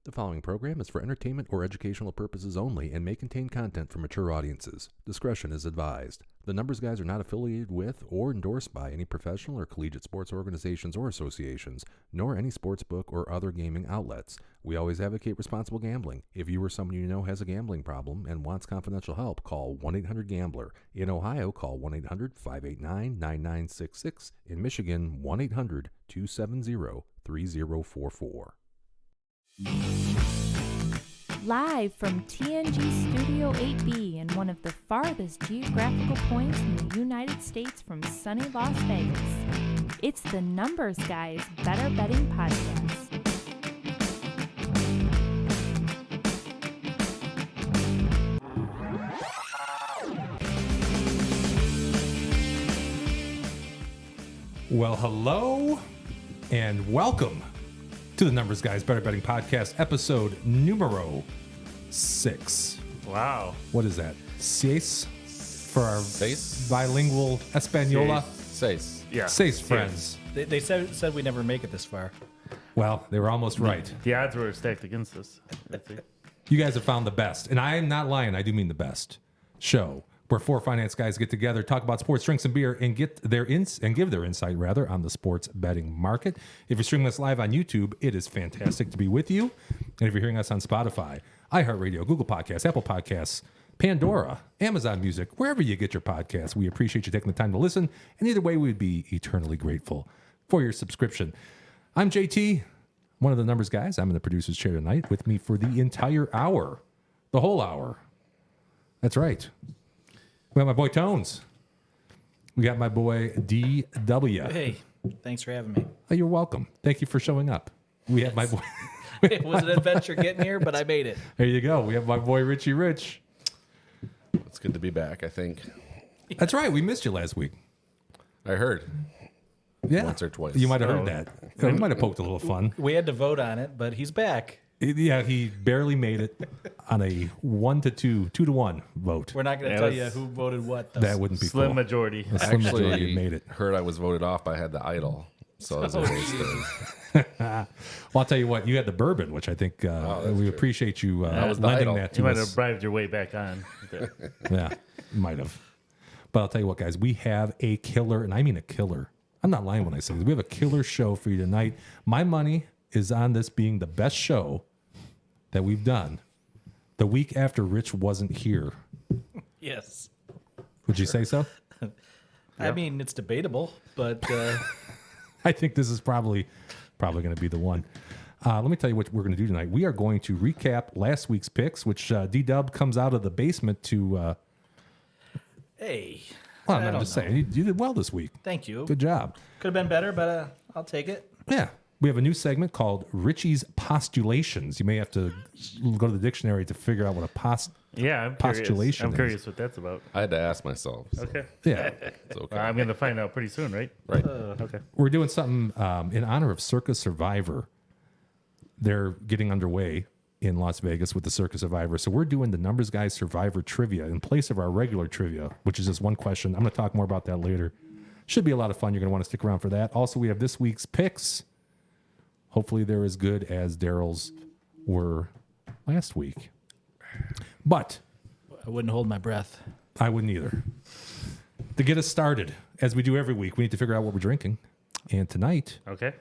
The following program is for entertainment or educational purposes only and may contain content for mature audiences. Discretion is advised. The Numbers Guys are not affiliated with or endorsed by any professional or collegiate sports organizations or associations, nor any sports book or other gaming outlets. We always advocate responsible gambling. If you or someone you know has a gambling problem and wants confidential help, call 1-800-GAMBLER. In Ohio, call 1-800-589-9966. In Michigan, 1-800-270-3044. Live from TNG Studio 8B in one of the farthest geographical points in the United States from sunny Las Vegas, it's the Numbers Guys Better Betting Podcast. Well, hello and welcome to the Numbers Guys Better Betting Podcast, episode numero 6. Wow. What is that? Seis for our bilingual Española. Seis. Yeah. Seis friends. They said we never make it this far. Well, they were almost right. The odds were stacked against us. You guys have found the best, and I am not lying. I do mean the best show where four finance guys get together, talk about sports, drinks, and beer, and give their insight on the sports betting market. If you're streaming us live on YouTube, it is fantastic to be with you. And if you're hearing us on Spotify, iHeartRadio, Google Podcasts, Apple Podcasts, Pandora, Amazon Music, wherever you get your podcasts, we appreciate you taking the time to listen. And either way, we'd be eternally grateful for your subscription. I'm JT, one of the Numbers Guys. I'm in the producer's chair tonight. With me for the entire hour, the whole hour. That's right. We got my boy Tones. We got my boy DW. Hey, thanks for having me. Oh, you're welcome. Thank you for showing up. We have my boy. It was an adventure getting here, but I made it. There you go. We have my boy Richie Rich. It's good to be back, I think. That's right. We missed you last week. I heard. Yeah. Once or twice. You might have heard that. We might have poked a little fun. We had to vote on it, but he's back. Yeah, he barely made it on a 1-2 vote. We're not going to tell you who voted what, though. That wouldn't be Slim cool. majority. A slim majority Actually, made it. heard I was voted off, but I had the idol. So it's always good. Well, I'll tell you what. You had the bourbon, which I think we true. appreciate you was the lending idol. that You to might us. have bribed your way back on. Yeah, you might have. But I'll tell you what, guys, we have a killer, and I mean a killer. I'm not lying when I say this. We have a killer show for you tonight. My money is on this being the best show that we've done the week after Rich wasn't here. Yes. Would you say so? I mean, it's debatable, but I think this is probably going to be the one. Let me tell you what we're going to do tonight. We are going to recap last week's picks, which D-Dub comes out of the basement to... hey. well, I I'm don't just know. saying, you did well this week. Thank you. Good job. Could have been better, but I'll take it. Yeah. We have a new segment called Richie's Postulations. You may have to go to the dictionary to figure out what a Yeah, I'm Postulation curious. I'm is. curious what that's about. I had to ask myself. So Okay. yeah. it's okay. I'm going to find out pretty soon, right? Right. Okay. We're doing something in honor of Circus Survivor. They're getting underway in Las Vegas with the Circus Survivor. So we're doing the Numbers Guys Survivor trivia in place of our regular trivia, which is just one question. I'm going to talk more about that later. Should be a lot of fun. You're going to want to stick around for that. Also, we have this week's picks. Hopefully they're as good as Daryl's were last week. But I wouldn't hold my breath. I wouldn't either. To get us started, as we do every week, we need to figure out what we're drinking. And tonight, Okay.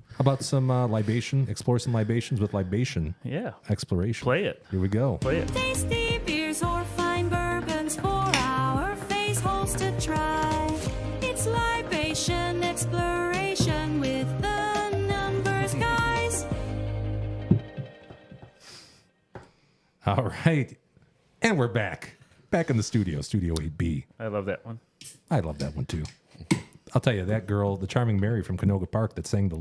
how about some libation? Explore some libations with libation Yeah. exploration. Play it. Here we go. Play it. Tasty beers or fine bourbons for our face holes to try. It's libation exploration with the Numbers Guys. All right. And we're back. Back in the studio, Studio 8B. I love that one. I love that one too. I'll tell you, that girl, the charming Mary from Canoga Park that sang the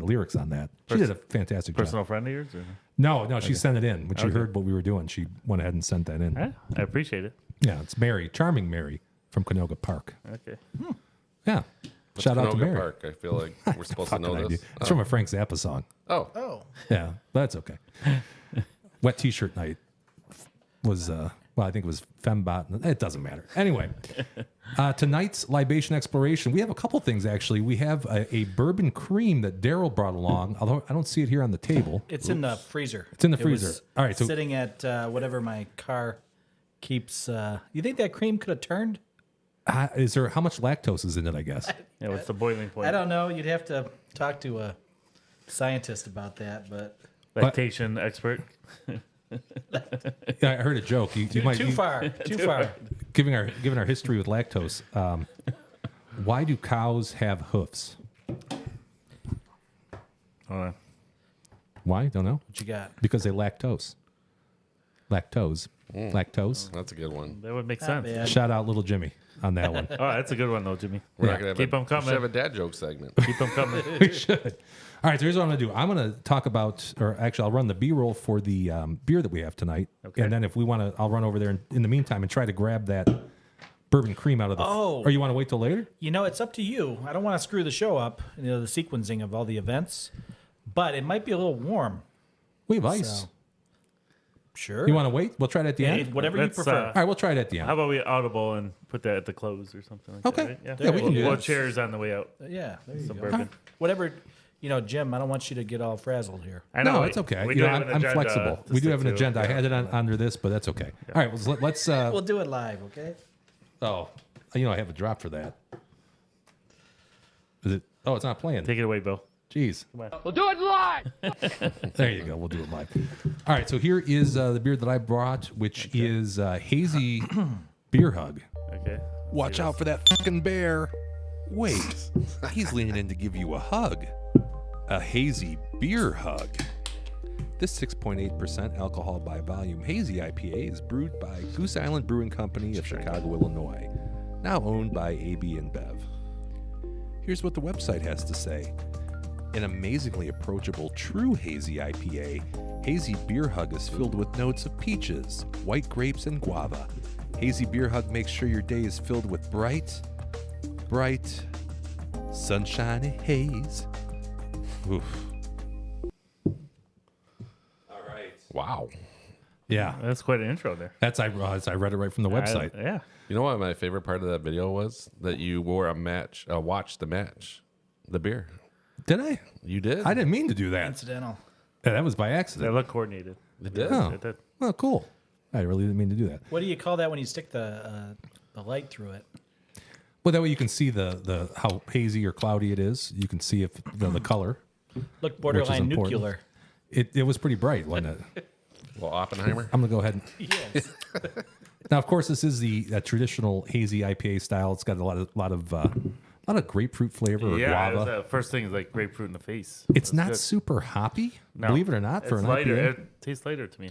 lyrics on that, she did a fantastic job. Personal friend of yours? Or? No, she sent it in. When she heard what we were doing, she went ahead and sent that in. Yeah, I appreciate it. Yeah, it's Mary, charming Mary from Canoga Park. Okay. Yeah. Shout out to Canoga Mary. Park. I feel like we're supposed to Fucking know idea. this. It's from a Frank Zappa song. Oh. Yeah, that's okay. Wet T-shirt night was Well, I think it was Fembot. It doesn't matter. Anyway, tonight's libation exploration, we have a couple things, actually. We have a bourbon cream that Daryl brought along, although I don't see it here on the table. It's in the freezer. It's in the It freezer. was All right, so- sitting at whatever my car keeps. You think that cream could have turned? How much lactose is in it, I guess? Yeah, what's the boiling point? I don't know. You'd have to talk to a scientist about that, but Lactation expert. Yeah, I heard a joke. You might too far. Too far. given our history with lactose. Why do cows have hoofs? Hold on. Why? Don't know. What you got? Because they lactose. Lactose. Lactose. That's a good one. That would make Not sense. bad. Shout out little Jimmy on that one. Oh, that's a good one though, Jimmy. We're not gonna have Keep a, 'em coming. we should have a dad joke segment. Keep them coming. We should. All right, so here's what I'm going to do. I'm going to talk about, or actually, I'll run the B-roll for the beer that we have tonight. Okay. And then if we want to, I'll run over there in the meantime and try to grab that bourbon cream out of the... Oh. Or you want to wait till later? You know, it's up to you. I don't want to screw the show up, the sequencing of all the events, but it might be a little warm. We have ice. So, sure. You want to wait? We'll try it at the end? Whatever you Let's, prefer. All right, we'll try it at the end. How about we audible and put that at the close or something like Okay. that? Right? Yeah, we can do We'll that. chairs on the way out. Yeah, there you Some go. bourbon. Whatever, Jim, I don't want you to get all frazzled here. I No, know, it's okay. We You do know, have an I'm agenda flexible. to We do have an stick to. agenda. I had it under this, but that's okay. All right, well, let's... We'll do it live, okay? I have a drop for that. Is it? Oh, it's not playing. Take it away, Bill. Jeez. We'll do it live. There you go. We'll do it live. All right. So here is the beer that I brought, which is Hazy Beer Hug. Okay. Watch out for that fucking bear. Wait, he's leaning in to give you a hug. A hazy beer hug. This 6.8% alcohol by volume hazy IPA is brewed by Goose Island Brewing Company of Chicago, Illinois, now owned by AB InBev. Here's what the website has to say. An amazingly approachable true hazy IPA, Hazy Beer Hug is filled with notes of peaches, white grapes, and guava. Hazy Beer Hug makes sure your day is filled with bright, sunshine and haze. Oof. Wow. Yeah. That's quite an intro there. That's I read it right from the website. Yeah. You know what my favorite part of that video was? That you wore watched the match, the beer. Did I? You did? I didn't mean to do that. Incidental. Yeah, that was by They accident. look coordinated. It did. Oh. It did. Well, cool. I really didn't mean to do that. What do you call that when you stick the light through it? Well, that way you can see the how hazy or cloudy it is. You can see if the color. Look, borderline important. nuclear. It was pretty bright, wasn't it? Well, Oppenheimer. I'm gonna go ahead. Yes. Now, of course, this is the traditional hazy IPA style. It's got a lot of grapefruit flavor or Yeah. guava. The first thing is like grapefruit in the face. It's That's not good. super hoppy, No. believe it or not, for It's an lighter. IPA. It tastes lighter to me.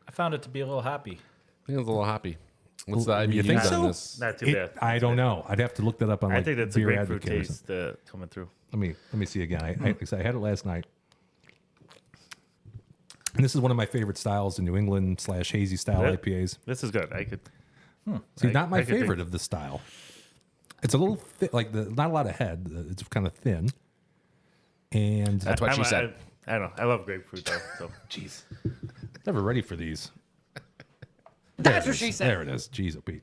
I found it to be a little hoppy. I think it's a little hoppy. What's the You IBU think on so? this? Not too It- bad. I don't know. I'd have to look that up on. I Like, think that's a Beer grapefruit Advocate or something. taste coming through. Let me see again. Like I said, I had it last night. And this is one of my favorite styles in New England / hazy style Yeah. IPAs. This is good. I could. See, not my I could favorite dig- of the style. It's a little thick, not a lot of head. It's kind of thin. And That's what she said. I don't know. I love grapefruit though. So jeez, never ready for these. That's what she said. There it is. Jeez, oh Pete.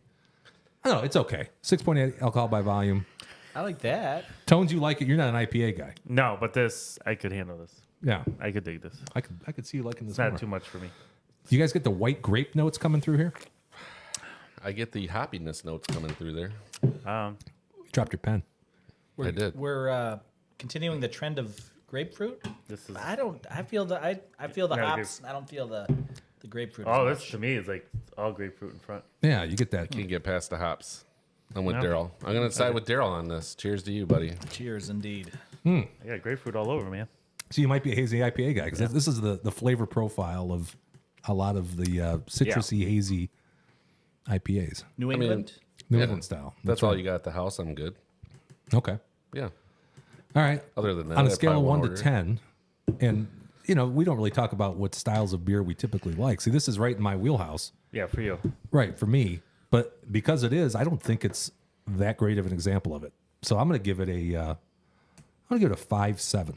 I know it's okay. 6.8 alcohol by volume. I like that. Tones, you like it? You're not an IPA guy. no, but this I could handle this. Yeah, I could dig this. I could see you liking this It's not more. too much for me. You guys get the white grape notes coming through here? I get the hoppiness notes coming through there. You dropped your pen. I did. We're continuing the trend of grapefruit. This is. I don't. I feel the. I feel the Not a hops. I don't feel the grapefruit. Oh, as this much. to me is like all grapefruit in front. Yeah, you get that. Can't get past the hops. I'm with No. Daryl. I'm going to side with Daryl on this. Cheers to you, buddy. Cheers, indeed. I got grapefruit all over, man. So you might be a hazy IPA guy because this is the flavor profile of a lot of the citrusy hazy IPAs, New mean, England. New Yeah. England style. That's all you got at the house. I'm good. Okay. Yeah. All right. Other than that, on a I scale of probably 1 won't to order. 10, and we don't really talk about what styles of beer we typically like. See, this is right in my wheelhouse, Yeah, for you. right for me. But because it is, I don't think it's that great of an example of it. So I'm going to give it a 5.7.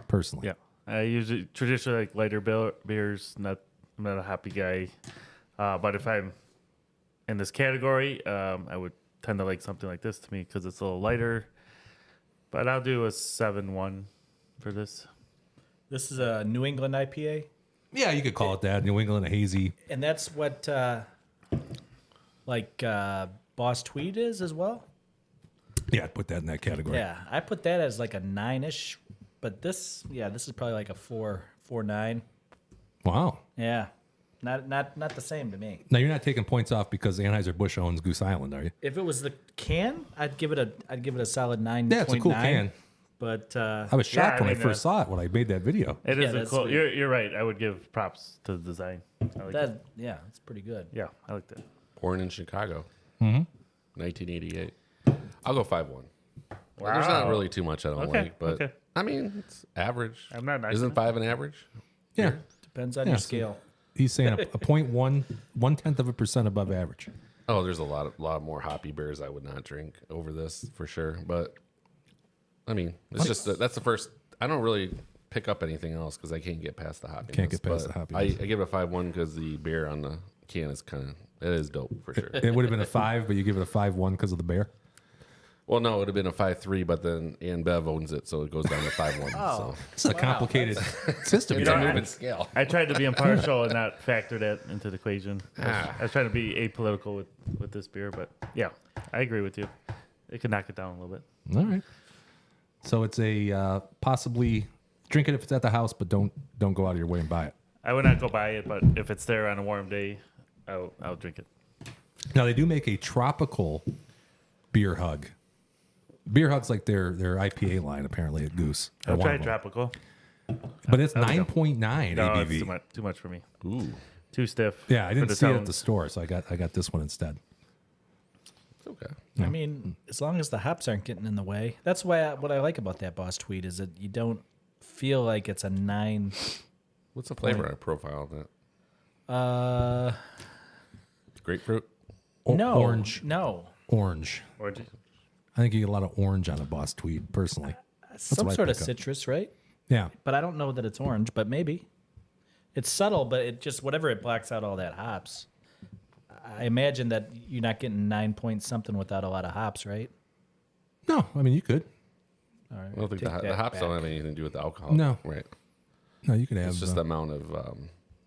Personally, Yeah, I usually traditionally like lighter beers. I'm not a happy guy. But if I'm in this category, I would tend to like something like this to me because it's a little lighter. But I'll do a 7-1 for this. This is a New England IPA, Yeah, you could call it that. New England, a hazy. and that's what Boss Tweed is as well. Yeah, I'd put that in that category. Yeah, I put that as like a 9-ish, but this is probably like a 4.9. Wow. Yeah, not the same to me. Now you're not taking points off because Anheuser-Busch owns Goose Island, are you? If it was the can, I'd give it a solid 9. Yeah, it's a cool can. But I was shocked Yeah, I when I mean, first saw it when I made that video. It Yeah, is a that's cool. sweet. You're right. I would give props to the design. I like it. it's pretty good. Yeah, I like that. Born in Chicago. 1988. I'll go 5-1. There's not Wow. really too much I don't Okay, like, but okay. I mean, it's average. I'm not knocking Isn't it. 5 an average? Yeah. Depends on Yeah, your so- scale. He's saying a 0.1% above average. Oh, there's a lot more hoppy beers I would not drink over this for sure. But I mean, it's just that's the first. I don't really pick up anything else because I can't get past the hoppiness. Can't get past but the hoppiness. I give it a 5-1 because the beer on the can is it is dope for sure. It would have been a 5, but you give it a 5-1 because of the bear. Well, no, it would have been a 5-3, but then Ann Bev owns it, so it goes down to 5-1. So It's a complicated system. it's a know, moving scale. I tried to be impartial and not factor that into the equation. Ah. I was trying to be apolitical with this beer, but yeah, I agree with you. It could knock it down a little bit. All right. So it's a possibly drink it if it's at the house, but don't go out of your way and buy it. I would not go buy it, but if it's there on a warm day, I'll drink it. Now they do make a tropical beer hug. Beer hug's like their IPA line apparently at Goose. Or I'll one try of them. tropical. But it's There we go. 9.9 No, ABV. it's too much for me. Ooh, Too stiff. Yeah, I for didn't the see it at tones. the store, so I got this one instead. it's okay. I mean, as long as the hops aren't getting in the way. That's why what I like about that Boss Tweed is that you don't feel like it's a 9. What's the flavor profile on that? Uh, Grapefruit. no, Orange. no, Orange. Orangey. I think you get a lot of orange on a Boss Tweed, personally. some what I sort of pick up. citrus, right? Yeah. But I don't know that it's orange. But maybe it's subtle. But it just whatever it blacks out all that hops. I imagine that you're not getting 9 point something without a lot of hops, right? No, I mean, you could. All right, I don't think take the that hops don't back. have anything to do with the alcohol. No. Right. No, you could have. It's just the amount of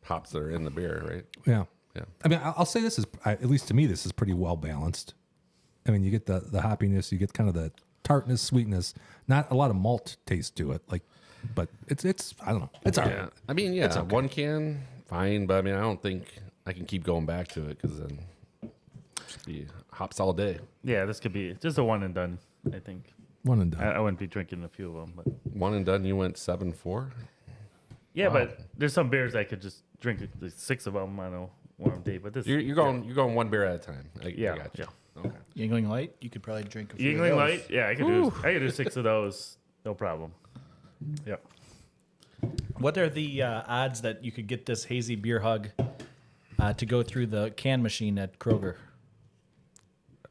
hops that are in the beer, right? Yeah. Yeah. I mean, I'll say this is, at least to me, this is pretty well balanced. I mean, you get the hoppiness, you get kind of the tartness, sweetness, not a lot of malt taste to it. But it's I don't know. It's all right. Yeah. I mean, yeah, one can, fine, but I mean, I don't think I can keep going back to it because then just be hops all day. Yeah, this could be just a one and done, I think. One and done. I wouldn't be drinking a few of them, but One and done, you went 7-4. yeah, but there's some beers I could just drink like 6 of them on a warm day. But this, You're going one beer at a time. I yeah, got you. yeah. Okay. Yingling Light, you could probably drink a few. Yingling of those. Light, yeah, I could do 6 of those, no problem. Yeah, What are the odds that you could get this hazy beer hug to go through the can machine at Kroger?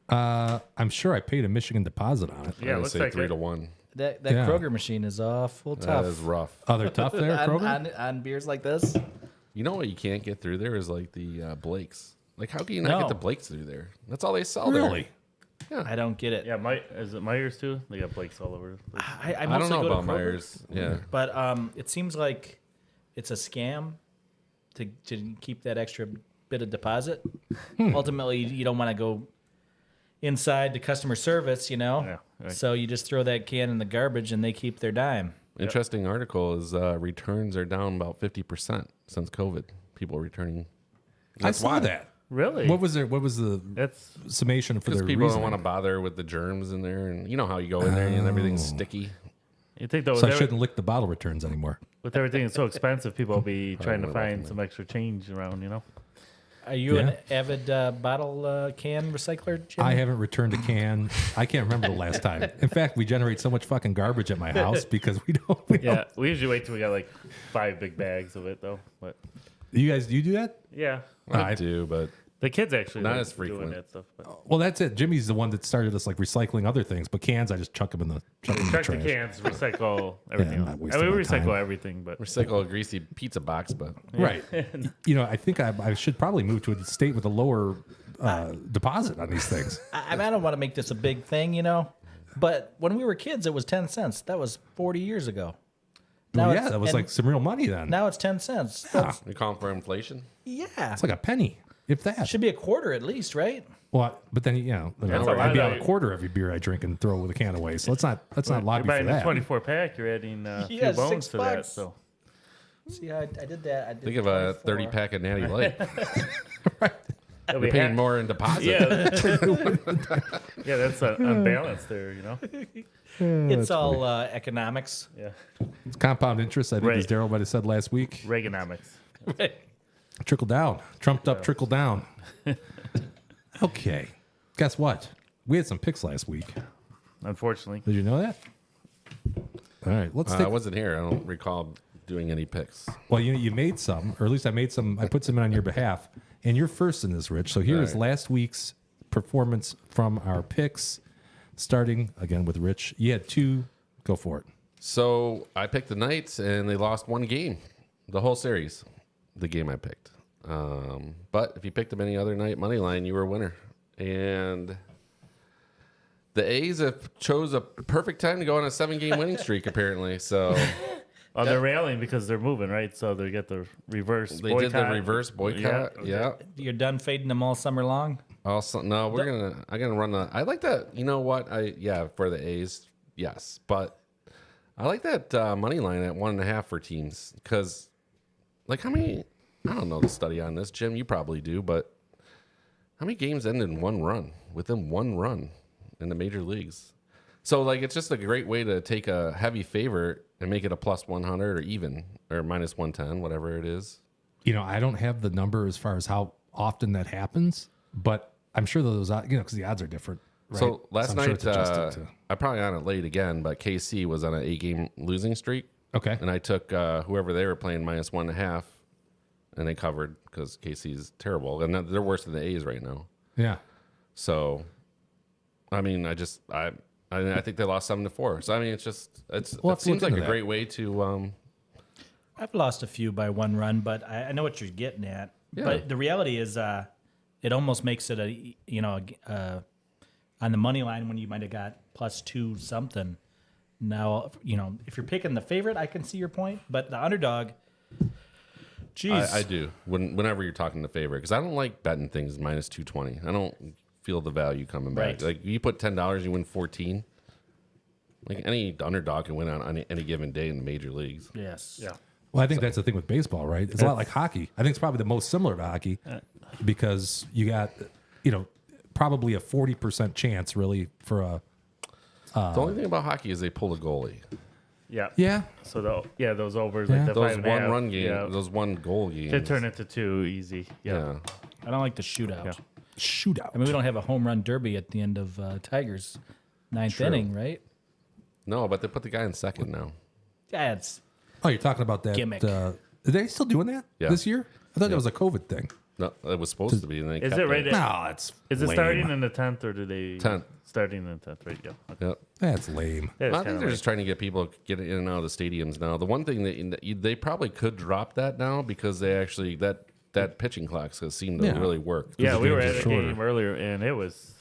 I'm sure I paid a Michigan deposit on it. yeah, I would looks say like 3-1. That Yeah. Kroger machine is awful That tough. is rough. Oh, they're tough there, at Kroger? on beers like this. You know what you can't get through there is like the Blakes. Like, how can you not No. get the Blakes through there? That's all they sell there. Really? I don't get it. yeah. Is it Myers too? They got Blake's all over. the place. I I don't mostly know go to about Kroger, Myers. Yeah. but it seems like it's a scam to keep that extra bit of deposit. Ultimately, you don't want to go inside to customer service, you know. Yeah, right. So you just throw that can in the garbage, and they keep their dime. Interesting article is returns are down about 50% since COVID. People returning. I saw that. Really? What was the That's summation for Because their people reasoning? don't want to bother with the germs in there, and you know how you go in there and everything's sticky. you think though. So I with shouldn't lick the bottle returns anymore. with everything that's so expensive, people will be trying to wouldn't find recommend. some extra change around. You know. Are you an Yeah. avid bottle can recycler, Jim? I haven't returned a can. I can't remember the last time. In fact, we generate so much fucking garbage at my house because we don't. Yeah, we usually wait till we got like 5 big bags of it though. But You guys, do you do that? yeah, I I- do, but The kids actually Not like as frequent. doing that stuff. But Well, that's it. Jimmy's the one that started us like recycling other things, but cans I just chuck them in the check the trash. cans, recycle everything. I'm not else. wasting we my recycle time. everything, but Recycle a greasy pizza box, but Right. I think I should probably move to a state with a lower deposit on these things. I don't want to make this a big thing, but when we were kids, it was 10 cents. That was 40 years ago. Well, yeah, it's- that was and like some real money then. Now it's 10 cents. That's- you call for inflation. yeah. It's like a penny, if that. Should be a quarter at least, right? Well, but then a I'd lot be of out a that. quarter every beer I drink and throw with a can away. So let's not you're lobby for buying a that. 24 pack. You're adding a Yeah, few bones $6. to that. So See, I did that. I did Think of a 24. 30-pack of Natty Light. It'll You're be paying more in deposit. Yeah, that's unbalanced there. It's all economics. Yeah, It's compound interest, I think, as Right. Daryl might have said last week. Reaganomics. Trickle down. Trumped up, trickle down. Okay. Guess what? We had some picks last week. Unfortunately, Did you know that? All right. Let's I take. wasn't here. I don't recall doing any picks. Well, you made some, or at least I made some. I put some in on your behalf. And you're first in this, Rich. So here is All last week's performance from our picks, starting again with Rich. You had two. Go for it. So I picked the Knights, and they lost one game, the whole series, the game I picked. But if you picked them any other night money line, you were a winner. And the A's have chose a perfect time to go on a 7-game winning streak, apparently. So they're railing because they're moving, right? So they get the reverse. they did the reverse boycott. Yeah. You're done fading them all summer long? Also, no, I'm gonna run the. I like that. You know what? For the A's, yes, but I like that money line at 1.5 for teams because, like, how many? I don't know the study on this, Jim. You probably do, but how many games end in within one run in the major leagues? So, like, it's just a great way to take a heavy favorite and make it a plus 100 or even or minus 110, whatever it is. I don't have the number as far as how often that happens, but I'm sure those, because the odds are different. Right? So last I'm sure night, it's adjusted to- I'm probably on it late again, but KC was on an 8-game losing streak. Okay. And I took whoever they were playing minus 1.5, and they covered because KC's terrible. And they're worse than the A's right now. Yeah. So, I mean, I think they lost 7-4. So, I mean, it seems like a great way to. I've lost a few by one run, but I know what you're getting at. Yeah. But the reality is, it almost makes it on the money line when you might have got plus 2 something. Now, if you're picking the favorite, I can see your point, but the underdog, geez. I do. Whenever you're talking the favorite, because I don't like betting things minus 220. I don't feel the value coming back. Right. Like, you put $10, you win 14. Like, any underdog can win on any given day in the major leagues. Yes. Yeah. Well, I think that's the thing with baseball, right? It's a lot like hockey. I think it's probably the most similar to hockey because you got, probably a 40% chance really for a. The only thing about hockey is they pull a goalie. Yeah. Yeah. So those overs, Yeah. like the Those 5.5, one-run games, yeah, those one-goal games. they turn into 2 easy. Yeah. Yeah. I don't like the shootout. Yeah. Shootout. I mean, we don't have a home run derby at the end of Tigers' ninth inning, right? No, but they put the guy in second now. Yeah, it's Oh, you're talking about that Gimmick. Are they still doing that Yeah. this year? I thought that was a COVID thing. No, it was supposed to be. And they Is kept it right? No, that's Is it lame. starting in the 10th or do they 10th. Starting in the 10th? Right. Yeah. Okay. Yep. That's lame. Yeah, it's I think kinda they're like- just trying to get people get in and out of the stadiums now. The one thing that they probably could drop that now because they actually that pitching clock seemed to Yeah. really work. Yeah, the we were games at are a shorter. game earlier, and it was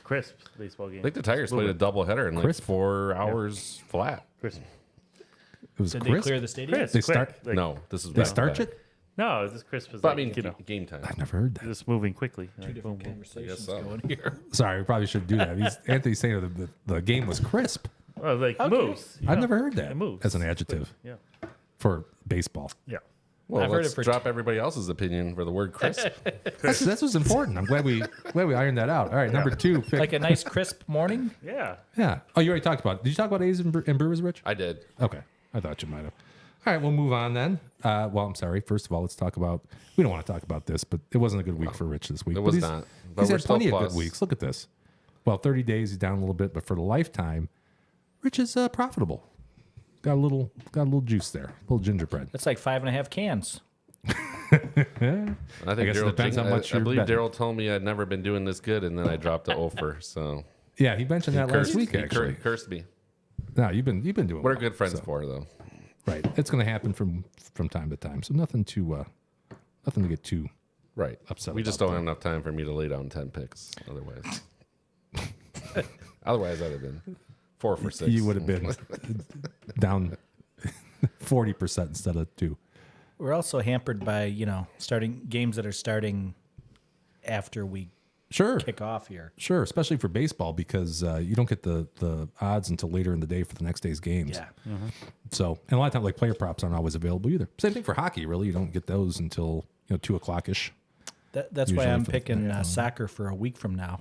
crisp baseball game. I think the Tigers played a doubleheader in like Crisp. 4 hours flat. Crisp. It was did crisp. they clear the stadium? Crisp. They quick. start- Like, No, this is They back to starch back. it? No, this crisp is But I like, mean, game time. I've never heard that. just moving quickly. Like, boom, boom. Conversations so. going here. Sorry, we probably should do that. Anthony's saying the game was crisp. Well, like moves. you I've know? never heard that It moves. as an adjective Yeah. for baseball. Yeah. Well, I've heard let's it for- drop everybody else's opinion for the word crisp. That's what's important. I'm glad we ironed that out. All right, number 2. Pick, Like a nice crisp morning. Yeah. yeah. Oh, you already talked about it. Did you talk about A's and Brewers, Rich? I did. Okay. I thought you might have. All right, we'll move on then. Well, I'm sorry. First of all, let's talk about. We don't want to talk about this, but it wasn't a good week for Rich this week. It But was he's- not. But He's we're had still plenty of plus. good weeks. Look at this. Well, 30 days, he's down a little bit, but for the lifetime, Rich is profitable. Got a little juice there, a little gingerbread. That's like 5.5 cans. I think guess it depends how much I you're believe betting. Daryl told me I'd never been doing this good, and then I dropped to offer. So Yeah, he mentioned that last week, he actually. cursed me. No, you've been doing We're well, good friends so. for, though. Right. It's going to happen from time to time. So nothing to get too Right. upset We just about don't have enough time for me to lay down 10 picks. Otherwise, I'd have been 4 for 6. You would have been down 40% instead of 2. We're also hampered by, starting games that are starting after we Sure. kick off here. Sure, especially for baseball because you don't get the odds until later in the day for the next day's games. Yeah. So, and a lot of times, like player props aren't always available either. Same thing for hockey. Really, you don't get those until 2 o'clock ish. That's Usually why I'm for the- picking soccer for a week from now.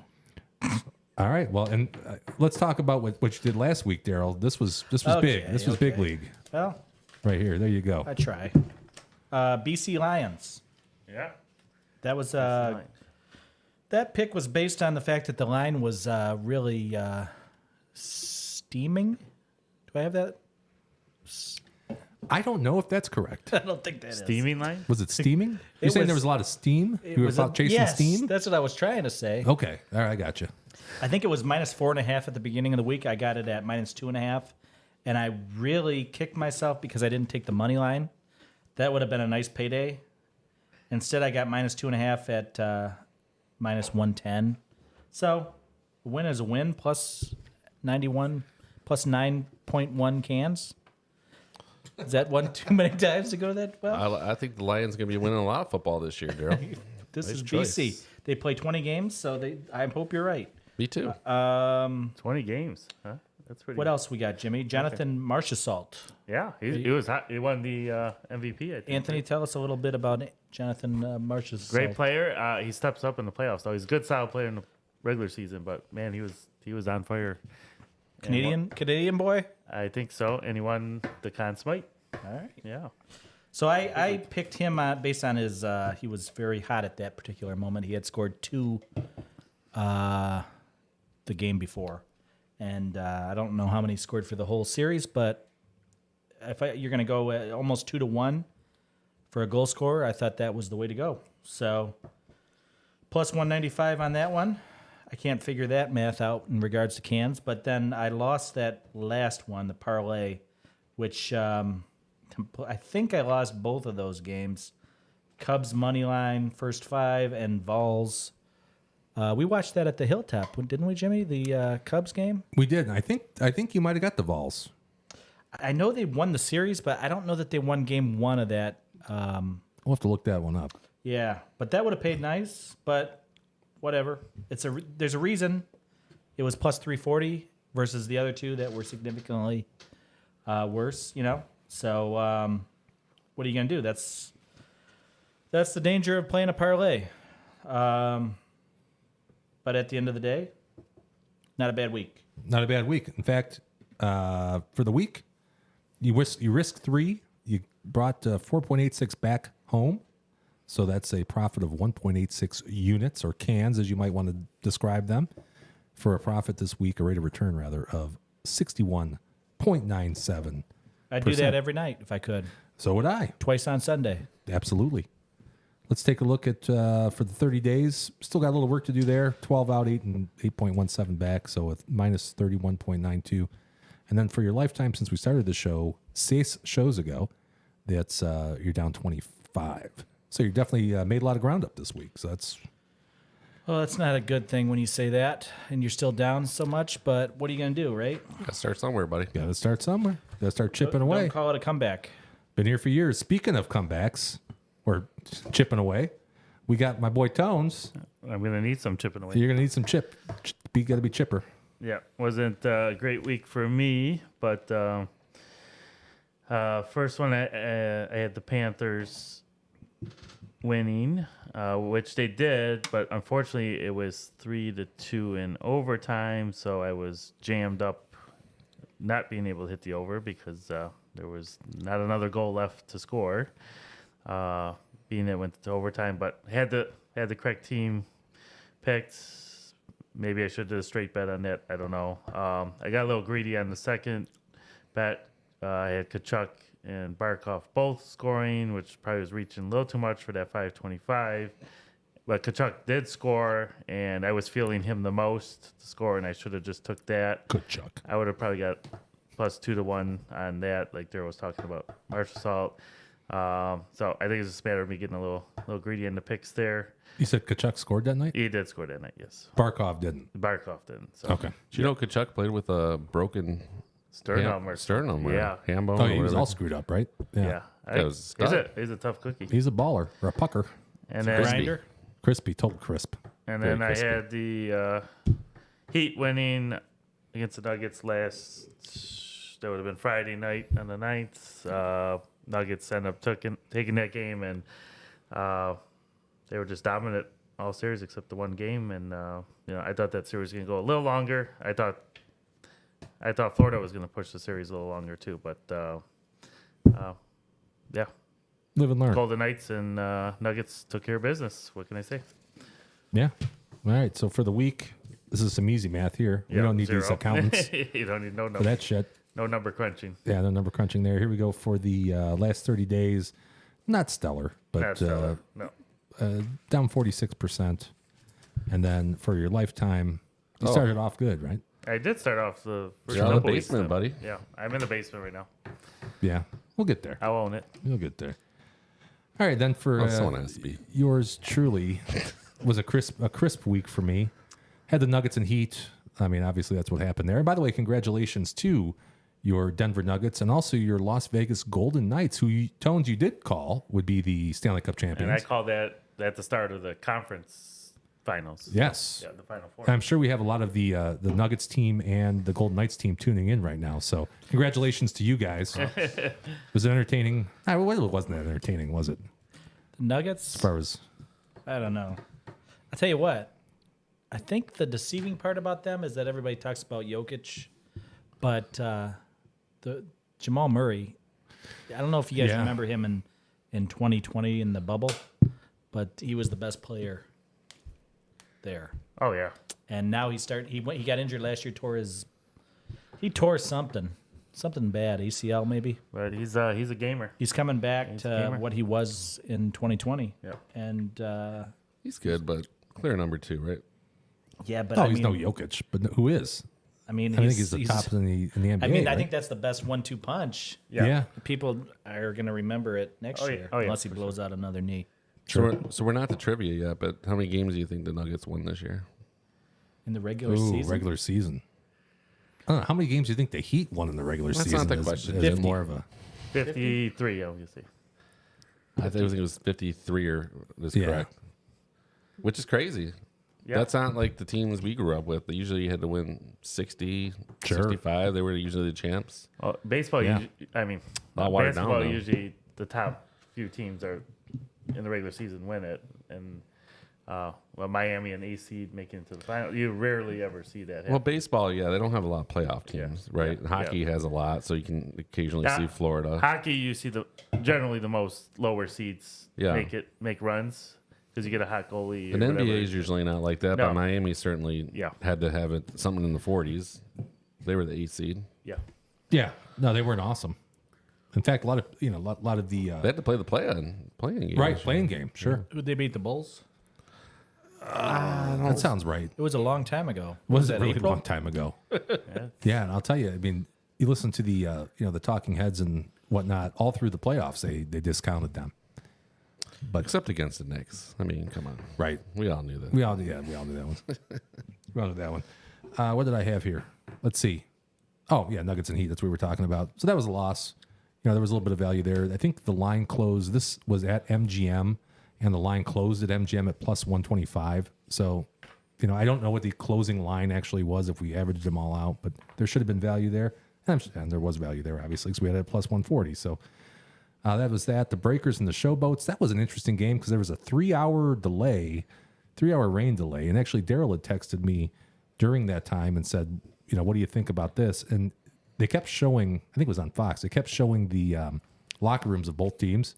All right. Well, and let's talk about what you did last week, Daryl. This was big. This was big league Well, right here. There you go. I try. BC Lions. Yeah. That was Fine. that pick was based on the fact that the line was really steaming. Do I have that? I don't know if that's correct. I don't think that is. Steaming line? Was it steaming? You're It saying there was- was a lot of steam? It You were was chasing yes, steam? That's what I was trying to say. Okay. All right. I got you. I think it was -4.5 at the beginning of the week. I got it at -2.5, and I really kicked myself because I didn't take the money line. That would have been a nice payday. Instead, I got -2.5 at -110. So, a win is a win. Plus 91, plus 9.1 cans. Is that one too many times to go to that? Well, I think the Lions going to be winning a lot of football this year, Daryl. this nice is choice. BC. They play 20 games, so I hope you're right. Me too. 20 games. Huh? That's pretty What else we got, Jimmy? Jonathan Marchessault. Yeah, he was hot. He won the MVP, I think. Anthony, tell us a little bit about Jonathan Marchessault. Great player. He steps up in the playoffs, though. He's a good, solid player in the regular season, but, man, he was on fire. Canadian boy? I think so, and he won the Conn Smythe. All right. Yeah. So I picked him based on his, he was very hot at that particular moment. He had scored 2 the game before. And I don't know how many he scored for the whole series, but you're going to go almost 2-1 for a goal scorer, I thought that was the way to go. So plus 195 on that one. I can't figure that math out in regards to cans, but then I lost that last one, the parlay, which I think I lost both of those games. Cubs money line, first 5, and Vols. We watched that at the Hilltop, didn't we, Jimmy? The Cubs game. We did. I think you might have got the Vols. I know they won the series, but I don't know that they won game 1 of that. We'll have to look that one up. Yeah, but that would have paid nice. But whatever. There's a reason it was plus 340 versus the other 2 that were significantly worse. So what are you gonna do? That's the danger of playing a parlay. But at the end of the day, not a bad week. Not a bad week. In fact, for the week, you risked 3. You brought 4.86 back home. So that's a profit of 1.86 units, or cans, as you might want to describe them, for a profit this week, a rate of return, rather, of 61.97. I'd do that every night if I could. So would I. Twice on Sunday. Absolutely. Let's take a look at, for the 30 days, still got a little work to do there. 12 out, 8 and 8.17 back, so with minus 31.92. And then for your lifetime, since we started the show 6 shows ago, that's you're down 25. So you definitely made a lot of ground up this week. So that's... Well, that's not a good thing when you say that and you're still down so much, but what are you going to do, right? Gotta start somewhere, buddy. Got to start somewhere. Got to start chipping away. Don't call it a comeback. Been here for years. Speaking of comebacks, or chipping away, we got my boy Tones. I'm going to need some chipping away. You're going to need some chip. You got to be chipper. Yeah, wasn't a great week for me, but first one I had the Panthers winning, which they did, but unfortunately it was 3-2 in overtime, so I was jammed up not being able to hit the over because there was not another goal left to score, being it went to overtime, but had the correct team picked. Maybe I should do a straight bet on that. I don't know. I got a little greedy on the second bet. I had Kachuk and Barkov both scoring, which probably was reaching a little too much for that 525. But Kachuk did score, and I was feeling him the most to score, and I should have just took that. Good Chuck. I would have probably got plus 2-1 on that, like Daryl was talking about Marshall Salt. So I think it's just a matter of me getting a little greedy in the picks there. You said Kachuk scored that night? He did score that night, yes. Barkov didn't. Barkov didn't. So. Okay. Do you know Kachuk played with a broken Sternum or sternum or yeah. ham bone? Oh, or yeah, he was whatever? all screwed up, right? Yeah. That was a stud. He's a tough cookie. He's a baller or a pucker. And then Grinder. Crispy, total crisp. And Very then I crispy. had the Heat winning against the Nuggets last. That would have been Friday night on the 9th. Nuggets ended up taking that game, and they were just dominant all series except the one game. And I thought that series was going to go a little longer. I thought Florida was going to push the series a little longer too, but yeah, Live and learn. Golden Knights and Nuggets took care of business. What can I say? Yeah. All right. So for the week, this is some easy math here. We Yeah, don't need these 0. accountants You don't need no for number. that shit. No number crunching. Yeah, the number crunching there. Here we go for the last 30 days. Not stellar, but That's no. down 46%. And then for your lifetime, you Oh. started off good, right? I did start off the first You're out of the couple weeks, basement, though. buddy. Yeah, I'm in the basement right now. Yeah. We'll get there. I'll own it. We'll get there. All right, then for Someone has to be. yours truly was a crisp week for me. Had the Nuggets and Heat. I mean, obviously that's what happened there. And by the way, congratulations to your Denver Nuggets and also your Las Vegas Golden Knights, who you did call would be the Stanley Cup champions. And I called that at the start of the conference finals. Yes. Yeah, the Final Four. I'm sure we have a lot of the Nuggets team and the Golden Knights team tuning in right now. So congratulations to you guys. Was it entertaining? It wasn't that entertaining, was it? The Nuggets. As far as I don't know. I'll tell you what. I think the deceiving part about them is that everybody talks about Jokic, but the Jamal Murray. I don't know if you guys Yeah. remember him in 2020 in the bubble, but he was the best player there. Oh yeah. And now he got injured last year. He tore something bad, ACL maybe. But he's a gamer. He's coming back He's a to gamer. what he was in 2020. Yep. And He's good, but clear number 2, right? yeah, but he's no Jokic, but who is? I mean, I think he's the top in the NBA. I mean, I right? think that's the best 1-2 punch. Yeah. People are going to remember it next Oh, yeah. year, Oh, yeah, unless he for blows out another knee So we're not to trivia yet, but how many games do you think the Nuggets won this year? in the regular Ooh, season. regular season. I don't know. How many games do you think the Heat won in the regular That's season? not the Is- question. is it 50. more of a 53, obviously. I think it was 53 or is Yeah. correct. Which is crazy. Yeah. That's not like the teams we grew up with. They usually had to win 60, Sure. 65. They were usually the champs. Well, baseball. Yeah. All watered down, basketball. though. Usually, the top few teams are in the regular season win it, and Miami and AC make it into the final. You rarely ever see that happen. Well, baseball, yeah, they don't have a lot of playoff teams, right? Yeah. Hockey Yeah. has a lot, so you can occasionally Yeah. see Florida. Hockey, you see generally the most lower seeds Yeah. make runs because you get a hot goalie. And or NBA whatever. is usually not like that, No. but Miami certainly Yeah. had to have it something in the 40s. They were the 8th seed. Yeah. Yeah, no, they weren't awesome. In fact, a lot of the They had to play the playing game. right playing game. Sure, Would they beat the Bulls? that sounds right. It was a long time ago. Was that it really a April? long time ago? Yeah, and I'll tell you. I mean, you listen to the the talking heads and whatnot all through the playoffs. They discounted them. But Except against the Knicks. I mean, come on. right, We all knew that. we all knew that one. We all knew that one. What did I have here? Let's see. Oh yeah, Nuggets and Heat. That's what we were talking about. So that was a loss. There was a little bit of value there. I think the line closed. This was at MGM, and the line closed at MGM at plus 125. So, I don't know what the closing line actually was if we averaged them all out, but there should have been value there, and there was value there obviously because we had it at plus 140. So that was that. The Breakers and the Showboats. That was an interesting game because there was a 3-hour rain delay, and actually Daryl had texted me during that time and said, what do you think about this? And they kept showing, I think it was on Fox, they kept showing the locker rooms of both teams.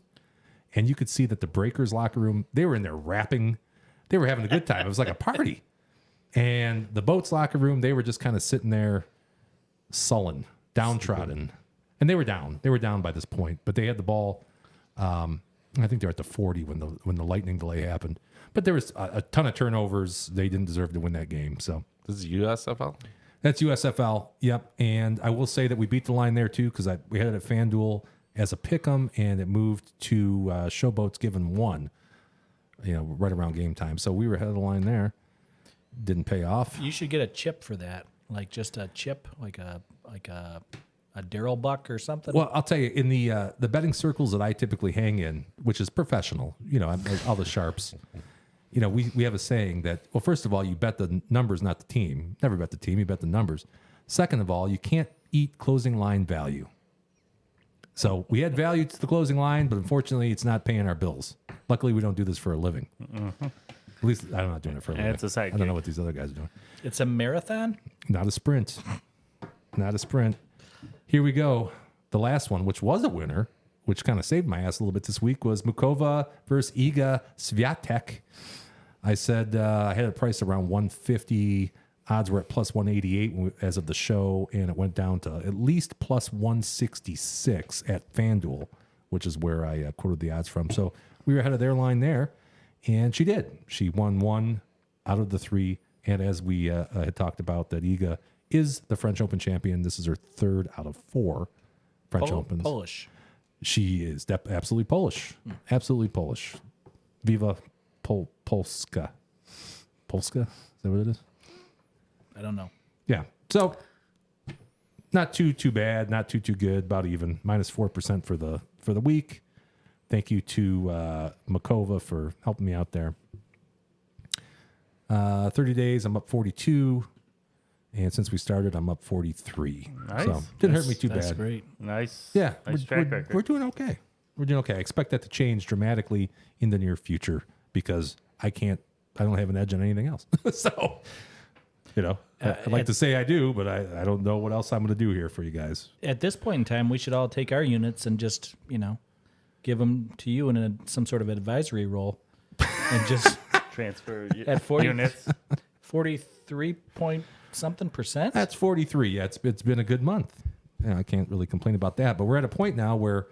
And you could see that the Breakers locker room, they were in there rapping. They were having a good time. It was like a party. And the Boats locker room, they were just kind of sitting there sullen, downtrodden. And they were down. They were down by this point, but they had the ball. I think they were at the 40 when the lightning delay happened. But there was a ton of turnovers. They didn't deserve to win that game. So This is USFL? that's USFL. Yep. And I will say that we beat the line there too because we had it at FanDuel as a pick'em, and it moved to Showboats given 1. Right around game time. So we were ahead of the line there. Didn't pay off. You should get a chip for that, like just a chip, like a Daryl Buck or something. Well, I'll tell you, in the betting circles that I typically hang in, which is professional, all the sharps, we have a saying that, well, first of all, you bet the numbers, not the team. Never bet the team, you bet the numbers. Second of all, you can't eat closing line value. So we had value to the closing line, but unfortunately, it's not paying our bills. Luckily, we don't do this for a living. At least I'm not doing it for a living. It's a side I don't know gig. what these other guys are doing. It's a marathon. Not a sprint. Not a sprint. Here we go. The last one, which was a winner, which kind of saved my ass a little bit this week, was Mukova versus Iga Swiatek. I said I had a price around 150. Odds were at plus 188 as of the show, and it went down to at least plus 166 at FanDuel, which is where I quoted the odds from. So we were ahead of their line there, and she did. She won 1 out of the 3, and as we had talked about, that Iga is the French Open champion. This is her 3rd out of 4 French Opens. Polish. She is absolutely Polish. Absolutely Polish. Viva Polska. Polska? Is that what it is? I don't know. Yeah. So not too bad, not too good, about even. Minus 4% for the week. Thank you to Makova for helping me out there. 30 days, I'm up 42. And since we started, I'm up 43. Nice. So didn't hurt me too That's bad. great. Nice. Yeah, Nice track record. we're doing okay. We're doing okay. I expect that to change dramatically in the near future because I don't have an edge on anything else. So, I'd like to say I do, but I don't know what else I'm going to do here for you guys. At this point in time, we should all take our units and just, give them to you in some sort of advisory role, and just Transfer at 40 units. 43 point something percent. That's 43. Yeah, it's been a good month. Yeah, I can't really complain about that. But we're at a point now where,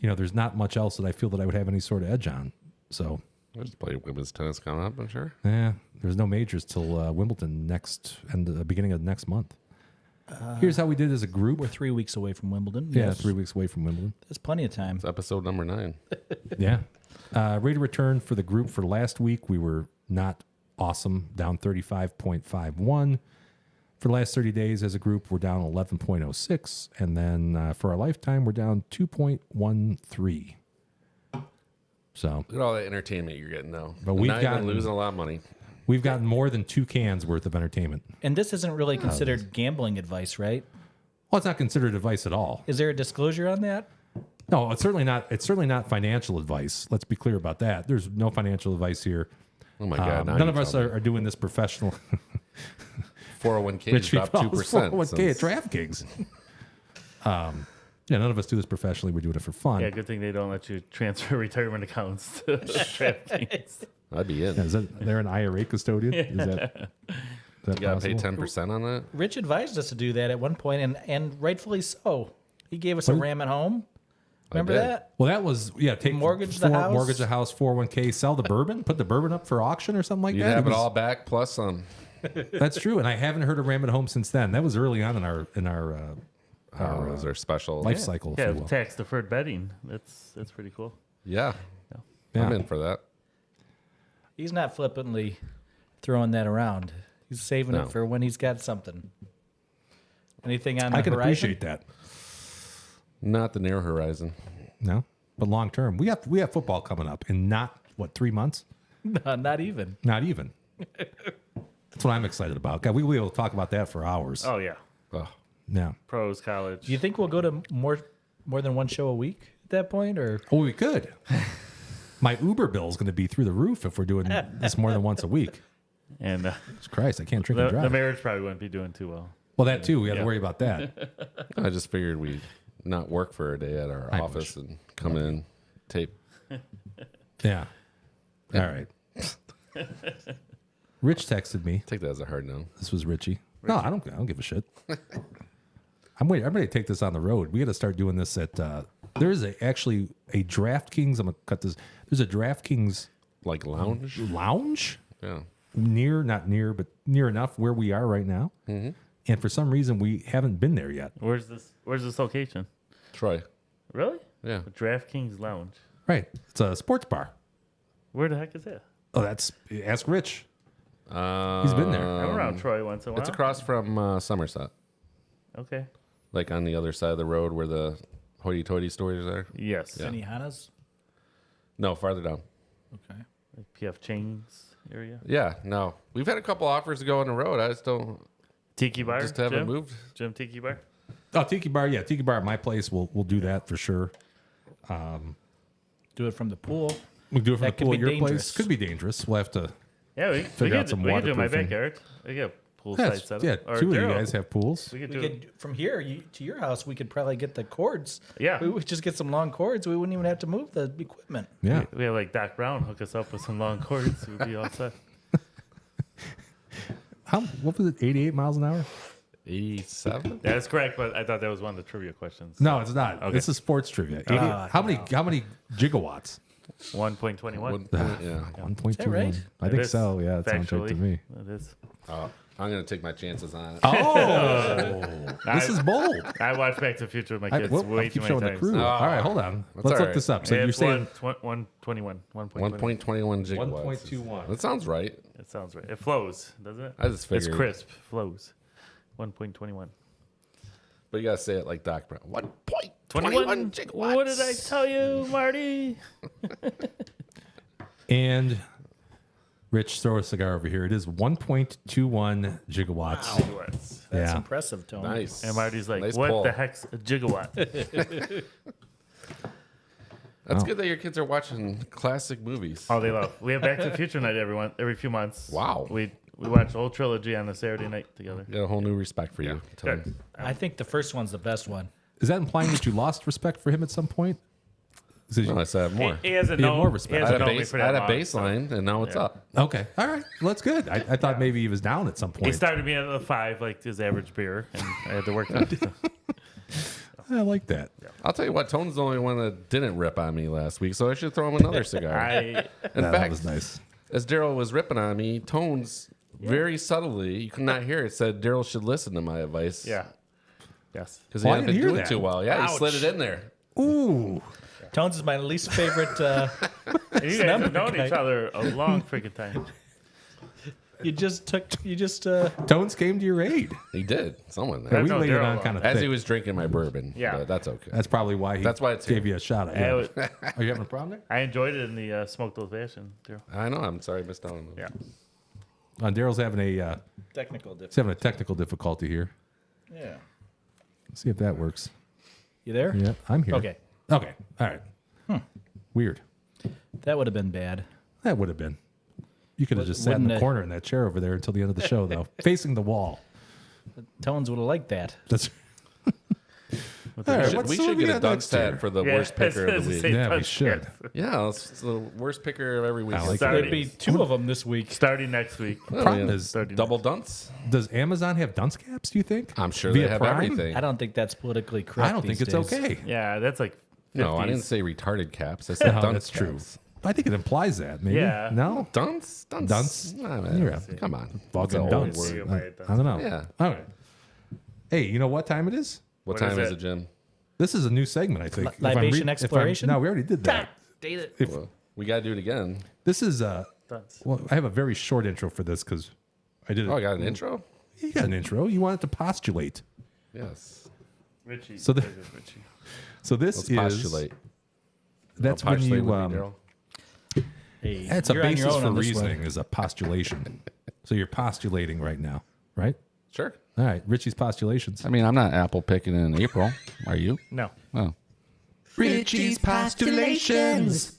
there's not much else that I feel that I would have any sort of edge on. So, I'll just play women's tennis coming up, I'm sure. yeah, there's no majors till Wimbledon the beginning of next month. Here's how we did as a group. We're 3 weeks away from Wimbledon. Yeah, Yes. 3 weeks away from Wimbledon. That's plenty of time. It's episode number 9. Yeah. Rate of return for the group for last week, we were not awesome, down 35.51. For the last 30 days as a group, we're down 11.06. And then for our lifetime, we're down 2.13. So Look at all that entertainment you're getting, though. But we've Not even gotten- losing a lot of money. we've gotten more than 2 cans worth of entertainment. And this isn't really considered gambling advice, right? Well, it's not considered advice at all. Is there a disclosure on that? No, it's certainly not. It's certainly not financial advice. Let's be clear about that. There's no financial advice here. Oh, my God. now None you of us tell me. are doing this professional. 401k Richie dropped Paul's 2%. 401k at DraftKings. Yeah, none of us do this professionally. We're doing it for fun. Yeah, good thing they don't let you transfer retirement accounts to DraftKings. I'd be in. Is that they're an IRA custodian? Is that You got to pay possible? 10% on that? Rich advised us to do that at one point, and rightfully so. He gave us a ram at home. Remember did. that? Well, that was take Mortgage the house? mortgage the house, 401k, sell the bourbon, put the bourbon up for auction or something like You'd that. have it was- all back plus some. That's true, and I haven't heard of Ram at Home since then. That was early on in our Those are special. life cycle, if Yeah, you will. tax deferred betting. That's pretty cool. Yeah. Yeah. I'm in for that. He's not flippantly throwing that around. He's saving No. it for when he's got something. Anything on the I can horizon? appreciate that. Not the near horizon. No, but long term, we have football coming up in not 3 months. No, not even. Not even. That's what I'm excited about. God, we will talk about that for hours. Oh yeah, Oh, Yeah. pros, college. Do you think we'll go to more than one show a week at that point, or Oh, we could. My Uber bill is going to be through the roof if we're doing this more than once a week. And Jesus Christ, I can't drink and the drive. marriage probably wouldn't be doing too well. Well, that too. We got to Yeah. worry about that. I just figured we'd not work for a day at our I office and come in, tape. Yeah. All right. Rich texted me. Take that as a hard no. This was Richie. No, I don't give a shit. I'm ready to take this on the road. We got to start doing this at. There is actually a DraftKings. I'm gonna cut this. There's a DraftKings Like lounge. lounge Yeah. not near, but near enough where we are right now. Mm-hmm. And for some reason, we haven't been there yet. Where's this location? Troy. Really? Yeah. The DraftKings Lounge. Right. It's a sports bar. Where the heck is that? Oh, ask Rich. He's been there. I'm around Troy once in a while. It's across from Somerset, Okay. like on the other side of the road where the hoity-toity stores are. Yes. Yeah. Any Hanas? No, farther down. Okay. Like PF Chains area. Yeah, no. We've had a couple offers to go on the road. I just don't. Tiki Bar. Just haven't Jim? moved. Jim Tiki Bar. Oh, Tiki Bar. Yeah, Tiki Bar at my place. We'll do that for sure. Do it from the pool. We'll do it from That the could pool be at your dangerous. place. Could be dangerous. We'll have to. Yeah, we Figure out could some we could do it in my waterproofing. backyard. We got a pool Yeah, site set up. yeah, Or two of you Daryl. guys have pools. We could We do could from here to your house. We could probably get the cords. Yeah. we would just get some long cords. We wouldn't even have to move the equipment. Yeah. We have like Doc Brown hook us up with some long cords. We'd be all set. What was it? 88 miles an hour? 87? Yeah, that's correct. But I thought that was one of the trivia questions. No, it's not. Okay. This is sports trivia. 88 how many gigawatts? 1.21. Yeah. 1.21. right? I think so. Yeah, it sounds right to Factually, me. It is. I'm going to take my chances on it. Oh, this is bold. I watched Back to the Future with my kids I'll way keep too showing many the times. crew. All right, hold on. Let's all look right. this up. So Yeah, you're it's saying 121. 1.21 gigawatts. 1.21. That sounds right. It sounds right. It flows, doesn't it? I just It's figured. crisp. Flows. 1.21. But you got to say it like Doc Brown. 1.21 21 gigawatts. What did I tell you, Marty? And Rich, throw a cigar over here. It is 1.21 gigawatts. Gigawatts. That's Yeah. impressive, Tony. Nice. And Marty's like, Nice what pull. the heck's a gigawatt? That's good that your kids are watching classic movies. Oh, they love. We have Back to the Future night every few months. Wow. We watch the whole trilogy on a Saturday night together. Got a whole new respect for you. Tony. Good. I think the first one's the best one. Is that implying that you lost respect for him at some point? No, I said I have more. He hasn't You have known more respect. He I hasn't had a, known me base, for I had that a long, so- baseline, and now it's up. Okay. All right. Well, that's good. I thought maybe he was down at some He point. started me at a 5, like his average beer, and I had to work on it. I like that. I'll tell you what, Tone's the only one that didn't rip on me last week, so I should throw him another cigar. In That fact, was nice. as Daryl was ripping on me, Tone's very subtly, you could not hear it, said Daryl should listen to my advice. Yeah. Yes. Because he Oh, I hadn't didn't been hear doing that. too well. Yeah, he slid it in there. Ooh. Tones is my least favorite. And you guys have known each other a long freaking time. you just. Tones came to your aid. He did. Someone Yeah, there. we no, laid it Daryl on was. kind of As thick. he was drinking my bourbon. Yeah. But that's okay. That's probably why he That's why it's gave here. you a shot at I, you. was- Are you having a problem there? I enjoyed it in the smoked old fashioned. Daryl. I know. I'm sorry I missed out on that. Yeah. Daryl's having Technical he's having a technical difficulty here. Yeah. Let's see if that works. You there? Yeah, I'm here. Okay. Okay. All right. Weird. That would have been bad. That would have been. You could have just sat in wouldn't the it- corner in that chair over there until the end of the show, though, facing the wall. Tones would have liked that. That's. All right, We what should we get a got Doug next year? stat for the Yeah, worst picker of it's the week. same Yeah, we time. should. Yeah, it's the worst picker of every week. I like Sorry. There'd be two of them this week. Starting next week. Problem is, double dunce. does Amazon have dunce caps? Do you think? I'm sure Via they have Prime? everything. I don't think that's politically correct. I don't think these it's days. okay. Yeah, that's like 50s. No, I didn't say retarded caps. I said No, dunce that's true. caps. I think it implies that. Maybe. Yeah. No. Dunce? Dunce? Dunce? Nah, man. You're a Come on. It's Fucking an old dunce. word. I don't know. Yeah. All right. Hey, you know what time it is? What What time is is it? it, Jim? This is a new segment, I think. If I'm Libation if I'm- exploration? No, we already did that. Well, we got to do it again. This is Dunce. well, I have a very short intro for this because I did it. Oh, I got an intro? You got an intro. You wanted to postulate. Yes. Richie. So the- Richie. So this Let's is postulate. that's I'll when postulate you with me, Daryl. Hey, it's a you're on your basis own for on this one. reasoning is a postulation. So you're postulating right now, right? Sure. All right, Richie's postulations. I mean, I'm not apple picking in April. Are you? No. Oh. Richie's postulations.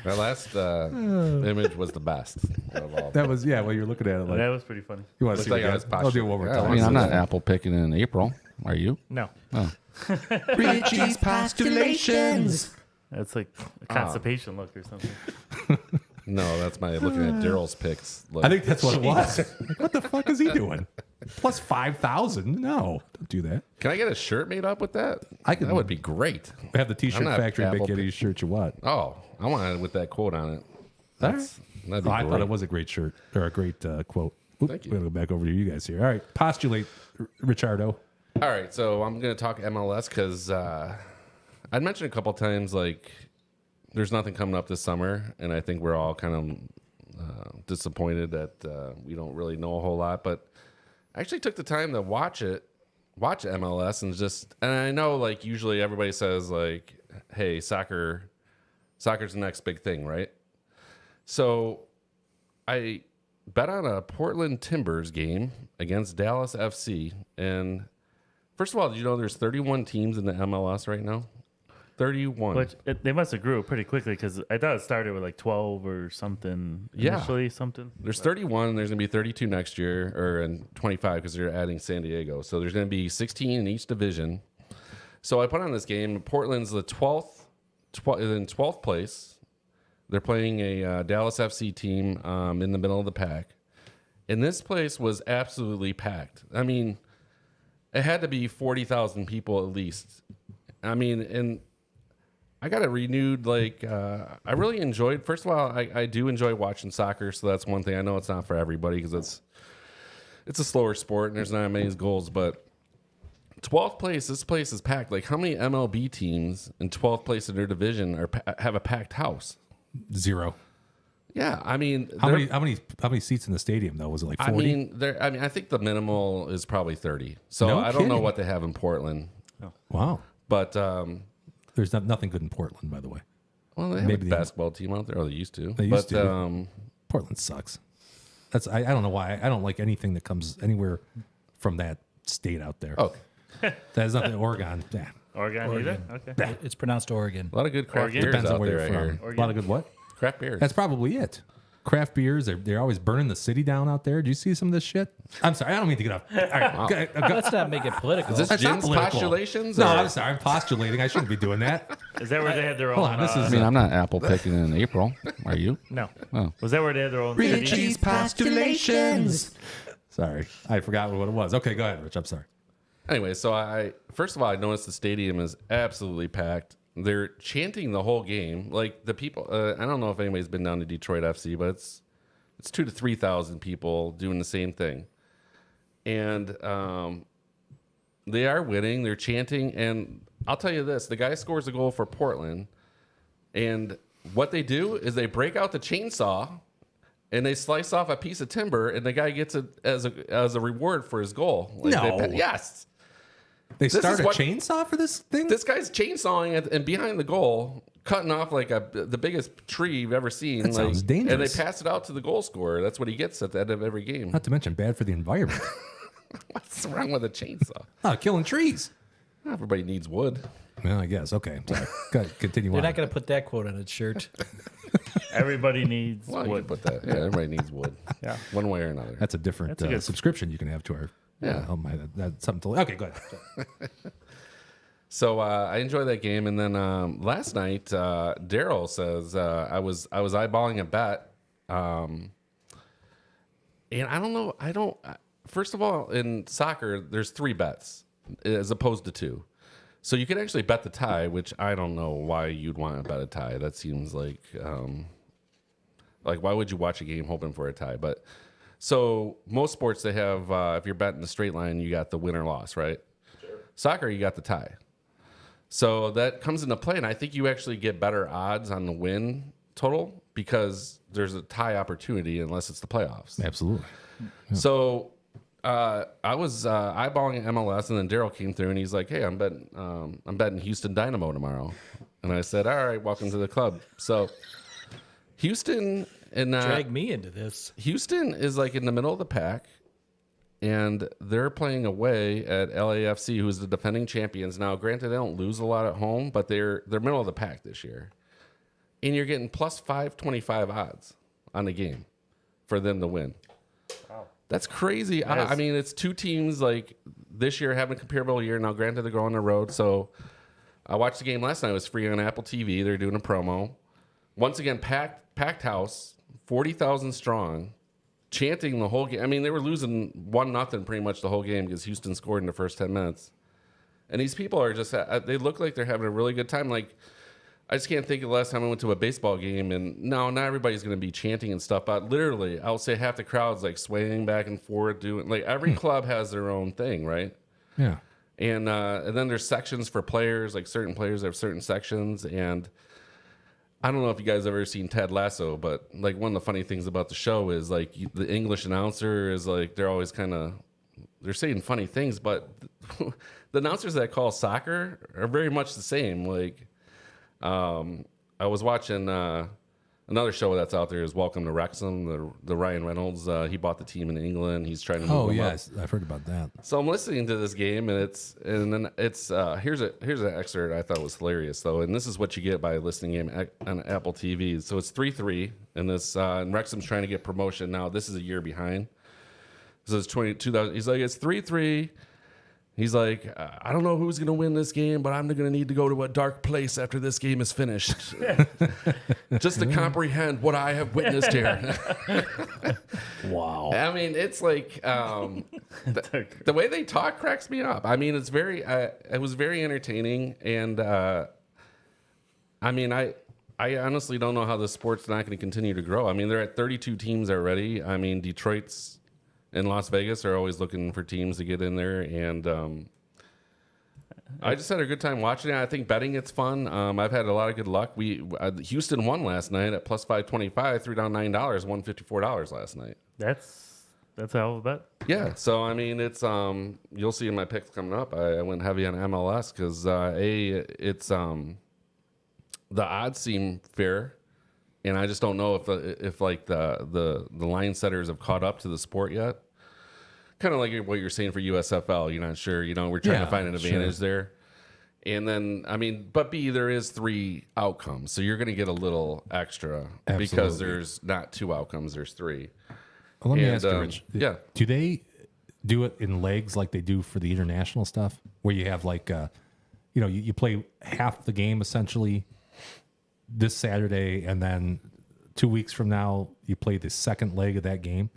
That last image was the best of all. That was yeah. Well, you're looking at it like That was pretty funny. you want to Looked see like it I again? was I'll do it one more Yeah, time. I mean, I'm not apple picking in April. Are you? No. Richie's postulations. That's like a constipation look or something. No, that's my looking at Daryl's picks. Like, I think that's what it was. Like, what the fuck is he doing? Plus 5,000? No, don't do that. Can I get a shirt made up with that? I could- That would be great. We have the T-shirt I'm not factory make Apple any shirts you want. Oh, I want it with that quote on it. That'd be I thought great. it was a great shirt or a great quote. Oop, Thank you. We're going to go back over to you guys here. All right. Postulate, Richardo. All right, so I'm going to talk MLS because I'd mentioned a couple times, like, there's nothing coming up this summer, and I think we're all kind of disappointed that we don't really know a whole lot. But I actually took the time to watch MLS, and I know, like, usually everybody says, like, hey, soccer's the next big thing, right? So I bet on a Portland Timbers game against Dallas FC, and first of all, did you know there's 31 teams in the MLS right now? 31. Which they must have grew pretty quickly because I thought it started with like 12 or something. Yeah. Initially, something. There's 31. There's going to be 32 next year, or in 25 because they're adding San Diego. So there's going to be 16 in each division. So I put on this game. Portland's the 12th, in 12th place. They're playing a Dallas FC team in the middle of the pack. And this place was absolutely packed. I mean, it had to be 40,000 people at least. I mean, and I got it renewed. Like, I really enjoyed. First of all, I do enjoy watching soccer, so that's one thing. I know it's not for everybody because it's a slower sport and there's not many goals. But 12th place, this place is packed. Like, how many MLB teams in 12th place in their division have a packed house? 0. Yeah, I mean, How many seats in the stadium though? Was it like 40? I think the minimal is probably 30. So No I don't know kidding. what they have in Portland, Wow. but There's nothing good in Portland, by the way. well, they have Maybe a they- basketball team out there. Or they used to. They used but, to. Portland sucks. I don't know why. I don't like anything that comes anywhere from that state out there. Okay. That has nothing. Oregon. Yeah. Oregon either? Okay. It's pronounced Oregon. A lot of good craft Oregon? beers Depends on out where there, you're I from. hear. A lot of good what? Craft beers. That's probably it. Craft beers. They're always burning the city down out there. Do you see some of this shit? I'm sorry. I don't mean to get off. All right. Let's not make it political. Is this That's not Jim's political. postulations? No, or- I'm sorry. I'm postulating. I shouldn't be doing that. Is that where they had their own? Hold on. This is. I mean, I'm not apple picking in April. Are you? no. Oh. Was that where they had their own? city? Richie's postulations. Sorry. I forgot what it was. Okay, go ahead, Rich. I'm sorry. Anyway, so I first of all, I noticed the stadium is absolutely packed. They're chanting the whole game. Like the people, I don't know if anybody's been down to Detroit FC, but it's 2,000 to 3,000 people doing the same thing, and they are winning. They're chanting, and I'll tell you this: the guy scores a goal for Portland, and what they do is they break out the chainsaw and they slice off a piece of timber, and the guy gets it as a reward for his goal. Like No. yes. They is start a what- chainsaw for this thing? This guy's chainsawing it, and behind the goal, cutting off like the biggest tree you've ever seen. That sounds dangerous. And they pass it out to the goal scorer. That's what he gets at the end of every game. Not to mention bad for the environment. What's wrong with a chainsaw? Oh, killing trees. Everybody needs wood. Well, I guess. Okay. Sorry. Go ahead, continue They're on. not going to put that quote on its shirt. Everybody needs Well, you wood. can put that. Yeah, everybody needs wood. Yeah. One way or another. That's a different That's a good- subscription you can have to our. Yeah. Oh my, that's something to. Okay, go ahead. So I enjoy that game, and then last night Daryl says I was eyeballing a bet, and I don't know. First of all, in soccer, there's 3 bets as opposed to 2, so you can actually bet the tie, which I don't know why you'd want to bet a tie. That seems like why would you watch a game hoping for a tie? But so most sports they have if you're betting the straight line, you got the win or loss, right? Sure. Soccer, you got the tie. So that comes into play, and I think you actually get better odds on the win total because there's a tie opportunity unless it's the playoffs. Absolutely. So I was eyeballing MLS, and then Daryl came through, and he's like, "Hey, I'm betting Houston Dynamo tomorrow," and I said, "All right, welcome to the club." So Houston and Drag me into this. Houston is like in the middle of the pack, and they're playing away at LAFC, who's the defending champions. Now, granted, they don't lose a lot at home, but they're middle of the pack this year. And you're getting plus 525 odds on the game for them to win. Wow. That's crazy. I mean, it's 2 teams like this year having a comparable year. Now, granted, they're going on the road. So I watched the game last night. It was free on Apple TV. They're doing a promo. Once again, packed house. 40,000 strong, chanting the whole game. I mean, they were losing 1-0 pretty much the whole game because Houston scored in the first 10 minutes. And these people are just, they look like they're having a really good time. Like, I just can't think of the last time I went to a baseball game, and no, not everybody's going to be chanting and stuff, but literally, I'll say half the crowd's like swaying back and forth, doing, like, every club has their own thing, right? Yeah. And then there's sections for players, like certain players have certain sections, and I don't know if you guys ever seen Ted Lasso, but like one of the funny things about the show is like the English announcer is like, they're always kind of, they're saying funny things, but the announcers that call soccer are very much the same. Like, I was watching another show that's out there is Welcome to Wrexham. The Ryan Reynolds, he bought the team in England. He's trying to move them up. Yes, I've heard about that. So I'm listening to this game, and it's here's an excerpt I thought was hilarious though, and this is what you get by listening game on Apple TV. So it's 3-3, and and Wrexham's trying to get promotion now. This is a year behind. So it's 2000. He's like, it's 3-3. He's like, I don't know who's going to win this game, but I'm going to need to go to a dark place after this game is finished, just to comprehend what I have witnessed here. Wow. I mean, it's like the way they talk cracks me up. I mean, it's it was very entertaining, and I mean, I honestly don't know how the sport's not going to continue to grow. I mean, they're at 32 teams already. I mean, Detroit's and Las Vegas are always looking for teams to get in there, and I just had a good time watching it. I think betting it's fun. I've had a lot of good luck. Houston won last night at plus 525, threw down $9, won $54 last night. That's a hell of a bet. Yeah, so I mean, it's you'll see in my picks coming up. I went heavy on MLS because it's the odds seem fair. And I just don't know if the line setters have caught up to the sport yet. Kind of like what you're saying for USFL. You're not sure. We're trying to find an advantage there. And then, I mean, but B, there is 3 outcomes. So you're going to get a little extra because there's not 2 outcomes. There's 3. Well, let me ask you, Rich. Yeah. Do they do it in legs like they do for the international stuff? Where you have like, you play half the game essentially this Saturday, and then 2 weeks from now you play the second leg of that game?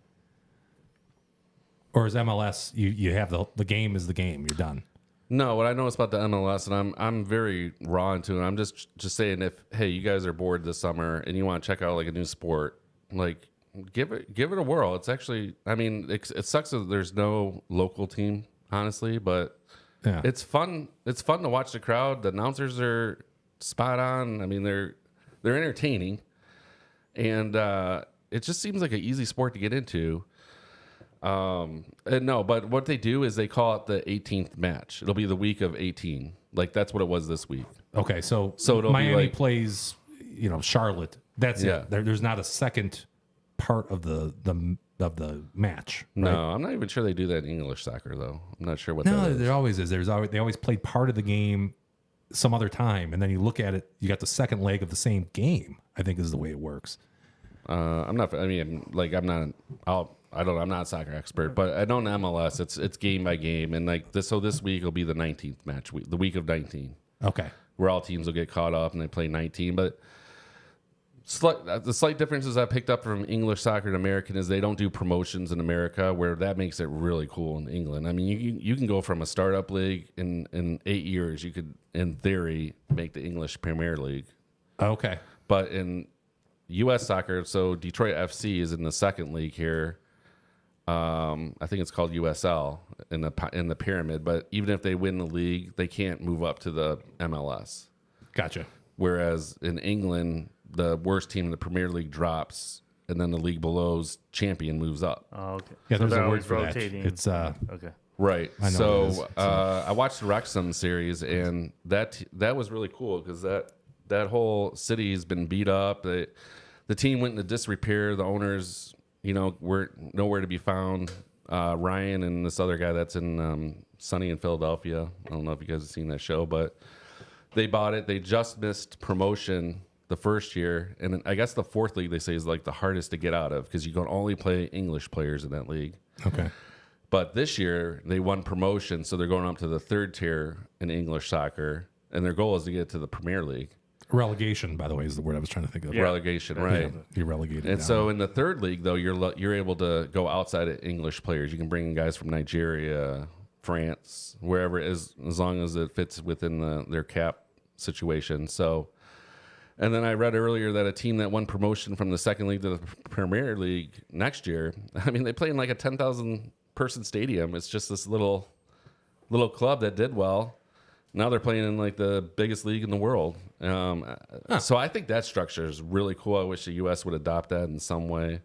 Or is MLS you have the game is the game, you're done? No, what I know is about the MLS, and I'm very raw into it. I'm just saying, if hey, you guys are bored this summer and you want to check out like a new sport, like give it a whirl. It's actually, I mean, it sucks that there's no local team, honestly, but Yeah. it's fun. It's fun to watch the crowd. The announcers are spot on. I mean, they're entertaining, and it just seems like an easy sport to get into. No, but what they do is they call it the 18th match. It'll be the week of 18. Like that's what it was this week. Okay, so it'll Miami be like, plays, Charlotte. That's Yeah. it. There's not a second part of the match. Right? No, I'm not even sure they do that in English soccer though. I'm not sure what that No, is. there always is. They always play part of the game some other time, and then you look at it. You got the second leg of the same game. I think is the way it works. I'm not. I mean, like I'm not. I don't know. I'm not a soccer expert, but I know in MLS it's game by game, and like this. So this week will be the 19th match week, the week of 19, Okay. where all teams will get caught up and they play 19. But the slight differences I picked up from English soccer and American is they don't do promotions in America, where that makes it really cool in England. I mean, you can go from a startup league in 8 years. You could, in theory, make the English Premier League. Okay. But in U.S. soccer, so Detroit FC is in the second league here. I think it's called USL in the pyramid. But even if they win the league, they can't move up to the MLS. Gotcha. Whereas in England, the worst team in the Premier League drops, and then the league below's champion moves up. Oh, okay. Yeah, So there's they're a word always for rotating. that. It's Okay. Right. I know what it So is. I watched the Wrexham series, and that was really cool because that whole city has been beat up. The team went into disrepair. The owners, were nowhere to be found. Ryan and this other guy that's in Sunny in Philadelphia. I don't know if you guys have seen that show, but they bought it. They just missed promotion the first year, and then I guess the fourth league they say is like the hardest to get out of because you can only play English players in that league. okay. But this year they won promotion, so they're going up to the third tier in English soccer, and their goal is to get to the Premier League. Relegation, by the way, is the word I was trying to think of. relegation, right? You're relegated. And down. so in the third league, though, you're able to go outside of English players. You can bring in guys from Nigeria, France, wherever it is, as long as it fits within their cap situation. So, and then I read earlier that a team that won promotion from the second league to the Premier League next year, I mean, they play in like a 10,000 person stadium. It's just this little club that did well. Now they're playing in like the biggest league in the world. So I think that structure is really cool. I wish the U.S. would adopt that in some way.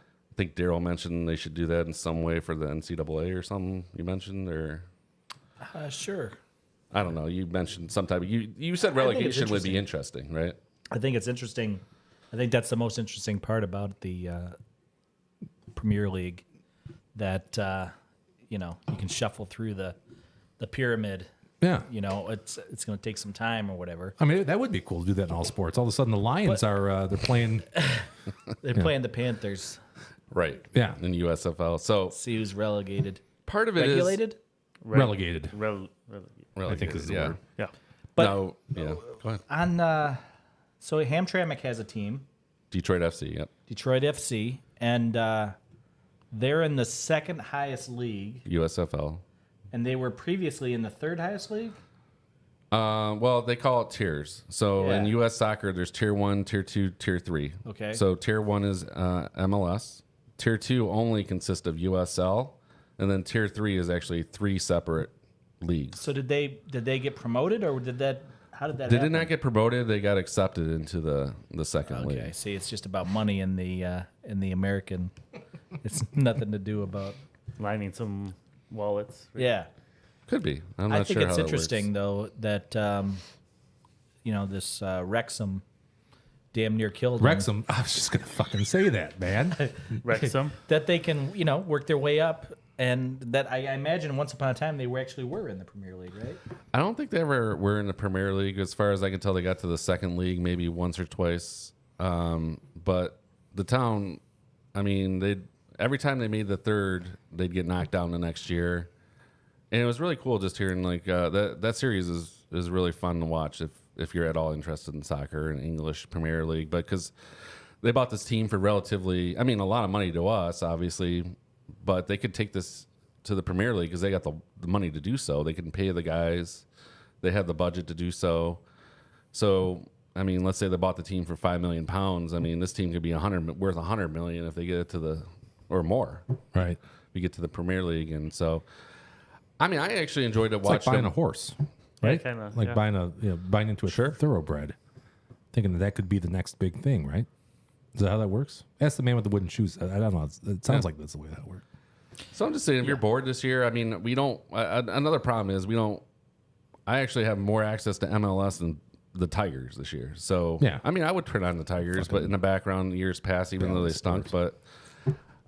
I think Daryl mentioned they should do that in some way for the NCAA or something. You mentioned, or Sure. I don't know. You mentioned some type of you said relegation would be interesting, right? I think it's interesting. I think that's the most interesting part about the Premier League, that you can shuffle through the pyramid. Yeah. It's going to take some time or whatever. I mean, that would be cool to do that in all sports. All of a sudden, the Lions they're playing. They're playing the Panthers. Right. Yeah. In USFL. So See who's relegated. part of it Regulated? Relegated. is I think is the yeah. word. Yeah. But No, yeah. Go ahead. on so Hamtramck has a team, Detroit FC. Yep. Detroit FC, and they're in the second highest league, USFL. and they were previously in the third highest league. Well, they call it tiers. So in Yeah. U.S. soccer, there's tier 1, tier 2, tier 3. Okay. So tier 1 is MLS. Tier 2 only consists of USL, and then tier 3 is actually 3 separate leagues. So did they get promoted, or how did that They happen? did not get promoted. They got accepted into the second Okay, league. see, it's just about money in the American. It's nothing to do about. Lining some wallets. Yeah, Could be. I'm not I think sure it's how interesting though that this Wrexham damn near killed them. Wrexham. I was just gonna fucking say that, man. Wrexham. That they can work their way up, and that I imagine once upon a time they actually were in the Premier League, right? I don't think they ever were in the Premier League. As far as I can tell, they got to the second league maybe once or twice. But the town, I mean, every time they made the third, they'd get knocked down the next year. And it was really cool just hearing like that series is really fun to watch if you're at all interested in soccer and English Premier League. But because they bought this team for relatively, I mean, a lot of money to us, obviously, but they could take this to the Premier League because they got the money to do so. They can pay the guys. They have the budget to do so. So, I mean, let's say they bought the team for £5 million. I mean, this team could be worth $100 million if they get it to or more. Right. We get to the Premier League, and so, I mean, I actually enjoyed to It's like watch buying them. a horse, Yeah, right? kinda, like yeah. buying into a thoroughbred, thinking that could be the next big thing, right? Is that how that works? Ask the man with the wooden shoes. I don't know. It sounds like that's the way that works. So I'm just saying, if you're bored this year, I mean, we don't. Another problem is we don't. I actually have more access to MLS than the Tigers this year. So Yeah. I mean, I would turn on the Tigers, but in the background, years past, even though they stunk. But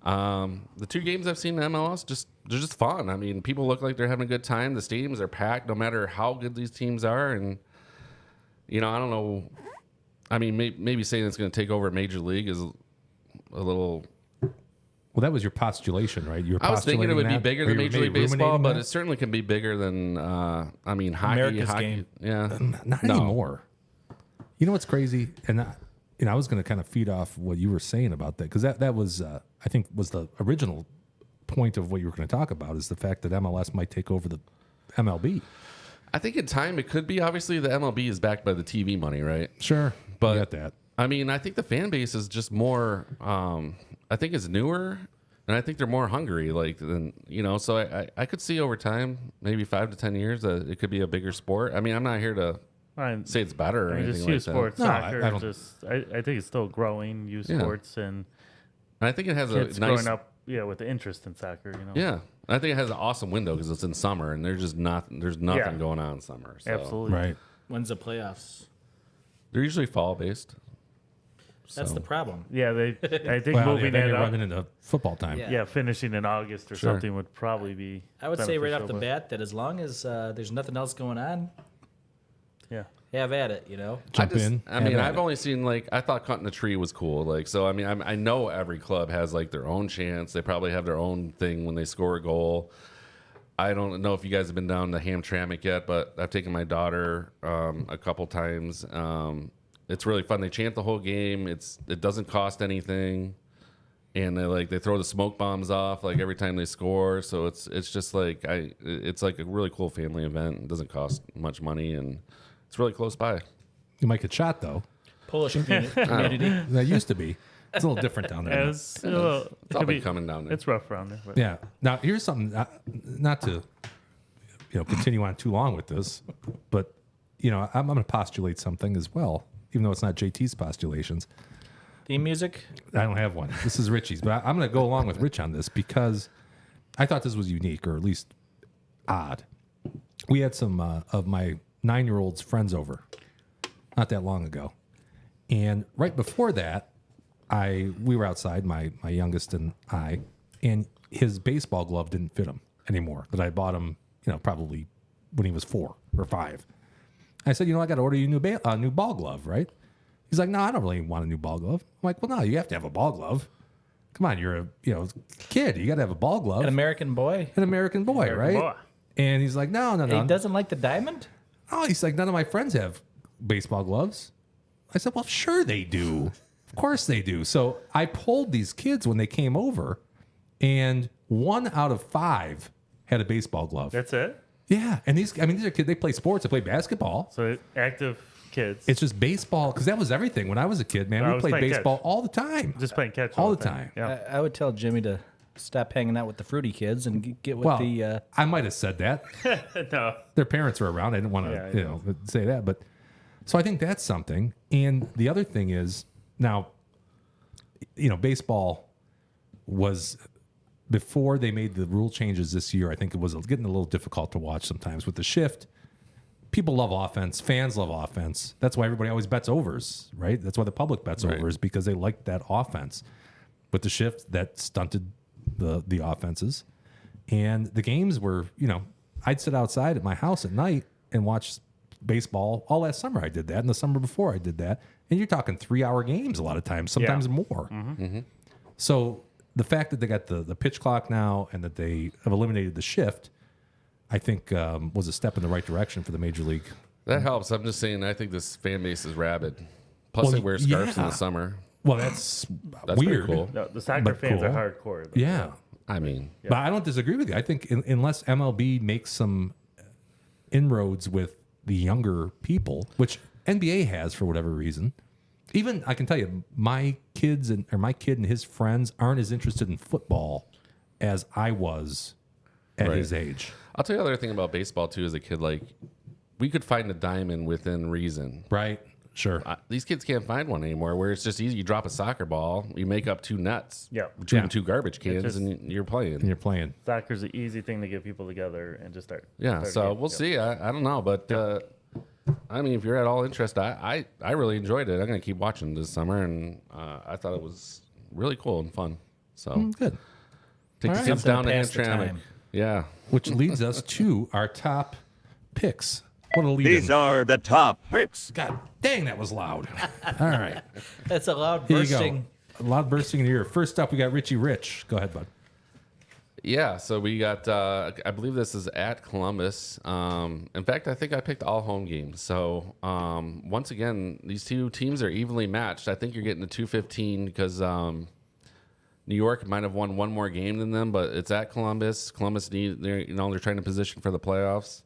the 2 games I've seen in MLS, they're just fun. I mean, people look like they're having a good time. The stadiums are packed, no matter how good these teams are. And I don't know. I mean, maybe saying it's going to take over Major League is a little. Well, that was your postulation, right? You were I was thinking it would be postulating bigger that? than Or you Major were League Baseball, ruminating but that? it certainly can be bigger than, hockey. America's hockey. game. Yeah. Not No. anymore. You know what's crazy? And I was going to kind of feed off what you were saying about that, because that was, I think, was the original point of what you were going to talk about, is the fact that MLS might take over the MLB. I think in time it could be. Obviously, the MLB is backed by the TV money, right? Sure, But I get that. I mean, I think the fan base is just more. I think it's newer, and I think they're more hungry. So I could see over time, maybe 5 to 10 years, that it could be a bigger sport. I mean, I'm not here to say it's better or I mean, anything just like youth that. sports, No, I soccer. don't- I think it's still growing. Youth Yeah. sports and And I think it has kids a nice. growing up, with the interest in soccer. Yeah, I think it has an awesome window because it's in summer, and there's nothing Yeah. going on in summer. So. Absolutely. Right. When's the playoffs? They're usually fall based. That's the problem. Yeah, I think Well, moving then it you're up. running into football time. Yeah. Yeah, finishing in August or Sure. something would probably be. I would say right off the beneficial, bat that as long as there's nothing else going on, but- have at it. Jump in. I mean, have at I've it. only seen I thought cutting a tree was cool. So I mean, I know every club has their own chance. They probably have their own thing when they score a goal. I don't know if you guys have been down to Hamtramck yet, but I've taken my daughter a couple times. it's really fun. They chant the whole game. It doesn't cost anything, and they throw the smoke bombs off like every time they score. So it's just like it's like a really cool family event. It doesn't cost much money, and it's really close by. You might get shot though. Polish community. That used to be. It's a little different down there. now. It's all been coming down there. It's rough around there. But. Yeah. Now here's something. Not to continue on too long with this, but I'm going to postulate something as well, even though it's not JT's postulations. Theme music? I don't have one. This is Richie's, but I'm going to go along with Rich on this because I thought this was unique, or at least odd. We had some of my 9-year-old's friends over not that long ago, and right before that, we were outside, my youngest and I, and his baseball glove didn't fit him anymore. That I bought him, probably when he was 4 or 5. I said, I got to order you a new ball glove, right? He's like, no, I don't really want a new ball glove. I'm like, well, no, you have to have a ball glove. Come on, you're a kid. You got to have a ball glove. An American boy? An American boy, right? boy. And he's like, no. He doesn't like the diamond? Oh, he's like, none of my friends have baseball gloves. I said, well, sure they do. Of course they do. So I polled these kids when they came over, and 1 out of 5 had a baseball glove. That's it? Yeah. And these are kids, they play sports, they play basketball. So active kids. It's just baseball, because that was everything. When I was a kid, man, we played baseball all the time. Just playing catch all the time. Yeah. I would tell Jimmy to stop hanging out with the fruity kids and get with the... I might have said that. No. Their parents were around. I didn't want to say that. But so I think that's something. And the other thing is, now, baseball was... Before they made the rule changes this year, I think it was getting a little difficult to watch sometimes with the shift. People love offense. Fans love offense. That's why everybody always bets overs, right? That's why the public bets overs, because they like that offense. With the shift, that stunted the offenses. And the games were, I'd sit outside at my house at night and watch baseball. All last summer I did that, and the summer before I did that. And you're talking 3-hour games a lot of times, sometimes more. Mm-hmm. So... the fact that they got the pitch clock now and that they have eliminated the shift, I think was a step in the right direction for the Major League. That helps. I'm just saying, I think this fan base is rabid. Plus, they wear scarves in the summer. Well, that's pretty weird. cool. No, the soccer fans are hardcore. Though. Yeah. I mean... But I don't disagree with you. I think unless MLB makes some inroads with the younger people, which NBA has for whatever reason... Even I can tell you, my kid and his friends aren't as interested in football as I was at his age. I'll tell you the other thing about baseball too. As a kid, we could find a diamond within reason. Right. Sure. These kids can't find one anymore. Where it's just easy. You drop a soccer ball, you make up 2 nets. Yeah. Between 2 garbage cans, and you're playing. Soccer's the easy thing to get people together and just start. Yeah. So we'll see. I don't know, but. I mean, if you're at all interested, I really enjoyed it. I'm going to keep watching this summer, and I thought it was really cool and fun. So good. Take the kids down to Hamtramck. Yeah. Which leads us to our top picks. What a lead. These are the top picks. God dang, that was loud. All right. That's a loud Here bursting. you go. A loud bursting in your ear. First up, we got Richie Rich. Go ahead, bud. Yeah, so we got, I believe this is at Columbus. In fact, I think I picked all home games. So, once again, these 2 teams are evenly matched. I think you're getting a 215 because New York might have won 1 more game than them, but it's at Columbus. Columbus, they're trying to position for the playoffs.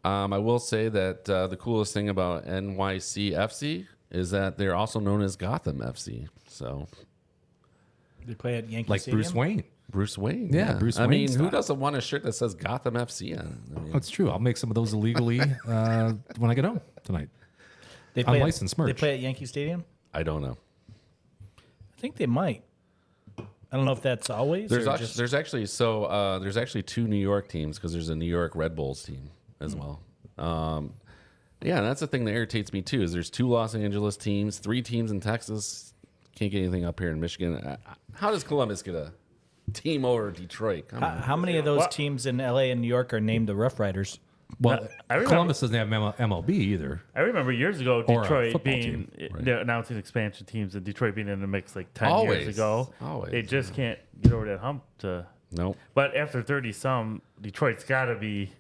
I will say that the coolest thing about NYCFC is that they're also known as Gotham FC. So, They play at Yankee Like Stadium? Bruce Wayne. Bruce Wayne. Yeah, Bruce I Wayne mean, style. who doesn't want a shirt that says Gotham FC on it? That's true. I'll make some of those illegally when I get home tonight. They play Unlicensed merch. They play at Yankee Stadium? I don't know. I think they might. I don't know if that's always. There's or just... there's actually 2 New York teams because there's a New York Red Bulls team as well. Yeah, that's the thing that irritates me too. Is there's 2 Los Angeles teams, 3 teams in Texas. Can't get anything up here in Michigan. How does Columbus get a team over Detroit? Come on. How many of those teams in LA and New York are named the Rough Riders? Well, I remember- Columbus doesn't have MLB either. I remember years ago Or a Detroit football being team, right. announcing expansion teams and Detroit being in the mix like 10 Always. years ago. Always, They just can't get over that hump to. Nope. But after 30 some, Detroit's got to be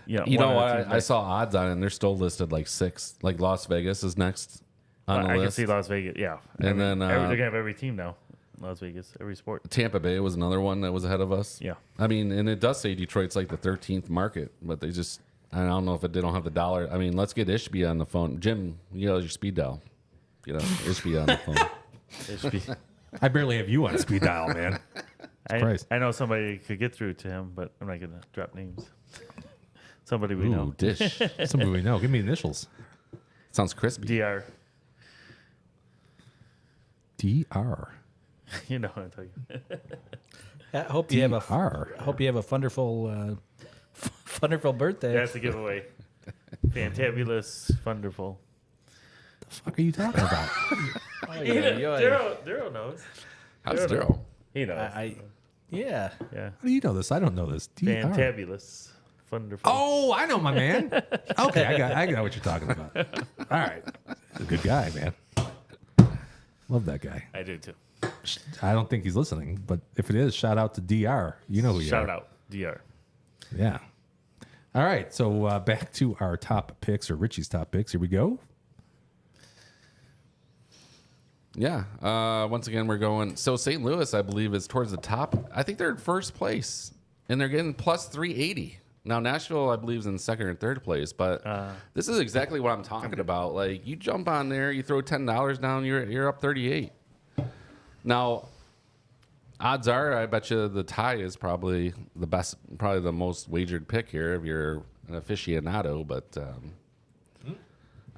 Yeah, You one know of the what? teams I saw odds on it, and they're still listed like 6. Like Las Vegas is next on the I can list. see Las Vegas. Yeah, And then, they're gonna have every team now. Las Vegas, every sport. Tampa Bay was another one that was ahead of us. Yeah. I mean, and it does say Detroit's like the 13th market, but they just, I don't know if they don't have the dollar. I mean, let's get Ishby on the phone. Jim, you know your speed dial. Get Ishby on the phone. It should be. I barely have you on speed dial, man. Christ. I know somebody could get through to him, but I'm not gonna drop names. Somebody we know. Ooh, Dish. Somebody we know. Give me initials. Sounds crispy. Dr. DR. You know what I'm talking about. I hope you have a DR. hope you have a wonderful wonderful birthday. That's a giveaway. Fantabulous, wonderful. The fuck are you talking about? Daryl knows. How's Daryl? He knows. Yeah. Yeah. How do you know this? I don't know this. DR. Fantabulous, wonderful. Oh, I know my man. Okay, I got what you're talking about. All right. He's a good guy, man. Love that guy. I do too. I don't think he's listening, but if it is, shout out to DR. You know who you are. Shout out, Dr. Yeah. All right. So back to our top picks, or Richie's top picks. Here we go. Yeah. Once again, we're going. So St. Louis, I believe, is towards the top. I think they're in first place, and they're getting plus 380. Now, Nashville, I believe, is in second or third place, but this is exactly what I'm talking about. Like, you jump on there, you throw $10 down, you're up 38. Now, odds are, I bet you the tie is probably the best, probably the most wagered pick here if you're an aficionado. But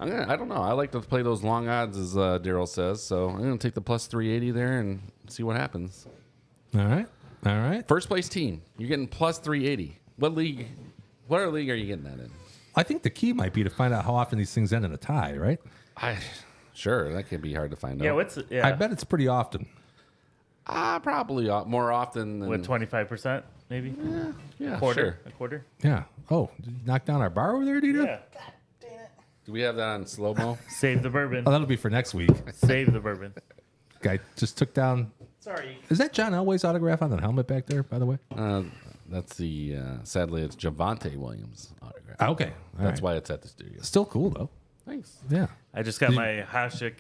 I don't know. I like to play those long odds, as Daryl says. So I'm going to take the plus 380 there and see what happens. All right. All right. First place team, you're getting plus 380. What league are you getting that in? I think the key might be to find out how often these things end in a tie, right? Sure, that can be hard to find Yeah, out. I bet it's pretty often. Probably more often than With 25%, maybe? yeah, Quarter. sure. A quarter? Yeah. Oh, did you knock down our bar over there, Dita? Yeah. Do we have that on slow mo? Save the bourbon. Oh, that'll be for next week. Save the bourbon. Guy just took down. Sorry. Is that John Elway's autograph on the helmet back there, by the way? That's the sadly it's Javonte Williams autograph. Okay. All That's right. why it's at the studio. Still cool, though. Thanks. Yeah. I just got my Hasek,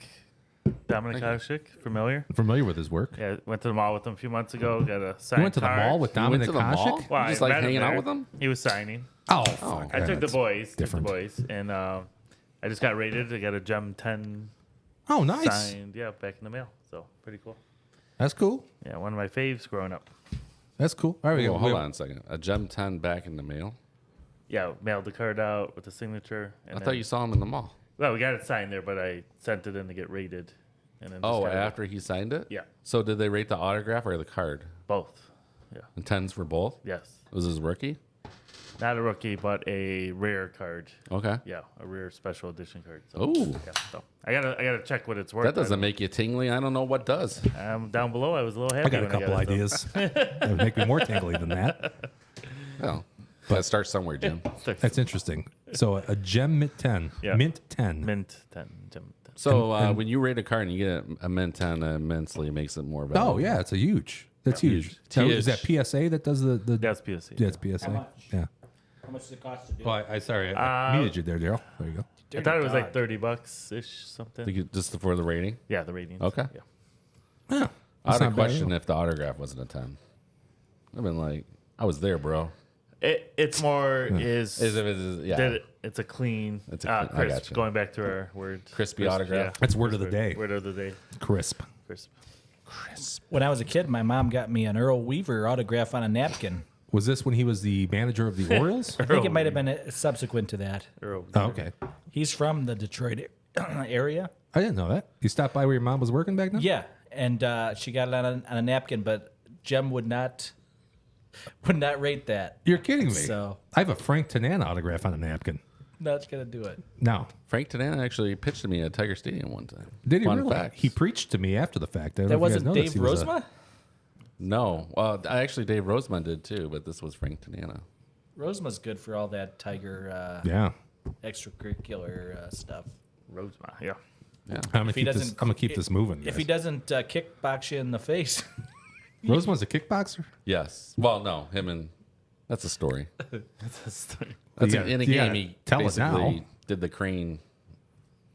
Dominic Hasek, familiar. I'm familiar with his work. Yeah, went to the mall with him a few months ago. Got a signed You went to the card. mall with You went Dominic to the mall? Hasek? Well, You just I like met him hanging out there. with him? He was signing. Oh, fuck. I took the that's boys. different. And I just got rated. I got a Gem 10 Oh, nice. signed. Yeah, back in the mail. So pretty cool. That's cool. Yeah, one of my faves growing up. That's cool. All right, we Oh, go. hold on a second. A Gem 10 back in the mail? Yeah, mailed the card out with the signature. I thought you saw him in the mall. Well, we got it signed there, but I sent it in to get rated. And then just Oh, got it- after he signed it? Yeah, So did they rate the autograph or the card? both. Yeah, And 10s for both? yes. Was his rookie? Not a rookie, but a rare card. Okay. Yeah, a rare special edition card. So, Oh, yeah, so I gotta check what it's worth. that doesn't make you tingly. I don't know what does. Down below, I was a little happy. I got a when couple it, though. ideas. That would make me more tingly than that. Well, but start somewhere, Jim. That's interesting. So a gem mint 10. Yeah. Mint 10. Mint 10. Gem 10. So when you rate a card and you get a mint 10, immensely makes it more valuable. Oh, yeah. It's a huge. That's Yeah. huge. Huge. Is that PSA that does the That's PSC. Yeah, it's PSA. much? Yeah. How much does it cost to do? Well, I muted you there, Daryl. There you go. I thought it was like $30 ish something. Think it- just for the rating? Yeah, the ratings. Okay. Yeah. Yeah. I That's would not bad at question all. if the autograph wasn't a 10. I've been like, I was there, bro. It's more Is if it is, yeah. that it's a clean, It's a clean- I crisp. gotcha. Going back to our word, Crispy crisp, autograph. That's word of the day. Word of the day, Crisp. crisp. When I was a kid, my mom got me an Earl Weaver autograph on a napkin. Was this when he was the manager of the Orioles? I think it might have been subsequent to that. Earl. Oh, okay. He's from the Detroit area. I didn't know that. You stopped by where your mom was working back then? Yeah, and she got it on a napkin, but Jem would not rate that. You're kidding me. So- I have a Frank Tanana autograph on a napkin. Not gonna do it. No. Frank Tanana actually pitched to me at Tiger Stadium one time. Did he Fun really? fact. He preached to me after the fact. I don't know That if you guys wasn't know this. Dave He was a- Rosema. No. Well, actually, Dave Roseman did too, but this was Frank Tanana. Rosema's good for all that Tiger Yeah. extracurricular stuff. Rosemont. Yeah. Yeah. I'm he doesn't- gonna keep this moving. If he doesn't kickbox you in the face, Roseman's a kickboxer. Yes. Well, no, him and that's a story. That's You in a gotta game. He tell it now. basically did the crane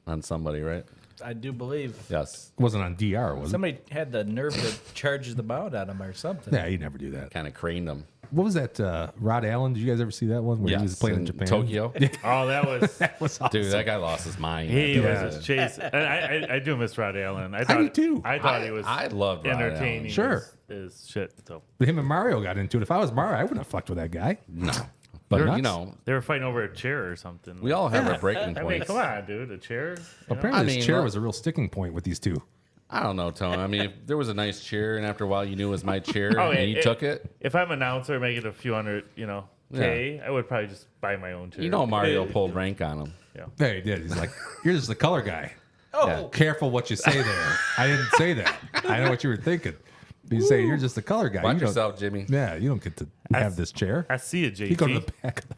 on somebody, right? I do believe Yes. It wasn't on DR, was it? somebody had the nerve to charge the bout on him or something. Yeah, you never do that. Kind of craned him. What was that? Rod Allen? Did you guys ever see that one where he was playing in Japan? Tokyo. Oh, that was. That was awesome. Dude, that guy lost his mind. He Yeah. was just chasing. And I do miss Rod Allen. I do too. I thought he was. I loved Rod entertaining. Allen. Sure. Is shit. So But him and Mario got into it. If I was Mario, I wouldn't have fucked with that guy. No. But But, nuts. you know, they were fighting over a chair or something. we all have our breaking I mean, points. come on, dude. A chair. You know? Apparently, I his mean, chair look- was a real sticking point with these two. I don't know, Tony. I mean, if there was a nice chair, and after a while you knew it was my chair, Oh, and you took it, If I'm an announcer making a few hundred, K, I would probably just buy my own chair. you know Mario pulled rank on him. Yeah. Yeah, he did. He's like, "You're just the color guy. Oh, Yeah. Careful what you say there. I didn't say that. I know what you were thinking. You say you're just the color guy. Watch You don't- yourself, Jimmy. Yeah, you don't get to have this chair. I see it, JT. You go to the back. Of the,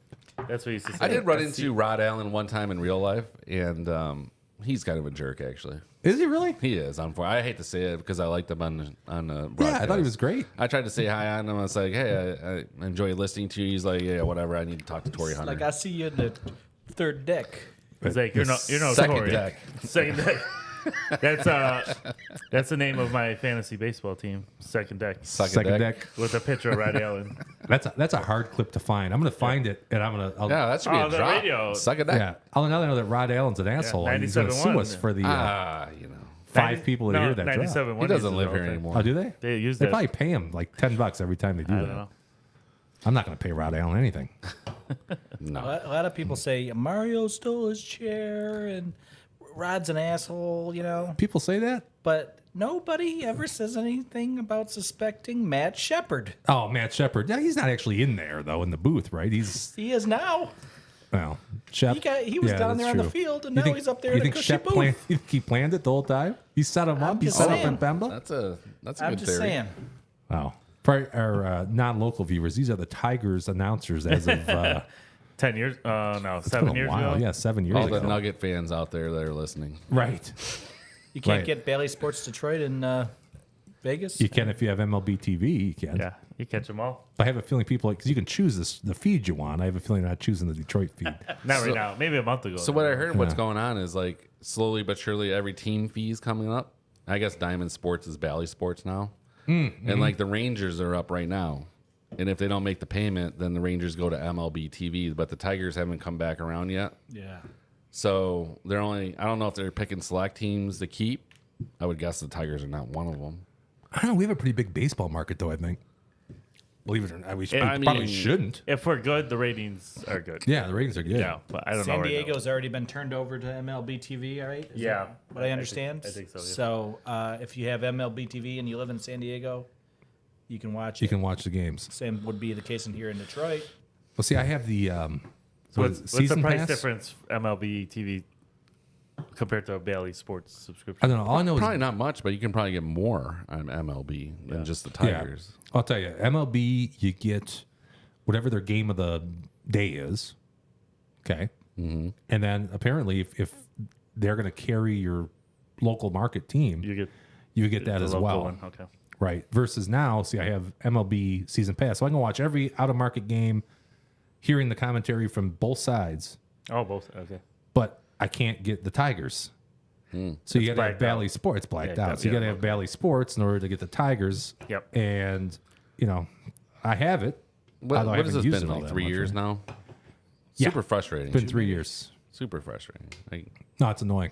That's what he used to say. I did run see- into Rod Allen one time in real life, and he's kind of a jerk, actually. is he really? He is. I hate to say it because I liked him on the Yeah, broadcast. I thought he was great. I tried to say hi on him. I was like, hey, I enjoy listening to you. He's like, yeah, whatever. I need to talk to Torrey Hunter. like I see you in the third deck. He's like, you're no Second Tory. deck. Second deck. That's the name of my fantasy baseball team. Second deck. Second deck. With a picture of Rod Allen. That's a hard clip to find. I'm gonna find it and I'll Yeah, that should be Oh, a the drop. radio. Second deck. yeah. I'll now know that Rod Allen's an asshole. and he's gonna sue 97.1. us for the You know. 5 people that hear that drop. 97. He doesn't live here anymore. Oh, do they? They use They that. probably pay him like $10 every time they do I that. don't know. I'm not gonna pay Rod Allen anything. No. A lot of people say Mario stole his chair and Rod's an asshole, People say that. but nobody ever says anything about suspecting Matt Shepard. Oh, Matt Shepard. Yeah, he's not actually in there though in the booth, right? He's He is now. well, Shep. He was yeah, down that's there on the true. field, and You now think- he's up there you in a think cushy Shep booth. you think he planned it the whole time? He set him up. He just set up saying. in Pemba. That's a I'm good just theory. saying. Wow. For our non-local viewers, these are the Tigers announcers as of 10 years? No, it's 7 been a years while. ago. Yeah, 7 years All ago. the Nugget fans out there that are listening. Right. You can't Right. get Bailey Sports Detroit in Vegas. You can if you have MLB TV. You can. Yeah, you catch them all. I have a feeling people because you can choose the feed you want. I have a feeling they're not choosing the Detroit feed. Not right now. Maybe a month ago. So what I heard, what's Yeah. going on is like slowly but surely every team fee is coming up. I guess Diamond Sports is Bally Sports now, and like the Rangers are up right now. And if they don't make the payment, then the Rangers go to MLB TV. But the Tigers haven't come back around yet. Yeah. So they're only, I don't know if they're picking select teams to keep. I would guess the Tigers are not one of them. I don't know. We have a pretty big baseball market, though. I think. Believe it or not, we I probably mean, shouldn't. If we're good, the ratings are good. Yeah, the ratings are good. Yeah, but I don't know. San right now. Diego's already been turned over to MLB TV, right? Is Yeah. that what I understand. I think so, yeah. So if you have MLB TV and you live in San Diego, you can watch You it. can watch the games. Same would be the case in here in Detroit. Well, see, I have the So what is it, what's the season price pass? difference MLB TV compared to a Bailey Sports subscription? I don't know. All I know Probably is not much, but you can probably get more on MLB than just the Tigers. Yeah. I'll tell you, MLB, you get whatever their game of the day is. Okay. Mm-hmm. And then apparently, if they're going to carry your local market team, you get that the as local well. one, okay. Right. Versus now, see, I have MLB season pass. So I can watch every out of market game, hearing the commentary from both sides, Oh, both. Okay. but I can't get the Tigers. So you got to have blacked Bally out. Sports blacked Yeah, out. So you got to yeah, have Bally Sports in order to get the Tigers. Yep. And, I have it. What, although I what has haven't this used been, it all like that 3 much, years right? now? Yeah. Super frustrating. It's been 3 years. Super frustrating. I No, it's annoying.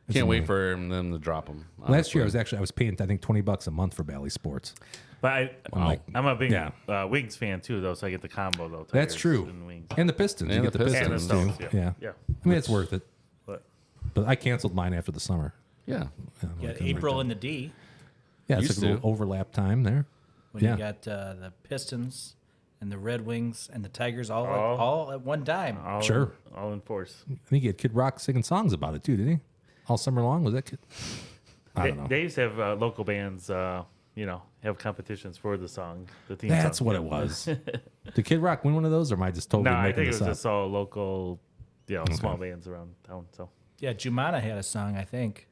It's can't wait annoying. for them to drop them. Last year, I was paying, I think, $20 a month for Bally Sports. But I'm a big Yeah. Wings fan too, though, so I get the combo though. That's Tigers true. And Wings. And the Pistons. And You get the the Pistons. Pistons, And the too. Stones, Yeah. yeah. I mean, it's worth it. But But I canceled mine after the summer. Yeah. You got April in the D Yeah, it's Used like a to. little overlap time there. when Yeah. you got the Pistons and the Red Wings and the Tigers all Oh. all at one time. all Sure. all in force. I think he had Kid Rock singing songs about it, too, didn't he? All summer long? Was that Kid? I They, don't know. they used to have local bands, have competitions for the song. The theme That's song. what it was. Did Kid Rock win one of those, or am I just totally No, I making think it this was up? just all local, small bands around town. So Yeah, Jumana had a song, I think.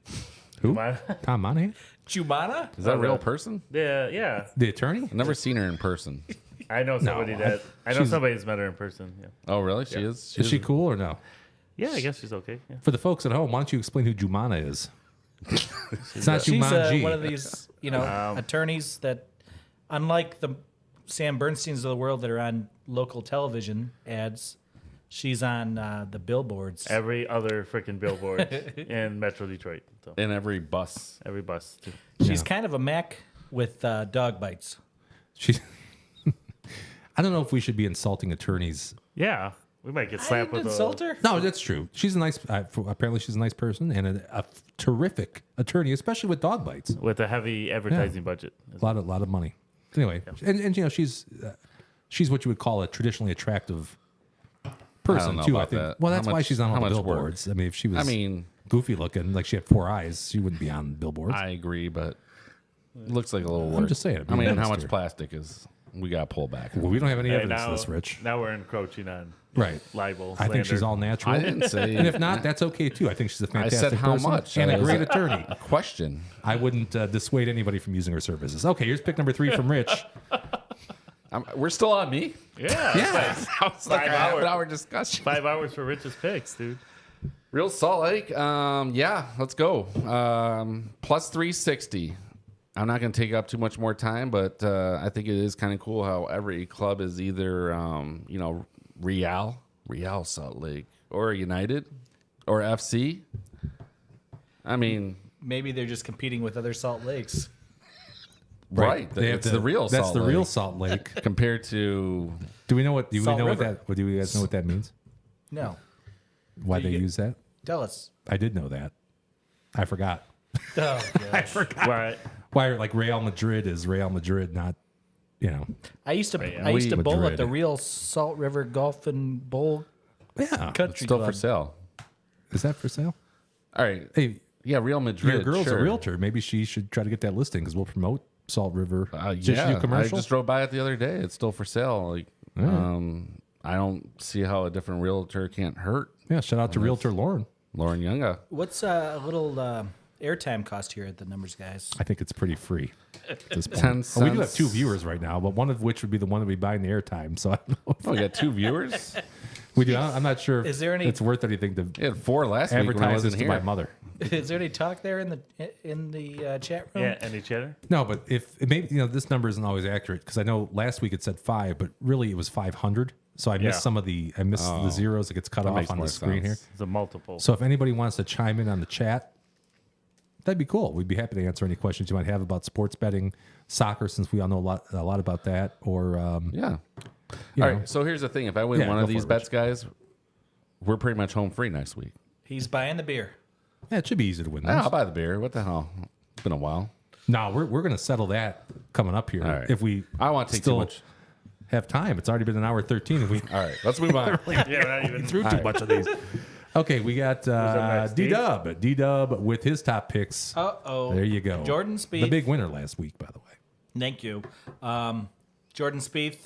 Who? Why- Tom Monahan? Jumana? Is that a real person? yeah. The attorney? I've never seen her in person. I know somebody that I know she's- somebody that's met her in person. Yeah, Oh, really? She is. Is she cool or no? yeah, I guess she's okay. Yeah. For the folks at home, why don't you explain who Jumana is? It's not She's Jumanji. one of these, attorneys that, unlike the Sam Bernsteins of the world that are on local television ads, she's on the billboards. Every other freaking billboard in Metro Detroit. So In every bus. every bus. Too. She's kind of a Mac with dog bites. She's. I don't know if we should be insulting attorneys. Yeah, we might get slapped with insult a. her. No, that's true. She's a nice. Apparently, she's a nice person and a terrific attorney, especially with dog bites. With a heavy advertising budget. A lot of money. Anyway, and she's what you would call a traditionally attractive person know too. I about think. that. Well, that's How why much- she's on how all the much work? billboards. I mean, if she was, I mean, goofy looking, like she had 4 eyes, she wouldn't be on billboards. I agree, but it looks like a little work. I'm just saying. I mean, honest how much here. plastic is we got to pull back? Well, we don't have any Hey, evidence now, of this, Rich. now we're encroaching on Right. libel. I think she's slander. all natural. I didn't say. And if not, that's okay too. I think she's a I fantastic said how person much. and I a was- great attorney. A question. I wouldn't dissuade anybody from using her services. Okay, here's pick number 3 from Rich. We're still on me. Yeah. Yeah. Sounds like a 5 half hours. an hour discussion. 5 hours for Rich's picks, dude. Real Salt Lake. Yeah, let's go. Plus 360. I'm not going to take up too much more time, but I think it is kind of cool how every club is either, Real Salt Lake, or United, or FC. I mean, Maybe they're just competing with other Salt Lakes. right. They have It's the real That's Salt the Lake real Salt Lake. compared to. Do we know what? Do we Salt know River. what that? Do you guys know what that means? No, Why Do they you get- use that? tell us. I did know that. I forgot. Oh, gosh. Right. Why, like Real Madrid is Real Madrid, not I used to We bowl at Madrid. the real Salt River Golf and Bowl Yeah. Country Still Club. for sale. Is that for sale? All right. Hey, Yeah, Real Madrid. your girl's sure. a realtor. Maybe she should try to get that listing because we'll promote Salt River. Did she do Yeah, I commercial? just drove by it the other day. It's still for sale. Like, I don't see how a different realtor can't hurt Yeah. Shout out to Realtor Lauren. Lauren Younga. What's a little airtime cost here at the Numbers Guys? I think it's pretty free at this point. 10 Oh, we do have cents. 2 viewers right now, but one of which would be the one that we buy in the airtime. So I don't know if Oh, we got 2 viewers. we do. I'm not sure if Is there any- it's worth anything to We had 4 last week when I advertise this wasn't to here. my mother. Is there any talk there in the chat room? Yeah, any cheddar? No, but if maybe this number isn't always accurate because I know last week it said 5, but really it was 500. So I missed Yeah. some of the the zeros that gets cut off makes on the more screen sense. here. It's a multiple. So if anybody wants to chime in on the chat, that'd be cool. We'd be happy to answer any questions you might have about sports betting, soccer, since we all know a lot about that. Or Yeah. you All know. right. So here's the thing. If I win Yeah, one go of for these it, bets, guys, we're pretty much home free next week. He's buying the beer. Yeah, it should be easy to win. Yeah, Those. I'll buy the beer. What the hell? It's been a while. No, we're going to settle that coming up here. All right. If we I want to take still too much. have time. It's already been an hour 13. If we All right. Let's move on. yeah, we're not even through too much of these. Okay, we got next, Steve? D-Dub. D-Dub with his top picks. Uh-oh. There you go. Jordan The Spieth. big winner last week, by the way. Thank you. Jordan Spieth.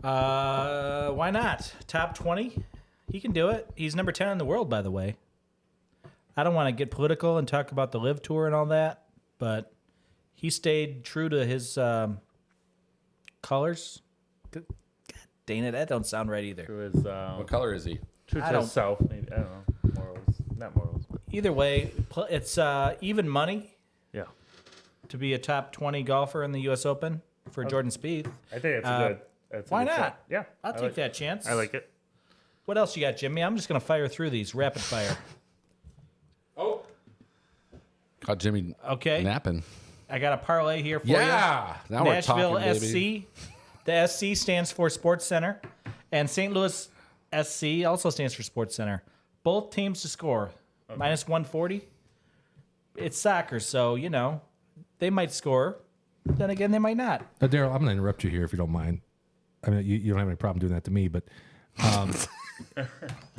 Why not? Top 20? He can do it. He's number 10 in the world, by the way. I don't want to get political and talk about the Live Tour and all that, but he stayed true to his colors. God dang it, that don't sound right either. True as What color is he? true I to don't- his self. Maybe I don't know. Morals, not morals, but Either way, it's even money yeah. to be a top 20 golfer in the U.S. Open for Jordan Spieth. I think that's a good. That's a Why good not? shot. Yeah, I'll I take like that chance. I like it. What else you got, Jimmy? I'm just going to fire through these rapid fire. Caught Jimmy Okay. napping. I got a parlay here for Yeah. you. Now we're Nashville talking, baby. SC. The SC stands for Sports Center, and St. Louis SC also stands for Sports Center. Both teams to score. Minus 140. It's soccer, so, they might score. Then again, they might not. Daryl, I'm going to interrupt you here if you don't mind. I mean, you don't have any problem doing that to me, but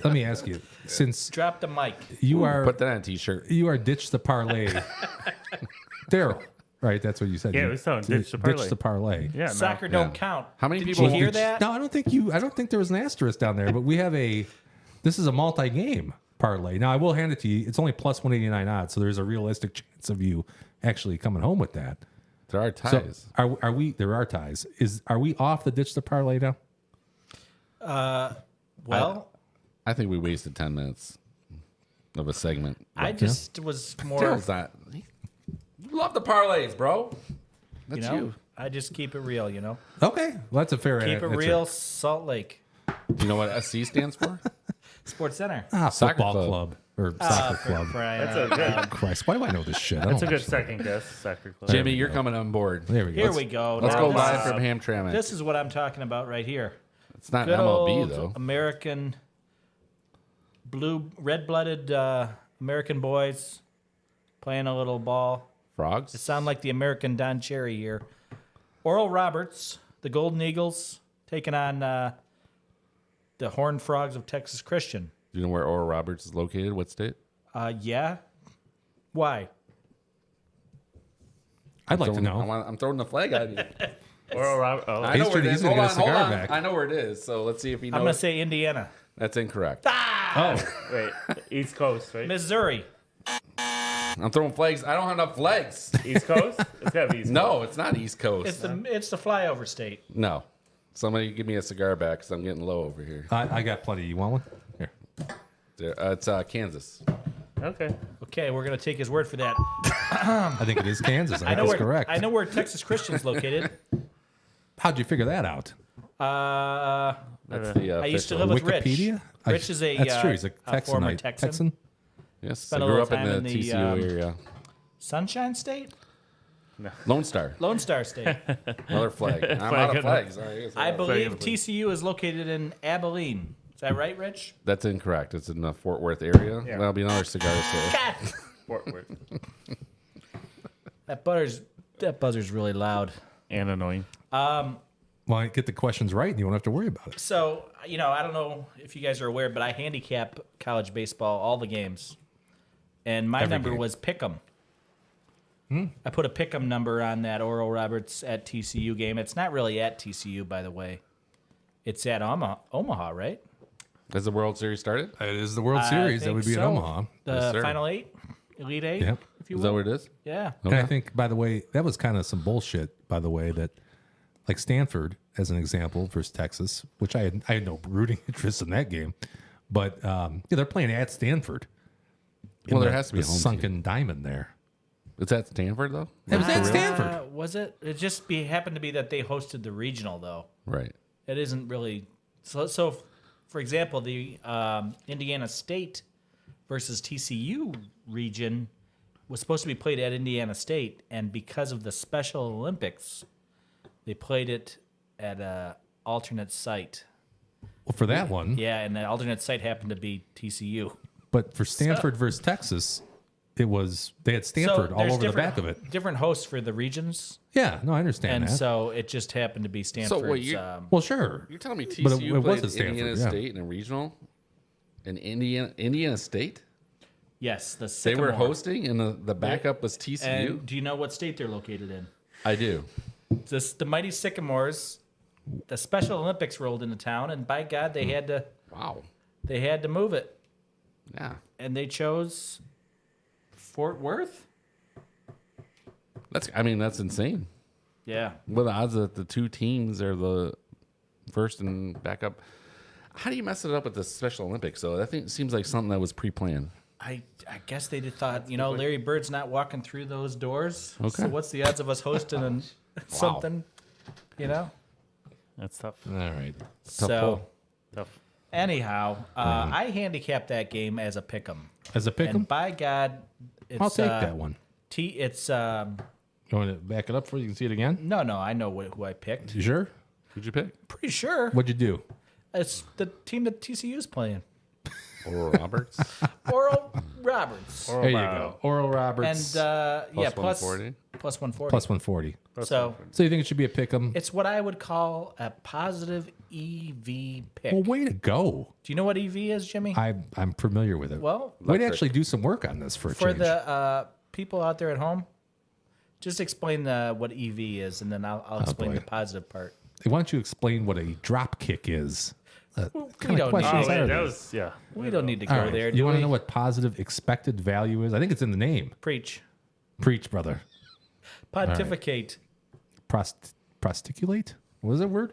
let me ask you, since Drop the mic. you are Put that on a t-shirt. you are ditch the parlay, Daryl, right? That's what you said. Yeah, You- we said ditch the parlay. Ditch the parlay. Yeah, no. Soccer don't count. How many Did people you hear ditch- that? No, I don't think there was an asterisk down there, but we have this is a multi-game parlay. Now I will hand it to you. It's only plus 189 odds, so there's a realistic chance of you actually coming home with that. There are So ties. are we? There are ties. Are we off the ditch the parlay now? Well, I think we wasted 10 minutes of a segment. I just was more, Daryl's not. You love the parlays, bro. That's you. I just keep it real, Okay, well, that's a fair. Keep it answer. real, Salt Lake Do you know what SC stands for? Sports Center. Soccer Football club. club or soccer club. That's a good. Christ, why do I know this shit? I That's a don't good watch second guess. Soccer club. Jimmy, you're coming on board. There we go. Here we go. Let's Now go this live is- from Hamtramck. This is what I'm talking about right here. It's not Good MLB, old though. American, red-blooded American boys playing a little ball. Frogs? It sounds like the American Don Cherry here. Oral Roberts, the Golden Eagles, taking on the Horned Frogs of Texas Christian. Do you know where Oral Roberts is located? What state? Yeah. Why? I'd like to know. I'm throwing the flag at you. Oh, I know He's where it gonna- is. he's gonna Hold get on, a cigar hold on. back. I know where it is. So let's see if you know. I'm going to say Indiana. That's incorrect. Oh, wait. East Coast, right? Missouri. I'm throwing flags. I don't have enough flags. East Coast? It's got to be East Coast. No, it's not East Coast. It's the flyover state. No. Somebody give me a cigar back because I'm getting low over here. I got plenty. You want one? Here. It's Kansas. Okay. Okay, we're going to take his word for that. I think it is Kansas. I I think know that's where correct. I know where Texas Christian's located. How'd you figure that out? That's the I used to official- live with Rich. Wikipedia? Rich is a That's true. He's a a former Texanite. Texan. Yes, I Spent a grew little up in time the in the, TCU area. Sunshine State? Lone Star. Lone Star State. Another flag. I'm out of flags. All right, I believe TCU is located in Abilene. Is that right, Rich? That's incorrect. It's in the Fort Worth area. Yeah. That'll be another cigar sale. Fort Worth. That buzzer's really loud. And annoying. Well, I get the questions right, and you won't have to worry about it. So, I don't know if you guys are aware, but I handicap college baseball, all the games. And my Every number game. was Pick'em. I put a Pick'em number on that Oral Roberts at TCU game. It's not really at TCU, by the way. It's at Omaha, right? Has the World Series started? It is the World I Series that think would be so. in Omaha. The Yes, sir. Final Eight? Elite Eight? Yep. If you Is will. that what it is? Yeah. And I think, by the way, that was kind of some bullshit, by the way, that like Stanford, as an example, versus Texas, which I had no rooting interest in that game. But they're playing at Stanford. In Well, there the- has to be the a home sunken diamond there. It's at Stanford, though? It was at Stanford. Was it? It just happened to be that they hosted the regional, though. Right. It isn't really. So for example, the Indiana State versus TCU region was supposed to be played at Indiana State, and because of the Special Olympics, they played it at a alternate site. Well, for that one, Yeah, and the alternate site happened to be TCU. but for Stanford versus Texas, they had Stanford all there's over the different- back of it. Different hosts for the regions, Yeah, no, I understand and that. so it just happened to be Stanford's. Well, sure. You're telling me But TCU it was played at Stanford, Indiana yeah. State in a regional? In Indiana State? yes, the They were Sycamore. hosting, and the backup was TCU? And do you know what state they're located in? I do. The mighty Sycamores, the Special Olympics rolled into town, and by God, they had to Wow. move it, Yeah. and they chose Fort Worth. That's insane. Yeah, What are the odds that the two teams are the first and backup? How do you mess it up with the Special Olympics, though? I think it seems like something that was pre-planned. I guess they just thought, Larry Bird's not walking through those doors. Okay. So what's the odds of us hosting something? That's tough. All right. So pull. Tough. anyhow, I handicapped that game as a pick'em, As a pick 'em, and by God, it's, I'll take that one. It's You want to back it up for you can see it again? no, I know who I picked. You sure? Who'd you pick? Pretty sure What'd you do? it's the team that TCU's playing. Oral Roberts? Oral Roberts. There you go. Oral And Roberts yeah, plus 140? plus 140. plus 140. So So you think it should be a pick 'em? it's what I would call a positive EV pick. Well, way to go. Do you know what EV is, Jimmy? I'm familiar with it. Well, way to actually do some work on this for a for change. the people out there at home, just explain what EV is, and then I'll explain boy. the positive part. Why don't you explain what a drop kick is? What we kind don't of questions need- are that these? was, yeah. We don't need to go All right. there. You Do want to we? know what positive expected value is? I think it's in the name. Preach. Preach, brother. Pontificate. Prosticulate? What was that word?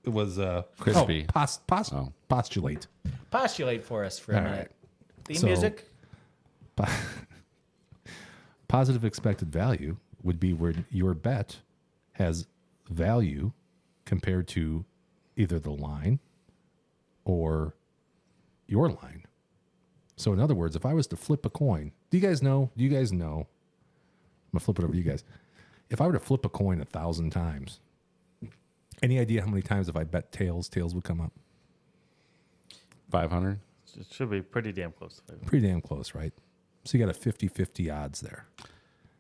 It was Crispy. Postulate. Postulate for us for a minute. right. Theme So- music. Positive expected value would be where your bet has value compared to either the line or your line. So in other words, if I was to flip a coin, do you guys know? I'm going to flip it over to you guys. If I were to flip a coin 1,000 times, any idea how many times if I bet tails would come up? 500. It should be pretty damn close. Pretty damn close, right? So you got a 50-50 odds there.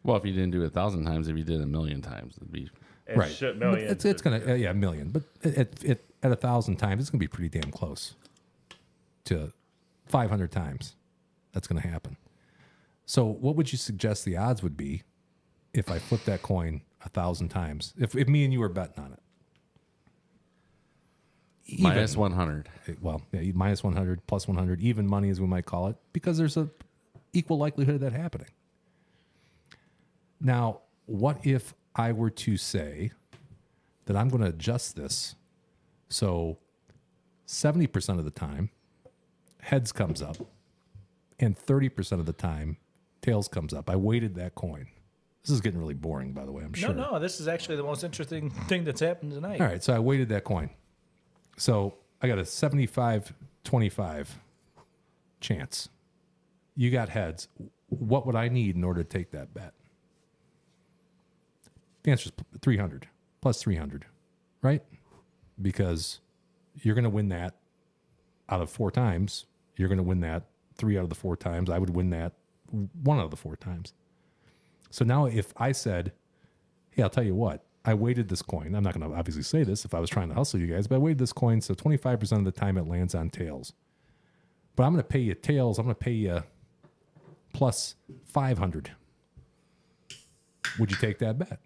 Well, if you didn't do it 1,000 times, if you did 1,000,000 times, it'd be Right. Million. It's going to, 1,000,000. But at 1,000 times, it's going to be pretty damn close to 500 times. That's going to happen. So what would you suggest the odds would be if I flipped that coin 1,000 times? If me and you were betting on it? minus 100. Well, yeah, minus 100, plus 100, even money as we might call it, because there's a equal likelihood of that happening. Now, what if I were to say that I'm going to adjust this so 70% of the time heads comes up and 30% of the time tails comes up? I weighted that coin. This is getting really boring, by the way, I'm sure. No, this is actually the most interesting thing that's happened tonight. All right, so I weighted that coin. So I got a 75-25 chance. You got heads. What would I need in order to take that bet? The answer is 300, plus 300, right? Because you're going to win that out of 4 times. You're going to win that 3 out of the 4 times. I would win that 1 out of the 4 times. So now if I said, hey, I'll tell you what, I weighted this coin. I'm not going to obviously say this if I was trying to hustle you guys, but I weighted this coin so 25% of the time it lands on tails. But I'm going to pay you tails. I'm going to pay you plus 500. Would you take that bet?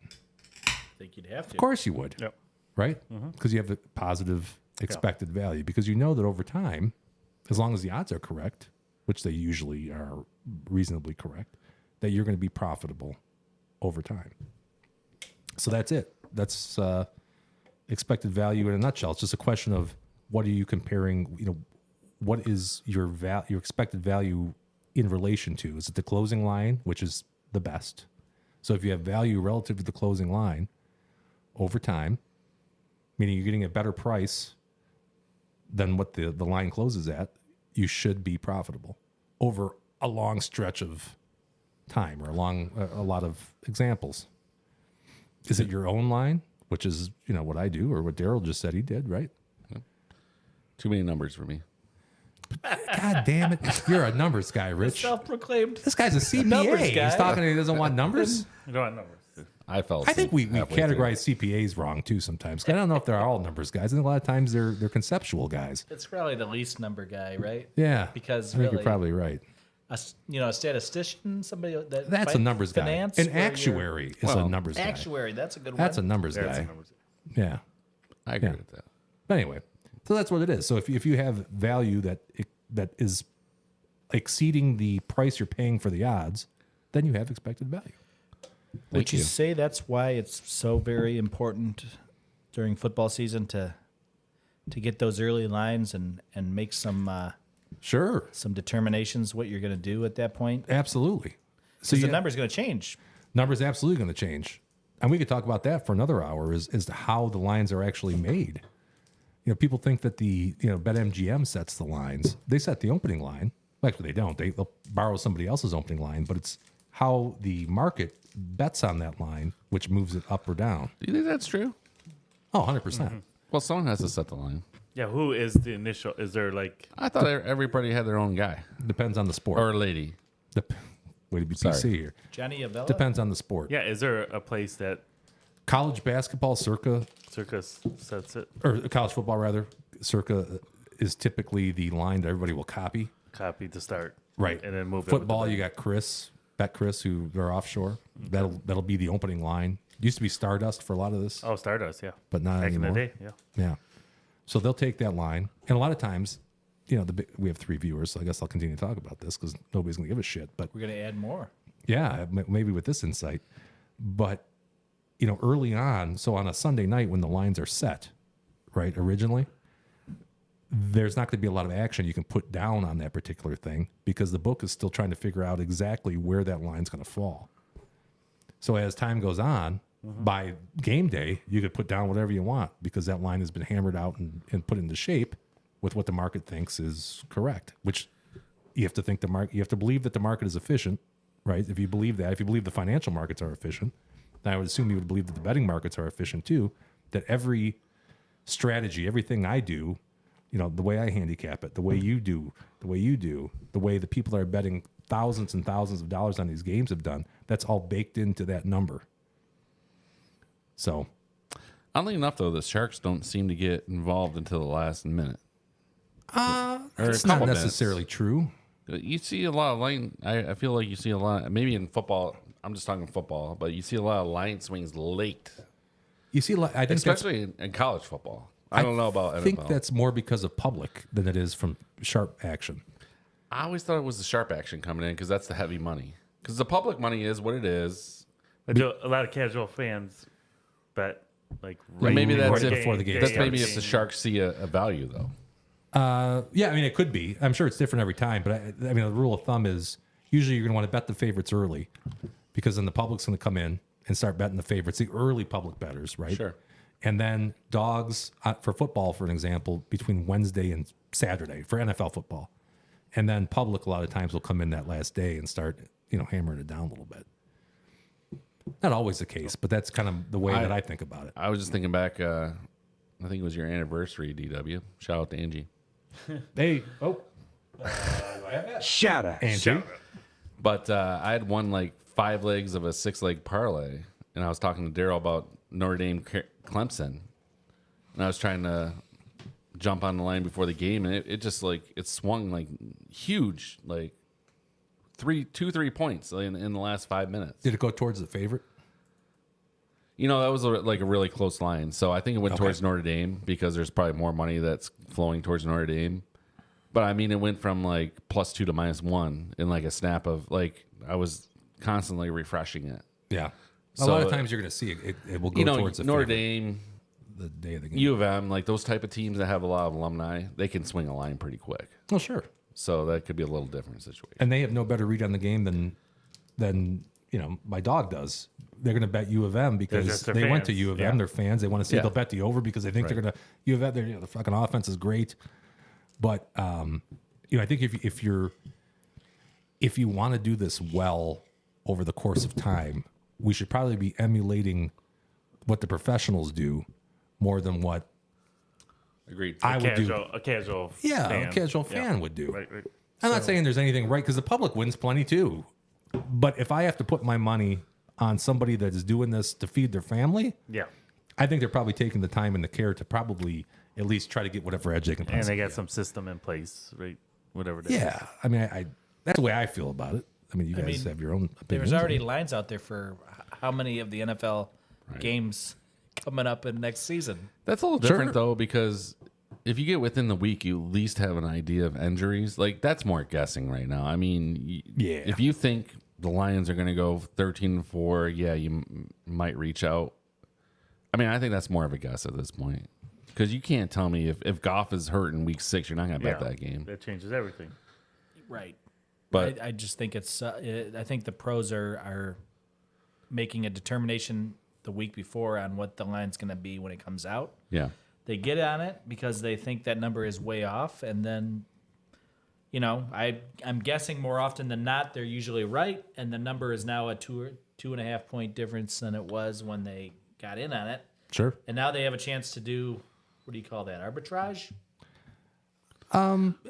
I think you'd have to. Of course you would. Yep. Right? Because you have the positive expected value. Because you know that over time, as long as the odds are correct, which they usually are reasonably correct, that you're going to be profitable over time. So that's it. That's expected value in a nutshell. It's just a question of what are you comparing, what is your your expected value in relation to? Is it the closing line, which is the best? So if you have value relative to the closing line over time, meaning you're getting a better price than what the line closes at, you should be profitable over a long stretch of time or a lot of examples. Is it your own line, which is, what I do or what Daryl just said he did, right? Too many numbers for me. God damn it. You're a numbers guy, Rich. Self-proclaimed. This guy's a CPA. Numbers guy. He's talking, he doesn't want numbers. You don't want numbers. I fell I think we halfway categorize CPAs wrong too sometimes. I don't know if they're all numbers guys. And a lot of times they're conceptual guys. It's probably the least number guy, right? Yeah. Because I think really, you're probably right. a That's statistician, somebody a fight numbers guy. finance, An where you're- actuary is a numbers guy. Actuary, that's a good one. That's a numbers That's guy. the numbers. Yeah. I agree Yeah. with that. But anyway, so that's what it is. So if you have value that is exceeding the price you're paying for the odds, then you have expected value. Would you say that's why it's so very important during football season to get those early lines and make some Sure. determinations what you're going to do at that point? Absolutely. So Because the number's going to change. numbers absolutely going to change. And we could talk about that for another hour as to how the lines are actually made. People think that the BetMGM sets the lines. They set the opening line. Well, actually, they don't. They'll borrow somebody else's opening line, but it's how the market bets on that line, which moves it up or down. Do you think that's true? Oh, 100%. Well, someone has to set the line. Yeah, who is the initial? Is there like I thought everybody had their own guy Depends on the sport. or lady. Way to be Sorry. PC here. Johnny Avella? Depends on the sport. yeah? Is there a place that College basketball, circa, Circus sets it? or college football rather, circa is typically the line that everybody will copy. Copy to start, Right. and then move Football, it. you got Bet Chris, who are offshore. That'll be the opening line. Used to be Stardust for a lot of this, Oh, Stardust, yeah. but not Back anymore. in the day, yeah. Yeah. So they'll take that line, and a lot of times, we have 3 viewers, so I guess I'll continue to talk about this because nobody's gonna give a shit. But We're going to add more. yeah, maybe with this insight, But, early on, so on a Sunday night when the lines are set, right, originally, there's not going to be a lot of action you can put down on that particular thing because the book is still trying to figure out exactly where that line's going to fall. So as time goes on, by game day, you could put down whatever you want because that line has been hammered out and put into shape with what the market thinks is correct, which you have to think you have to believe that the market is efficient, right? If you believe that, if you believe the financial markets are efficient, then I would assume you would believe that the betting markets are efficient too, that every strategy, everything I do, the way I handicap it, the way you do, the way the people that are betting thousands and thousands of dollars on these games have done, that's all baked into that number. So, oddly enough, though, the Sharks don't seem to get involved until the last minute. It's not necessarily true. You see a lot of line. I feel like you see a lot. Maybe in football, I'm just talking football, but you see a lot of line swings late. You see, I think especially in college football. I don't know about NFL. I think that's more because of public than it is from sharp action. I always thought it was the sharp action coming in because that's the heavy money. Because the public money is what it is. A lot of casual fans bet maybe that's it before the game. That's maybe if the Sharks see a value though. Yeah, I mean it could be. I'm sure it's different every time, but I mean the rule of thumb is usually you're going to want to bet the favorites early because then the public's going to come in and start betting the favorites, the early public bettors, right? Sure. And then dogs for football, for an example, between Wednesday and Saturday for NFL football. And then public a lot of times will come in that last day and start, hammering it down a little bit. Not always the case, but that's kind of the way that I think about it. I was just thinking back, I think it was your anniversary, DW. Shout out to Angie. Hey, Shout out. Angie. But I had won 5 legs of a 6-leg parlay, and I was talking to Daryl about Notre Dame Clemson, and I was trying to jump on the line before the game, and it just it swung huge, 3 points in the last 5 minutes. Did it go towards the favorite? That was a really close line. So I think it went towards Notre Dame because there's probably more money that's flowing towards Notre Dame. But I mean, it went from +2 to -1 in a snap of I was constantly refreshing it. Yeah. So, a lot of times you're going to see it will go towards the Notre favorite. Dame, The day of the game. U of M, those type of teams that have a lot of alumni, they can swing a line pretty quick. Oh, sure. So that could be a little different situation. And they have no better read on the game than my dog does. They're going to bet U of M because they went to U of M. They're fans. They want to see. They'll bet the over because they think they're going to U of M. The fucking offense is great. But I think if you want to do this well over the course of time, we should probably be emulating what the professionals do more than what Agreed. I would do. A casual A casual fan would do. Right. I'm not saying there's anything right because the public wins plenty too. But if I have to put my money on somebody that is doing this to feed their family, I think they're probably taking the time and the care to probably at least try to get whatever edge they can possibly And they got get. some system in place, right? Whatever it is. Yeah. I mean, that's the way I feel about it. I mean, you guys have your own opinions. There's already lines out there for how many of the NFL games coming up in next season. That's a little different though, because if you get within the week, you at least have an idea of injuries. That's more guessing right now. I mean, if you think the Lions are going to go 13-4, you might reach out. I mean, I think that's more of a guess at this point because you can't tell me if Goff is hurt in week 6, you're not going to bet that game. That changes everything. Right. But I just think I think the pros are making a determination the week before on what the line's going to be when it comes out. Yeah. They get on it because they think that number is way off, and then, I'm guessing more often than not they're usually right, and the number is now a 2.5 point difference than it was when they got in on it. Sure. And now they have a chance to do, what do you call that, arbitrage?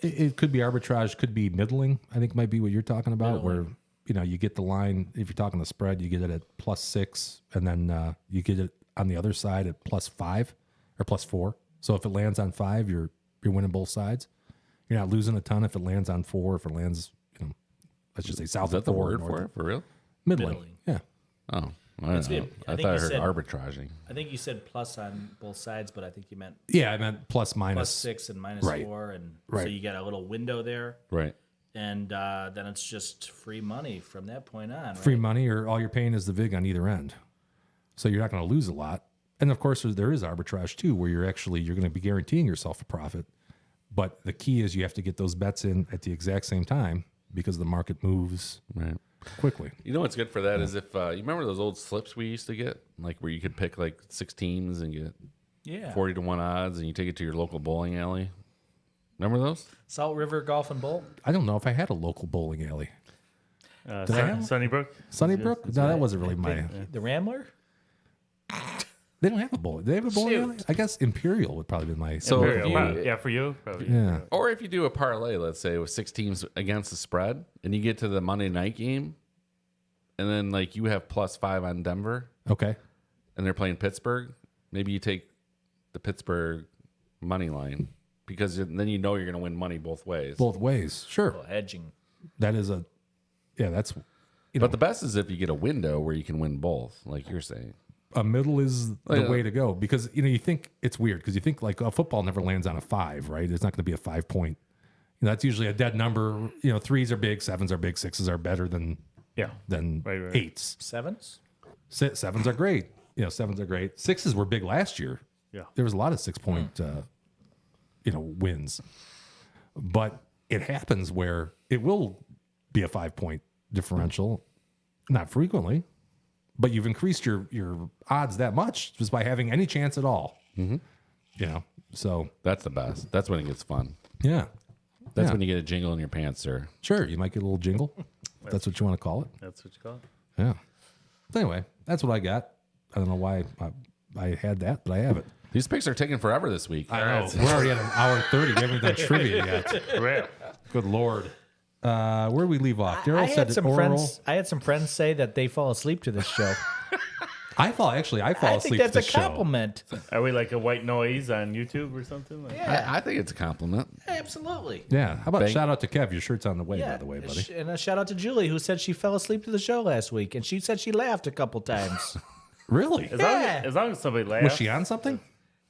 It could be arbitrage, could be middling. I think might be what you're talking about, where you get the line. If you're talking the spread, you get it at +6, and then you get it on the other side at +5 or +4. So if it lands on 5, you're winning both sides. You're not losing a ton if it lands on 4. If it lands, let's just say south is that of the 4. word for it? For real? Middling. Yeah. Oh, I don't know. I thought I heard arbitraging. I think you said plus on both sides, but I think you meant Yeah, I meant plus minus. +6 and -4, and so you got a little window there. Right. and then it's just free money from that point on. Free right? money, or all you're paying is the vig on either end. So you're not going to lose a lot. And of course, there is arbitrage too, where you're going to be guaranteeing yourself a profit. But the key is you have to get those bets in at the exact same time because the market moves quickly. You know what's good for that is if you remember those old slips we used to get, like where you could pick like 6 teams and get 40 to 1 odds, and you take it to your local bowling alley. Remember those? Salt River Golf and Bowl. I don't know if I had a local bowling alley. Sunnybrook. Sunnybrook? No, that wasn't really my. The Rambler. They don't have a bowling. They have a bowling alley. I guess Imperial would probably be my. So Yeah, for you, probably. Yeah. or if you do a parlay, let's say with 6 teams against the spread, and you get to the Monday night game, and then like you have +5 on Denver, Okay. and they're playing Pittsburgh, maybe you take the Pittsburgh money line because then you know you're going to win money both ways. Both ways. Sure. Well, hedging. That is a. Yeah, that's. But the best is if you get a window where you can win both, like you're saying. A middle is the yeah. way to go because you think it's weird because you think like football never lands on a 5, right? It's not going to be a 5 point. That's usually a dead number. 3s are big, 7s are big, 6s are better than Yeah. than Right. 8s. 7s. 7s are great. 7s are great. 6s were big last year. Yeah. There was a lot of 6 point wins, but it happens where it will be a 5 point differential, not frequently. But you've increased your odds that much just by having any chance at all. Mm-hmm. So That's the best. That's when it gets fun. yeah, That's when you get a jingle in your pants, sir. sure you might get a little jingle. If that's what you want to call it. That's what you call it. Yeah. So anyway, that's what I got. I don't know why I had that, but I have it. These picks are taking forever this week. I know. We're already at an hour 30. We haven't done trivia yet. Right. Good Lord. Where did we leave off? I Daryl had said some oral. friends. I had some friends say that they fall asleep to this show. I fall I asleep think to that's this a show. compliment. Are we like a white noise on YouTube or something? Like, I think it's a compliment. Absolutely. Yeah. How about Bang. shout out to Kev? Your shirt's on the way, by the way, buddy. And a shout out to Julie, who said she fell asleep to the show last week, and she said she laughed a couple times. Really? as long as somebody laughs. Was she on something?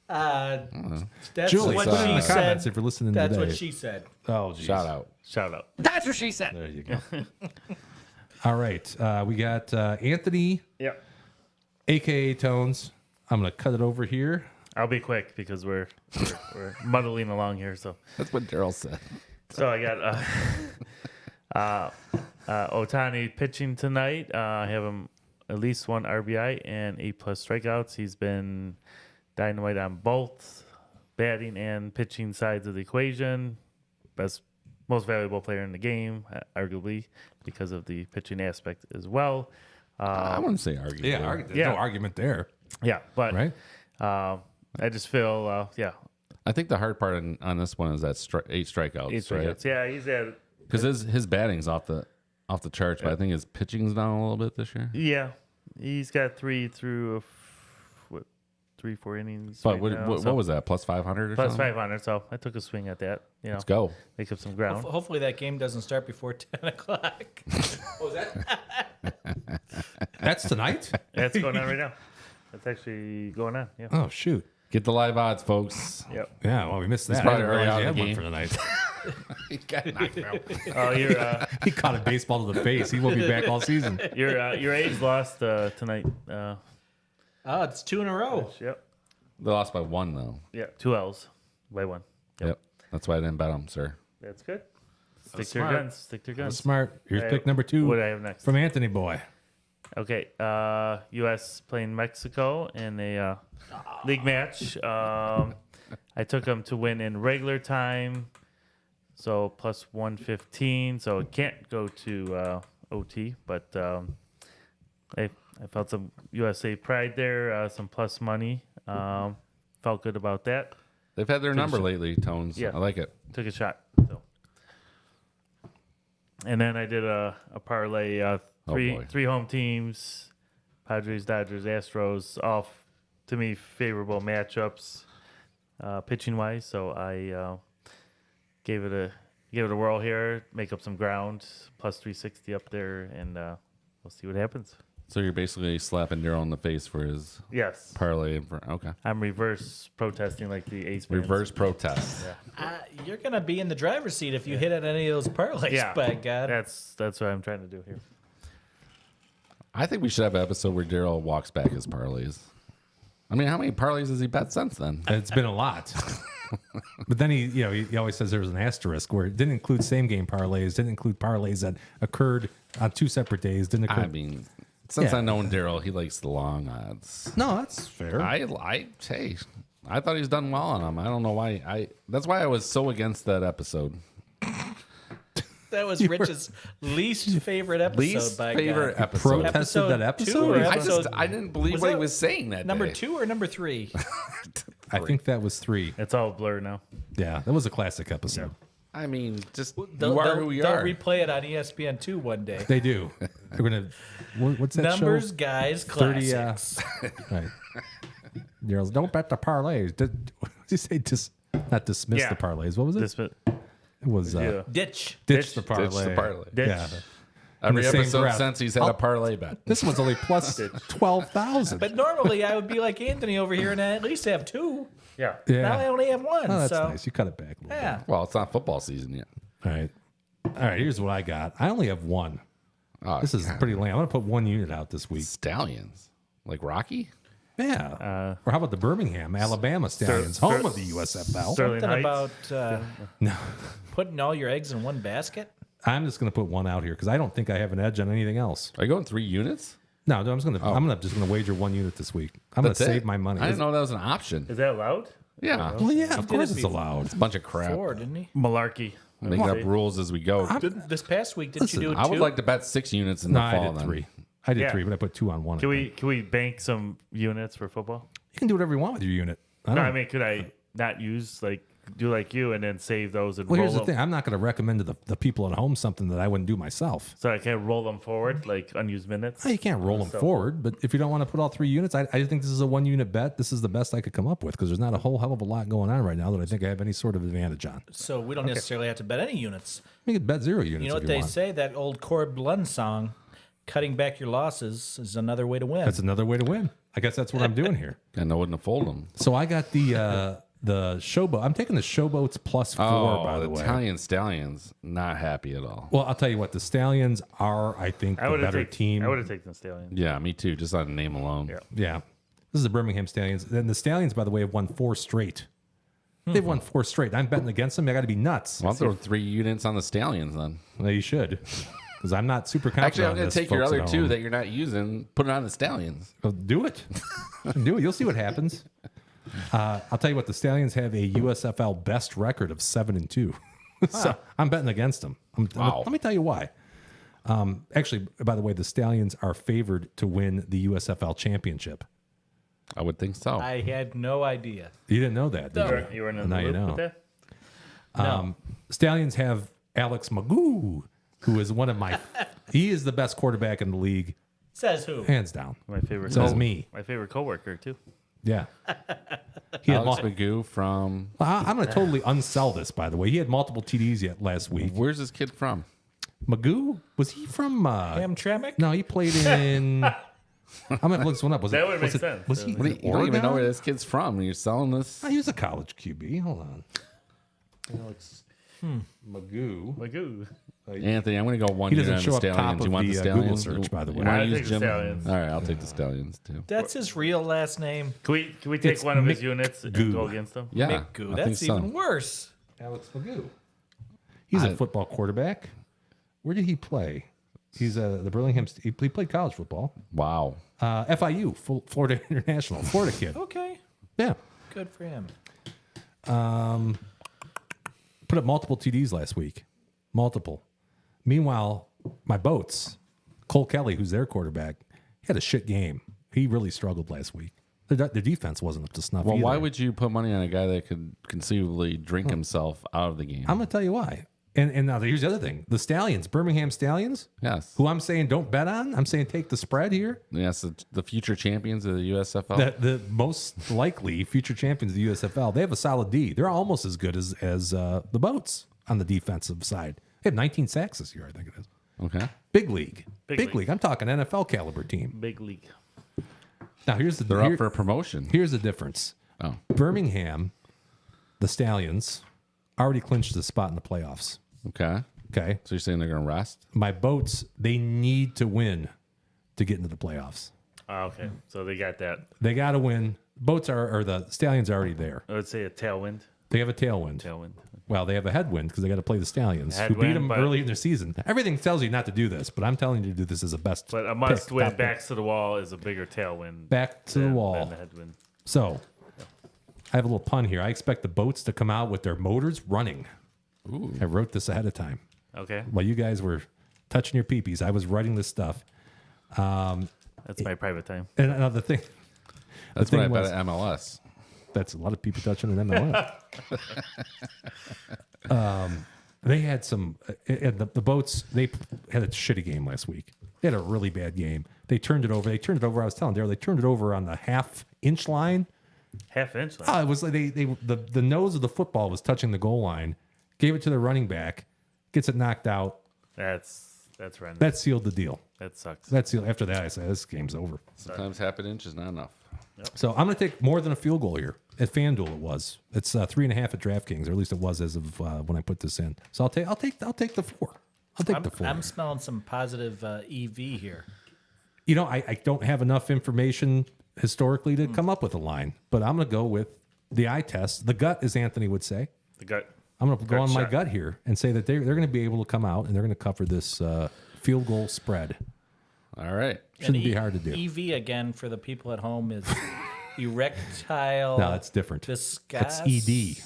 That's Julie, what put it in she the said. comments if you're listening That's today. what she said. Oh, geez. Shout out. Shout out. That's what she said. There you go. All right. We got Anthony, Yeah. a.k.a. Tones. I'm going to cut it over here. I'll be quick because we're muddling along here. So That's what Daryl said. I got Ohtani pitching tonight. I have him at least 1 RBI and 8+ strikeouts. He's been dynamite on both batting and pitching sides of the equation. Most valuable player in the game, arguably, because of the pitching aspect as well. I wouldn't say argue. Yeah, there's no argument there. Yeah, but Right? I just feel, I think the hard part on this one is that 8 strikeouts, 8 right? strikeouts. Yeah, he's at. Because his batting's off the charts, but I think his pitching's down a little bit this year. Yeah, he's got 3 through 4 innings. But right what, now, what, so what was that? +500 or plus something? 500. So I took a swing at that. Let's go. Make up some ground. Hopefully that game doesn't start before 10 o'clock. What was that? That's tonight? That's going on right now. That's actually going on. Yeah. Oh, shoot. Get the live odds, folks. Yep. Yeah, well, we missed that. probably I didn't already realize out you of had the one game. for tonight. He got knocked out. Oh, you're He caught a baseball to the face. He won't be back all season. your A's lost tonight. Oh, it's 2 in a row. Yep. They lost by 1, though. Yeah. 2 L's by 1. Yep. That's why I didn't bet them, sir. That's good. Stick to your smart. guns. Stick to your guns. Smart. Here's Hey, pick number 2 What do I have next? from Anthony Boy. Okay, U.S. playing Mexico in a league match. I took them to win in regular time, so plus 115. So it can't go to OT, but I felt some USA pride there, some plus money. Felt good about that. They've had their number lately, Tones. Yeah. I like it. Took a shot. So. And then I did a parlay. boy. Three home teams: Padres, Dodgers, Astros. All to me favorable matchups, pitching wise. So I gave it a whirl here. Make up some ground. Plus 360 up there, and we'll see what happens. So you're basically slapping Daryl in the face for his Yes. parlay. Okay. I'm reverse protesting like the Ace fans. Reverse protest. You're gonna be in the driver's seat if you hit at any of those parlays. Yeah. By God. That's what I'm trying to do here. I think we should have an episode where Daryl walks back his parlays. I mean, how many parlays has he bet since then? It's been a lot. But then he always says there was an asterisk where it didn't include same game parlays, didn't include parlays that occurred on 2 separate days, didn't occur. I mean, since Yeah. I've known Daryl, he likes the long odds. No, that's fair. I thought he's done well on them. I don't know why. That's why I was so against that episode. That was Rich's least favorite episode. Least by favorite God. episode. Protested that Two episode? or I episode I didn't believe Was what he that was saying that number day. 2 or number 3? I think that was 3. It's all blur now. Yeah, that was a classic episode. I mean, just They'll, you are they'll- who you they'll are. replay it on ESPN 2 one day. They do. They're gonna. What's that Numbers, show? guys, 30. classics. Right. Daryl's don't bet the parlays. Did you say not dismiss Yeah. the parlays? What was it? It was Yeah. Ditch. ditch the parlay. Ditch the parlay. Ditch. Yeah. Every In the same episode breath. since he's had a parlay bet. This one's only plus 12,000. But normally I would be like Anthony over here and I at least have 2. Yeah. Yeah. Now I only have 1. Oh, that's so nice. You cut it back a little yeah. Well, it's not football season yet. bit. All right. All right. Here's what I got. I only have 1. Oh, This is God. pretty lame. I'm gonna put 1 unit out this week. Stallions. Like Rocky? Yeah. Or how about the Birmingham, Alabama Stallions, home of the USFL? Sterling Something Heights. about No. putting all your eggs in one basket. I'm just gonna put 1 out here because I don't think I have an edge on anything else. Are you going 3 units? No, I'm just gonna wager 1 unit this week. I'm That's gonna it? save my money. I didn't know that was an option. Is that allowed? Yeah. Well, yeah, of did course it it's before. allowed. It's a bunch of crap. 4, didn't he? Malarkey. Making up rules as we go. This past week, didn't you do it I would 2? like to bet 6 units in the No, fall. I did then. 3. I did Yeah. 3, but I put 2 on 1. Can we bank some units for football? You can do whatever you want with your unit. No, I mean, could I not use do like you and then save those and Well, roll here's the them? thing. I'm not going to recommend to the people at home something that I wouldn't do myself. So I can't roll them forward like unused minutes. You can't roll them forward, but if you don't want to put all 3 units, I think this is a 1 unit bet. This is the best I could come up with because there's not a whole hell of a lot going on right now that I think I have any sort of advantage on. So we don't necessarily have to bet any units. You could bet 0 units. You know if what they want. say? That old Corb Lund song, cutting back your losses is another way to win. That's another way to win. I guess that's what I'm doing here. And I wouldn't have folded them. So I got the showboat. I'm taking the showboats plus 4, by the way. Italian Stallions, not happy at all. Well, I'll tell you what. The Stallions are, I think, the better team. I would have taken the Stallions. Yeah, me too. Just on name alone. Yeah. Yeah. This is the Birmingham Stallions. And the Stallions, by the way, have won 4 straight. They've won 4 straight. I'm betting against them. I got to be nuts. Well, I'll throw 3 units on the Stallions then. Well, you should. Because I'm not super confident. Actually, I'm on going this, to take your folks other at 2 home. that you're not using, put it on the Stallions. Well, do it. Do it. You'll see what happens. I'll tell you what. The Stallions have a USFL best record of 7-2. So I'm betting against them. Wow. Let me tell you why. Actually, by the way, the Stallions are favored to win the USFL championship. I would think so. I had no idea. You didn't know that, did you? You were in the Now you loop know. with that? Stallions have Alex Magoo, who is one of my. He is the best quarterback in the league, Says who? hands down. My favorite. Says me. My favorite coworker too. Yeah. He had Alex mul- Magoo from, I'm going to totally unsell this, by the way. He had multiple TDs yet last week. where's this kid from? Magoo, was he from? Hamtramck? No, he played in. I'm gonna look this one up. Was That it? would was make it- sense. Was he? You don't even Oregon? know where this kid's from. And you're selling this. Oh, he was a college QB. Hold on. Magoo. Like ooh. Anthony, I'm going to go 1 He unit doesn't on the show up top Stallions. You of want the, the Google Stallions? search, by the way. You wanna I'll use take the Jim? Stallions. All right, I'll take the Stallions too. That's his real last name. Can we take It's one of his Mick units and Goo. go against them? Yeah, Mick Goo. I think That's so. even worse. Alex Magoo. He's a football quarterback. Where did he play? He's the Burlingame. He played college football. Wow. FIU, Florida International, Florida kid. Okay. Yeah. Good for him. Put up multiple TDs last week. Multiple. Meanwhile, my boats, Cole Kelly, who's their quarterback, he had a shit game. He really struggled last week. Their defense wasn't up to snuff. Well, either. why would you put money on a guy that could conceivably drink himself out of the game? I'm going to tell you why. And now here's the other thing: the Stallions, Birmingham Stallions, Yes. who I'm saying don't bet on. I'm saying take the spread here. Yes, the future champions of the USFL. The most likely future champions of the USFL. They have a solid D. They're almost as good as the boats on the defensive side. They have 19 sacks this year, I think it is. Okay. Big league. Big Big league. league. I'm talking NFL caliber team. Big league. Now here's the They're up for promotion. Here's the difference. Oh, Birmingham, the Stallions, already clinched the spot in the playoffs. okay. Okay. So you're saying they're going to rest? My Boats, they need to win to get into the playoffs. Oh, okay. So they got that. They got to win. Boats or the Stallions are already there. Let's say a tailwind. They have a tailwind. Well, they have a headwind because they got to play the Stallions, who beat Headwind, them but- early in their season. Everything tells you not to do this, but I'm telling you to do this as a best. But a pick, must win top pick. backs to the wall is a bigger tailwind. Back to the than wall. the headwind. So, I have a little pun here. I expect the Boats to come out with their motors running. Ooh. I wrote this ahead of time. Okay. While you guys were touching your peepees, I was writing this stuff. That's my private time. And another thing. That's what I bet at MLS. That's a lot of people touching an MLS. They had some, and the Boats, they had a shitty game last week. They had a really bad game. They turned it over. I was telling Daryl, they turned it over on the half-inch line. Half-inch line. Oh, it was like the nose of the football was touching the goal line. Gave it to the running back, gets it knocked out. That's random. That sealed the deal. That sucks. After that, I said, this game's over. Sometimes half an inch is not enough. So I'm going to take more than a field goal here. At FanDuel, it was. It's 3.5 at DraftKings, or at least it was as of when I put this in. So I'll take the 4. I'll take the 4. I'm smelling some positive EV here. You know, I don't have enough information historically to come up with a line, but I'm going to go with the eye test. The gut, as Anthony would say. The gut. I'm going to go on my shot. gut here and say that they're going to be able to come out and they're going to cover this field goal spread. All right. Shouldn't be hard to do. EV again for the people at home is erectile. No, that's different. That's ED.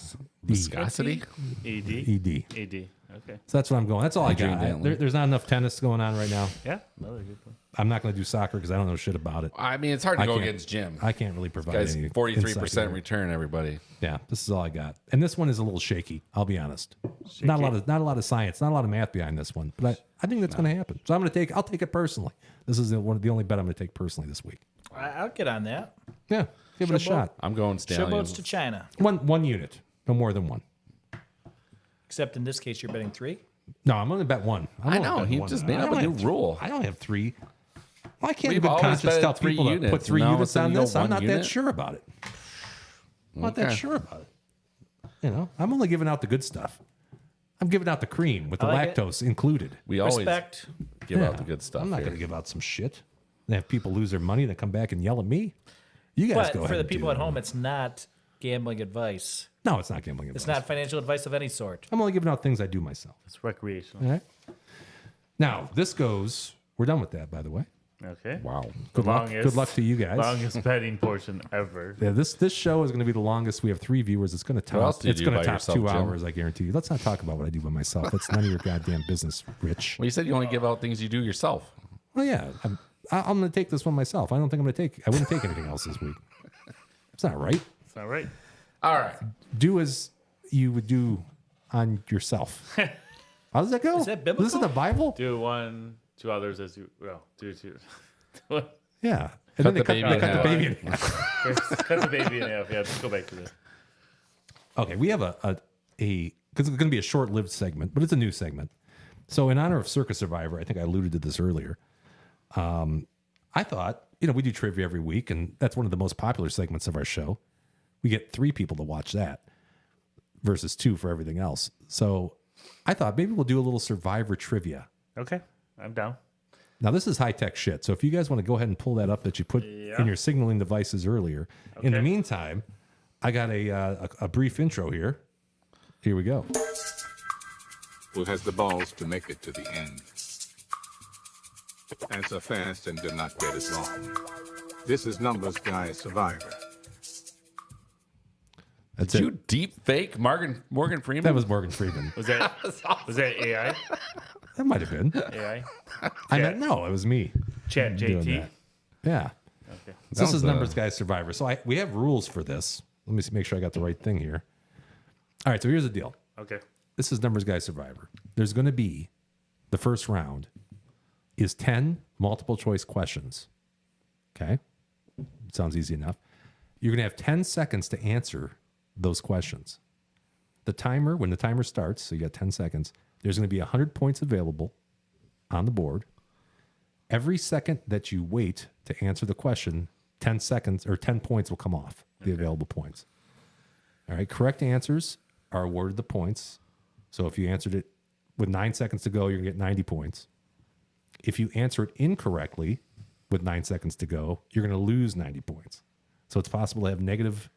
Viscosity? ED. ED. Okay. So that's what I'm going. That's all I Adrian got. Dantley. There's not enough tennis going on right now. Yeah. Another good one. I'm not going to do soccer because I don't know shit about it. I mean, it's hard to I go can't- against Jim. I can't really provide Guys, any 43% insight here. return, everybody. Yeah, this is all I got. And this one is a little shaky. I'll be honest. Not a lot of science, not a lot of math behind this one. But I think that's going to happen. So I'll take it personally. This is the only bet I'm going to take personally this week. I'll get on that. Yeah, give it a shot. I'm going Stallions. Showboats to China. One unit, no more than one. Except in this case, you're betting 3. No, I'm going to bet one. I know, he just made up a new rule. I don't have 3. Well, I can't We've even always conscious betted tell 3 people to units, put 3 and now units all of a on sudden you this. go I'm 1 not that unit? sure about it. I'm not that Okay. sure about it. You know, I'm only giving out the good stuff. I'm giving out the cream with the I like it. lactose included. We always Respect. give Yeah. out the good stuff. I'm not here. going to give out some shit and have people lose their money and then come back and yell at me. You guys But go ahead. for the and do people at that. home, it's not gambling advice. No, it's not gambling It's advice. not financial advice of any sort. I'm only giving out things I do myself. It's recreational. All right. Now this goes. We're done with that, by the way. Okay. Wow. Good luck. Good luck to you guys. Longest betting portion ever. Yeah, this show is going to be the longest. We have 3 viewers. It's going to else top. do you It's do going to by top yourself, 2 Jim? hours. I guarantee you. Let's not talk about what I do by myself. That's none of your goddamn business, Rich. Well, you said you only give out things you do yourself. Well, yeah, I'm going to take this one myself. I don't think I'm going to take. I wouldn't take anything else this week. It's not right. It's not right. All right. Do as you would do on yourself. How does that go? Is that biblical? This is the Bible. Do 1, 2 others as you. Well, do 2. Yeah. Cut And then they the cut, baby they in cut the half. baby in half. Cut the baby in half. Yeah, let's go back to this. Okay, we have a because it's going to be a short-lived segment, but it's a new segment. So in honor of Circus Survivor, I think I alluded to this earlier. I thought, we do trivia every week, and that's one of the most popular segments of our show. We get 3 people to watch that versus 2 for everything else. So I thought maybe we'll do a little Survivor trivia. Okay. I'm down. Now, this is high-tech shit, so if you guys want to go ahead and pull that up that you put in your signaling devices earlier. In the Okay. meantime, I got a brief intro here. Here we go. Who has the balls to make it to the end? Answer fast and do not get it wrong. This is Numbers Guy Survivor. That's Did it. you deep fake Morgan Freeman? That was Morgan Freeman. Was that AI? That might have been. AI? I meant no, it was me. Chat doing JT? that. Yeah. Okay. So this was is a- Numbers Guy Survivor. So we have rules for this. Let me make sure I got the right thing here. All right, so here's the deal. Okay. This is Numbers Guy Survivor. There's going to be the first round is 10 multiple choice questions. Okay? Sounds easy enough. You're going to have 10 seconds to answer those questions. The timer, when the timer starts, so you got 10 seconds, there's going to be 100 points available on the board. Every second that you wait to answer the question, 10 seconds or 10 points will come off the available points. All right. Correct answers are awarded the points. So if you answered it with 9 seconds to go, you're going to get 90 points. If you answer it incorrectly with 9 seconds to go, you're going to lose 90 points. So it's possible to have negative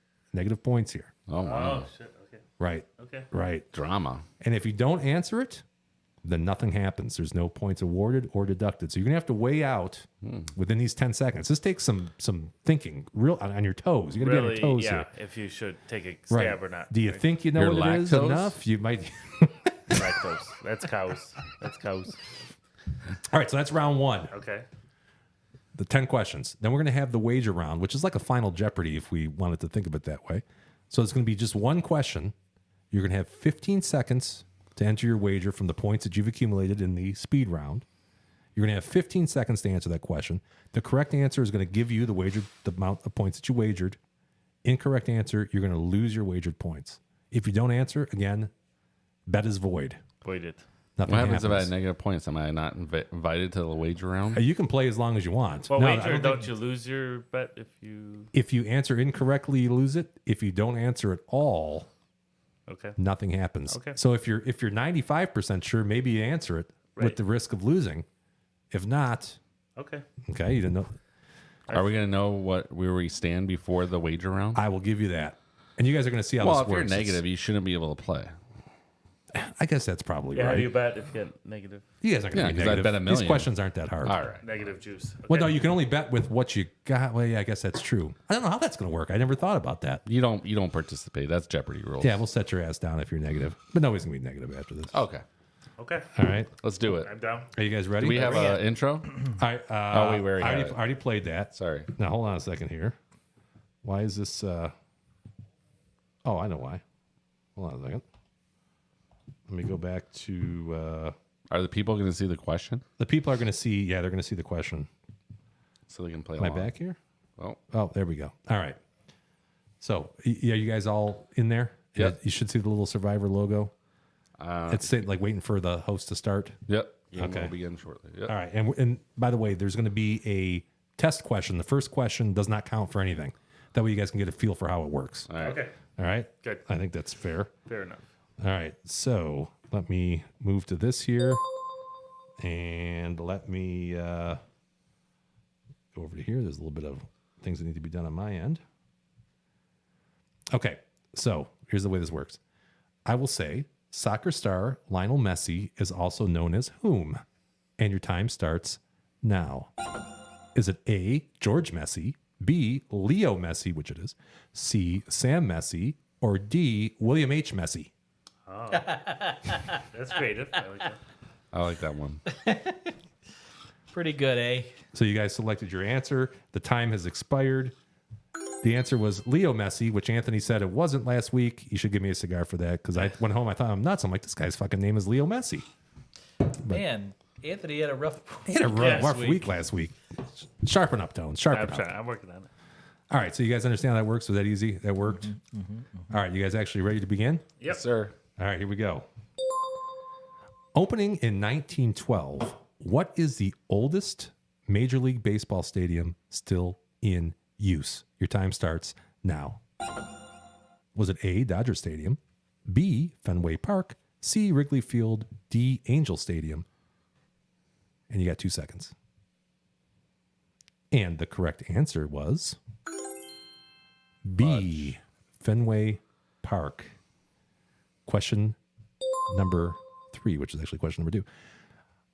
points here. Oh, wow. Oh, shit. Okay. Right. Okay. Right. Drama. And if you don't answer it, then nothing happens. There's no points awarded or deducted. So you're going to have to weigh out within these 10 seconds. This takes some thinking real on your toes. You got to be on your toes here. If you should take a stab or not. Do you think you know Your what it is lactose? enough? You might. Lactose. That's cows. That's cows. All right, so that's round one. Okay. The 10 questions. Then we're going to have the wager round, which is like a final Jeopardy if we wanted to think of it that way. So it's going to be just one question. You're going to have 15 seconds to enter your wager from the points that you've accumulated in the speed round. You're going to have 15 seconds to answer that question. The correct answer is going to give you the amount of points that you wagered. Incorrect answer, you're going to lose your wagered points. If you don't answer, again, bet is void. Voided. Nothing What happens if I happens. had negative points? Am I not invited to the wager round? You can play as long as you want. Well, No, I wager, don't don't you lose your bet if you... If you answer incorrectly, you lose it. If you don't answer at all, Okay. nothing happens. Okay. So if you're 95% sure, maybe you answer it with Right. the risk of losing. If not, Okay. okay, you didn't know. Are we going to know where we stand before the wager round? I will give you that, and you guys are going to see how Well, this if you're works. negative, you shouldn't be able to play. I guess that's probably Yeah, right. you bet if you get negative. You guys aren't going Yeah, to be 'cause I negative. bet a These million. questions aren't that hard. All right. Negative juice. Okay. Well, no, you can only bet with what you got. Well, yeah, I guess that's true. I don't know how that's going to work. I never thought about that. You don't participate. That's Jeopardy rules. Yeah, we'll set your ass down if you're negative, but nobody's going to be negative after this. Okay. Okay. All right, Let's do it. I'm down. are you guys ready? Do we have an intro? All right, Oh, we already had it. already played that. Sorry. Now hold on a second here. Why is this? Oh, I know why. Hold on a second. Let me go back to Are the people going to see the question the people are going to see. Yeah, they're going to see the question. so they can play Am I along? back here? Oh, Oh, there we go. All right. So, yeah, you guys all in there? Yep. Yeah, you should see the little Survivor logo. It's like waiting for the host to start. yep. Game Okay. will begin shortly. Yep. All right. And by the way, there's going to be a test question. The first question does not count for anything. That way you guys can get a feel for how it works. All right. Okay. All right? Good. I think that's fair. Fair enough. All right. So let me move to this here. And let me go over to here. There's a little bit of things that need to be done on my end. Okay. So here's the way this works. I will say soccer star Lionel Messi is also known as whom? And your time starts now. Is it A, George Messi, B, Leo Messi, which it is, C, Sam Messi, or D, William H. Messi? That's creative. I like that. I like that one. Pretty good, eh? So you guys selected your answer. The time has expired. The answer was Leo Messi, which Anthony said it wasn't last week. You should give me a cigar for that because I went home. I thought I'm nuts. I'm like, this guy's fucking name is Leo Messi. Man, Anthony had a rough He had a Last rough week. week last week. Sharpen up, Tones. Sharpen I'm up. trying. I'm working on it. All right. So you guys understand how that works? Was that easy? That worked? All right. You guys actually ready to begin? Yep. Sir. All right. Here we go. Opening in 1912, what is the oldest Major League Baseball stadium still in use? Your time starts now. Was it A, Dodger Stadium, B, Fenway Park, C, Wrigley Field, D, Angel Stadium? And you got 2 seconds. And the correct answer was B, Fenway Park. Question number 3, which is actually question number 2.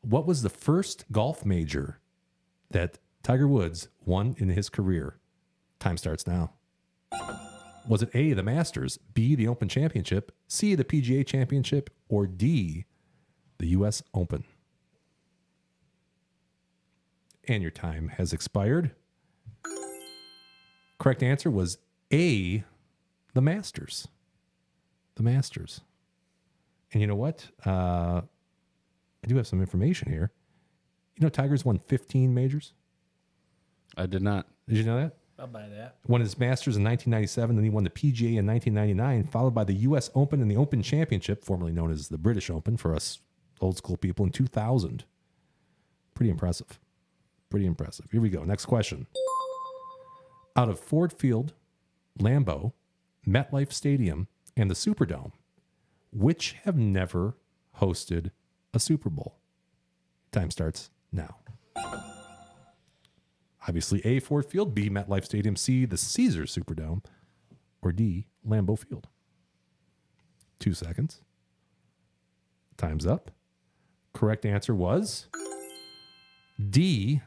What was the first golf major that Tiger Woods won in his career? Time starts now. Was it A, the Masters, B, the Open Championship, C, the PGA Championship, or D, the U.S. Open? And your time has expired. Correct answer was A, the Masters. The Masters. And you know what? I do have some information here. You know Tiger's won 15 majors? I did not. Did you know that? I'll buy that. Won his Masters in 1997, then he won the PGA in 1999, followed by the U.S. Open and the Open Championship, formerly known as the British Open for us old school people, in 2000. Pretty impressive. Pretty impressive. Here we go. Next question. Out of Ford Field, Lambeau, MetLife Stadium, and the Superdome, which have never hosted a Super Bowl? Time starts now. Obviously, A, Ford Field, B, MetLife Stadium, C, the Caesars Superdome, or D, Lambeau Field. 2 seconds. Time's up. Correct answer was D,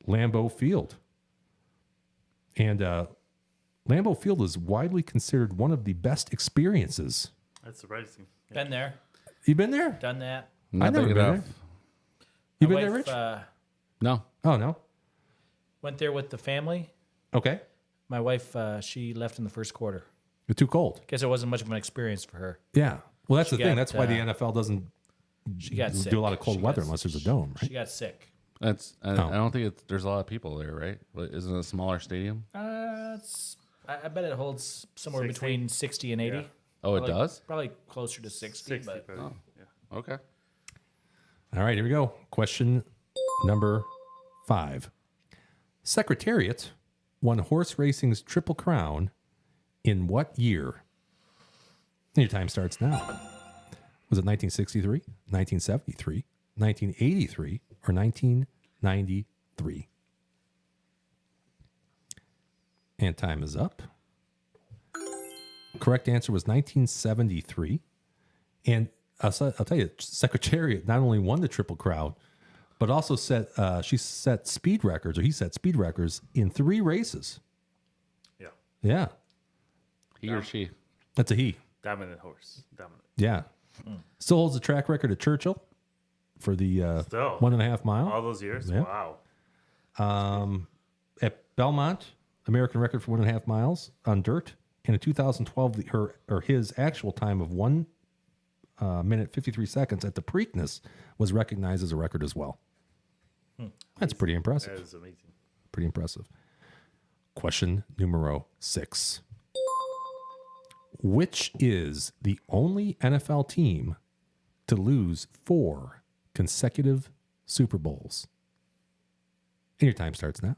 Lambeau Field. And Lambeau Field is widely considered one of the best experiences. That's surprising. Been there, You been there? done that. I never been there. You been there, Rich? No. Oh, no. Went there with the family. Okay. My wife, she left in the first quarter. You're too cold. Guess it wasn't much of an experience for her. Yeah. Well, that's She the thing. got, That's why the NFL doesn't She got sick. do a lot of cold She weather got- unless there's a dome, right? She got sick. That's. I Oh. don't think there's a lot of people there, right? Isn't it a smaller stadium? I bet it holds somewhere 60? between 60 and 80. Yeah. Oh, it Probably- does. Probably closer to 60. 60, but probably. Yeah. Okay. All right, here we go. Question number 5. Secretariat won horse racing's Triple Crown in what year? Your time starts now. Was it 1963, 1973, 1983, or 1993? And time is up. Correct answer was 1973. And I'll tell you, Secretariat not only won the Triple Crown, but also he set speed records in 3 races. Yeah. Yeah, He or she. that's a he. Dominant horse. Dominant. Yeah. Still holds the track record at Churchill for the Still. 1.5 mile. All those years? Yeah. Wow. At Belmont, American record for 1.5 miles on dirt. And in 2012, his actual time of 1 minute 53 seconds at the Preakness was recognized as a record as well. That's pretty impressive. That is amazing. Pretty impressive. Question numero 6. Which is the only NFL team to lose 4 consecutive Super Bowls? And your time starts now.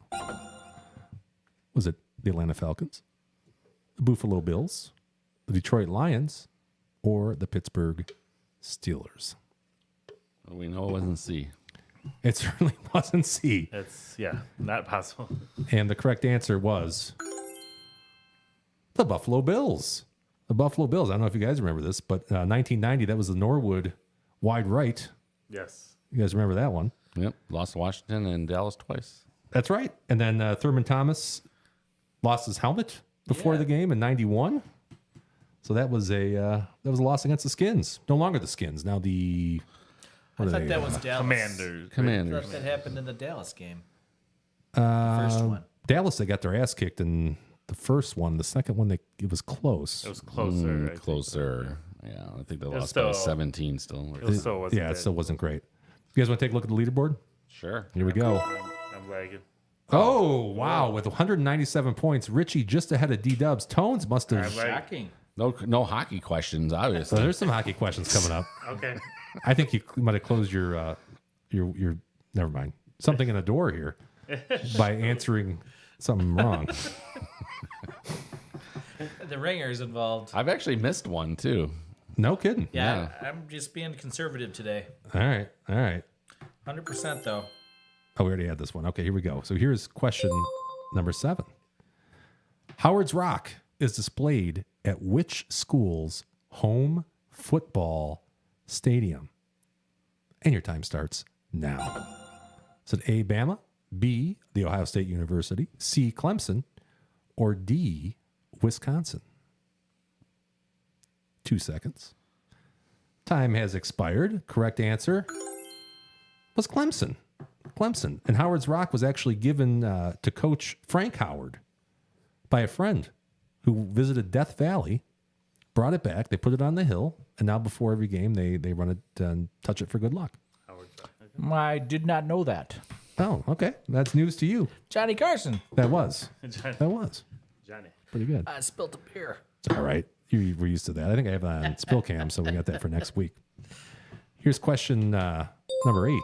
Was it the Atlanta Falcons, the Buffalo Bills, the Detroit Lions, or the Pittsburgh Steelers? We know it wasn't C. It certainly wasn't C. It's, not possible. And the correct answer was the Buffalo Bills. The Buffalo Bills. I don't know if you guys remember this, but 1990, that was the Norwood wide right. Yes. You guys remember that one? Yep. Lost to Washington and Dallas twice. That's right. And then Thurman Thomas lost his helmet before the game in 91. So that was a loss against the Skins. No longer the Skins. Now the I thought that was Dallas. Commanders. I Commanders. thought that happened in the Dallas game. The first one. Dallas. They got their ass kicked in the first one. The second one, it was close. It was closer. I think. Closer. Yeah, I think they lost still- by 17 still. It was still wasn't Yeah, it good. still wasn't great. You guys want to take a look at the leaderboard? Sure. Here we go. I'm lagging. Oh, wow. With 197 points, Richie just ahead of D-Dubs. Tones must have... I'm lagging. Shocking. No hockey questions, So obviously. there's some hockey questions coming up. Okay. I think you might have closed your never mind. Something in the door here by answering something wrong. The ringer's involved. I've actually missed one too. No kidding. Yeah, I'm just being conservative today. All right. 100% though. Oh, we already had this one. Okay, here we go. So here's question number 7. Howard's Rock is displayed at which school's home football stadium? And your time starts now. Is it A, Bama, B, The Ohio State University, C, Clemson, or D, Wisconsin? 2 seconds. Time has expired. Correct answer was Clemson. Clemson. And Howard's Rock was actually given to Coach Frank Howard by a friend who visited Death Valley, brought it back. They put it on the hill, and now before every game, they run it and touch it for good luck. I did not know that. Oh, okay. That's news to you. Johnny Carson. That was. Johnny. Pretty good. I spilled a beer. It's all right. We're used to that. I think I have that on Spill Cam, so we got that for next week. Here's question number 8.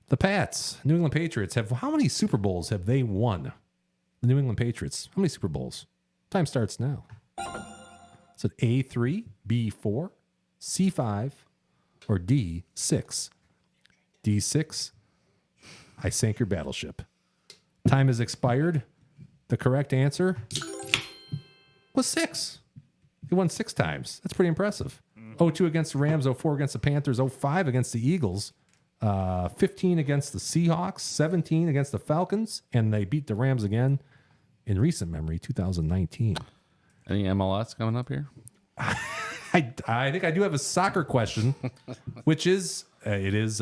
The Pats, New England Patriots, how many Super Bowls have they won? The New England Patriots, how many Super Bowls? Time starts now. Is it A3, B4, C5, or D6? D6, I sank your battleship. Time has expired. The correct answer was 6. He won 6 times. That's pretty impressive. 0-2 against the Rams, 0-4 against the Panthers, 0-5 against the Eagles, 15 against the Seahawks, 17 against the Falcons, and they beat the Rams again in recent memory, 2019. Any MLS coming up here? I think I do have a soccer question, which is it is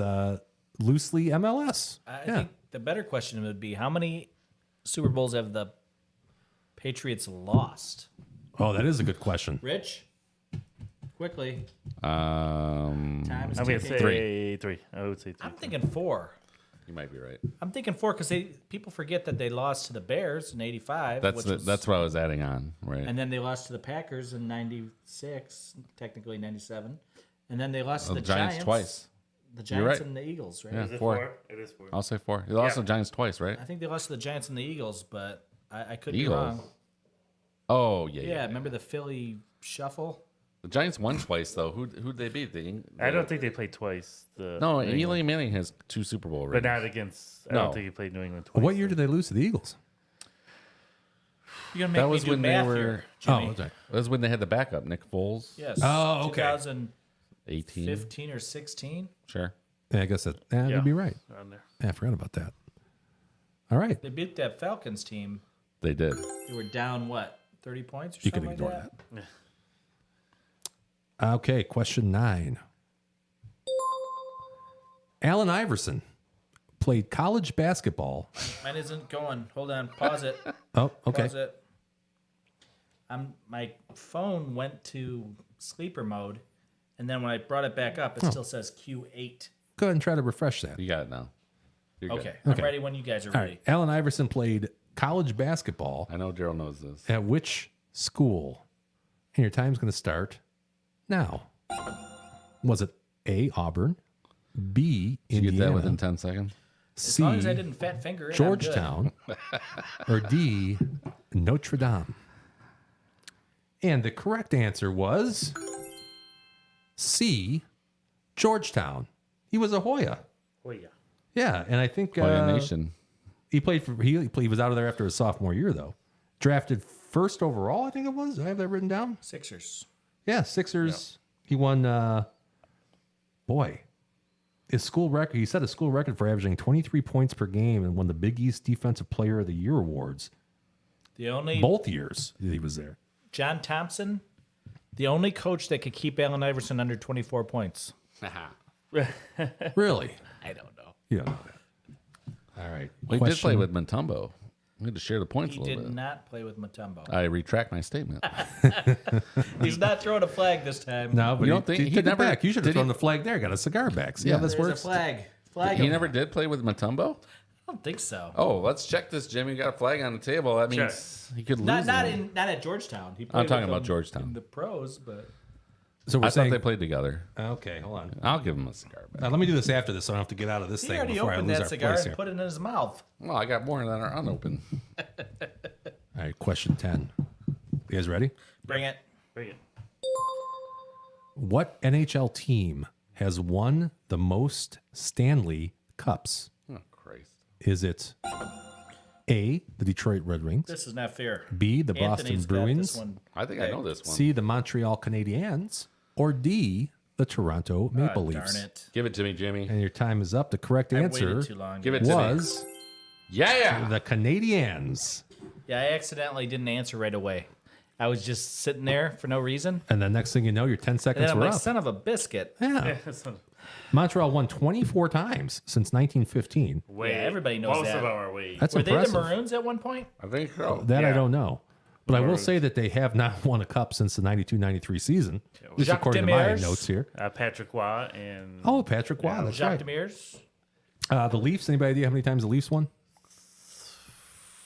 loosely MLS. I think the better question would be, how many Super Bowls have the Patriots lost? Oh, that is a good question. Rich? Quickly. Um, Time is I'm going to ticking. say 3. I would say 3. I'm thinking 4. you might be right. I'm thinking 4 because people forget that they lost to the Bears in '85. That's what I was adding on, right? And then they lost to the Packers in '96, technically '97, and then they lost to the Giants twice. The You're Giants right. and the Eagles, right? Yeah, Is it 4. 4? It is 4. I'll say 4. They lost to the Giants twice, right? I think they lost to the Giants and the Eagles, but I could be Eagles. wrong. Oh yeah. Yeah, remember the Philly shuffle? The Giants won twice though. Who'd they beat? I don't think they played twice. No, Eli Manning has 2 Super Bowl rings. But not against. I No. don't think he played New England twice. What year did they lose to the Eagles? You're gonna make That me was do when they math were. here, Jimmy. okay. That was when they had the backup, Nick Foles. Yes. Oh, okay. 2015 18. or 16. Sure. Yeah, I guess that would be right. Around there. Yeah, I forgot about that. All right. They beat that Falcons team. They did. They were down, what, 30 points or You something can ignore like that. Okay, question 9. Allen Iverson played college basketball. Mine isn't going. Hold on. Pause it. Oh, okay. Pause it. My phone went to sleeper mode, and then when I brought it back up, it still says Q8. Go ahead and try to refresh that. You got it now. You're good. Okay. Okay. I'm ready when you guys are All ready. right. Allen Iverson played college basketball I know Gerald knows this. at which school? And your time's going to start now. Was it A, Auburn, B, Did you get that Indiana, within 10 seconds? As long as I C, didn't fat finger it, I'm good. Georgetown, or D, Notre Dame? And the correct answer was C, Georgetown. He was a Hoya. Oh, yeah. Yeah, and I think Hoya Nation. he played for he was out of there after his sophomore year though. Drafted first overall, I think it was. Do I have that written down? Sixers. Yeah, Sixers. He won his school record. He set a school record for averaging 23 points per game and won the Big East Defensive Player of the Year awards The only both years that he was there. John Thompson, the only coach that could keep Allen Iverson under 24 points. Really? I don't know. You don't know that. All right. We did play with Mutombo. We had to share the points He a little did bit. not play with Mutombo. I retract my statement. He's not throwing a flag this time. No, but You don't think he he took it never- back? You should have did he- thrown the flag there. Got a cigar back. See Yeah. how this There's works? a flag. Flag He him. never did play with Mutombo? I don't think so. Oh, let's check this, Jimmy. You got a flag on the table. That means he could lose. Not them. at Georgetown. He I'm played talking with about them Georgetown. in the pros, but So we're I saying thought they played together. Okay, hold on. I'll give him a cigar back. Let me do this after this, so I don't have to get out of this he thing already before I opened lose that our cigar place and here. put it in his mouth. Well, I got more that are unopened. All right, question 10. You guys ready? Bring it. Bring it. What NHL team has won the most Stanley Cups? Oh, Christ. Is it A, the Detroit Red Wings, This is not fair. B, the Boston Anthony's got Bruins, this one. I think I know this one. C, the Montreal Canadiens, or D, the Toronto Maple Ah, Leafs? darn it. Give it to me, Jimmy. And your time is up. The correct I answer waited too long. Give it to me. was Yeah. the Canadiens. Yeah, I accidentally didn't answer right away. I was just sitting there for no reason. And the next thing you know, your 10 And seconds then I'm were like, up. son of a biscuit. Yeah. Montreal won 24 times since 1915. Way. Yeah, everybody knows Most that. of them are way. That's Were impressive. they the Maroons at one point? I think so. That I Yeah. don't know. But I will Maroons. say that they have not won a cup since the 92-93 season. At least Jacques according to my Demers. notes here. Patrick Waugh and Oh, Patrick Waugh. That's Jacques right. Demers? The Leafs. Anybody idea how many times the Leafs won?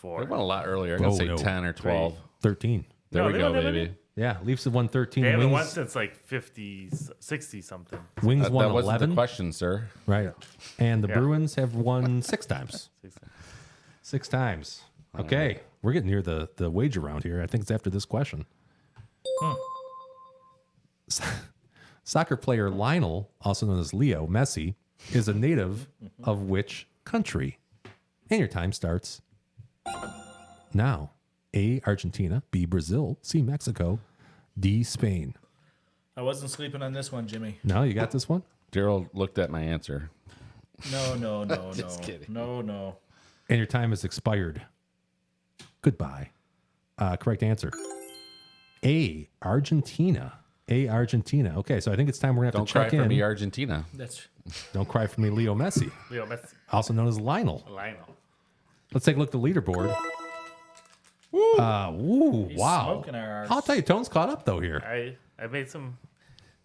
4. They won a lot earlier. I gotta Oh, say no. 10 or 12. 13. There No, we they go, won that baby. many? Yeah, Leafs have won 13. They haven't won Wings, since like 50, 60 something. Wings won That wasn't 11. the question, sir. Right. And the Yeah. Bruins have won 6 times. 6 times. Okay. We're getting near the wager round here. I think it's after this question. Soccer player Lionel, also known as Leo Messi, is a native of which country? And your time starts now. A, Argentina. B, Brazil. C, Mexico. D, Spain. I wasn't sleeping on this one, Jimmy. No, you got this one? Daryl looked at my answer. No. Just kidding. No. And your time has expired. Goodbye. Correct answer. A, Argentina. A, Argentina. Okay, so I think it's time we're going to have Don't to cry check for in. me, Argentina. That's Don't cry for me, Leo Messi. Leo Messi. Also known as Lionel. Lionel. Let's take a look at the leaderboard. Woo, He's wow. smoking our arse. I'll tell you, Tone's caught up, though, here. I made some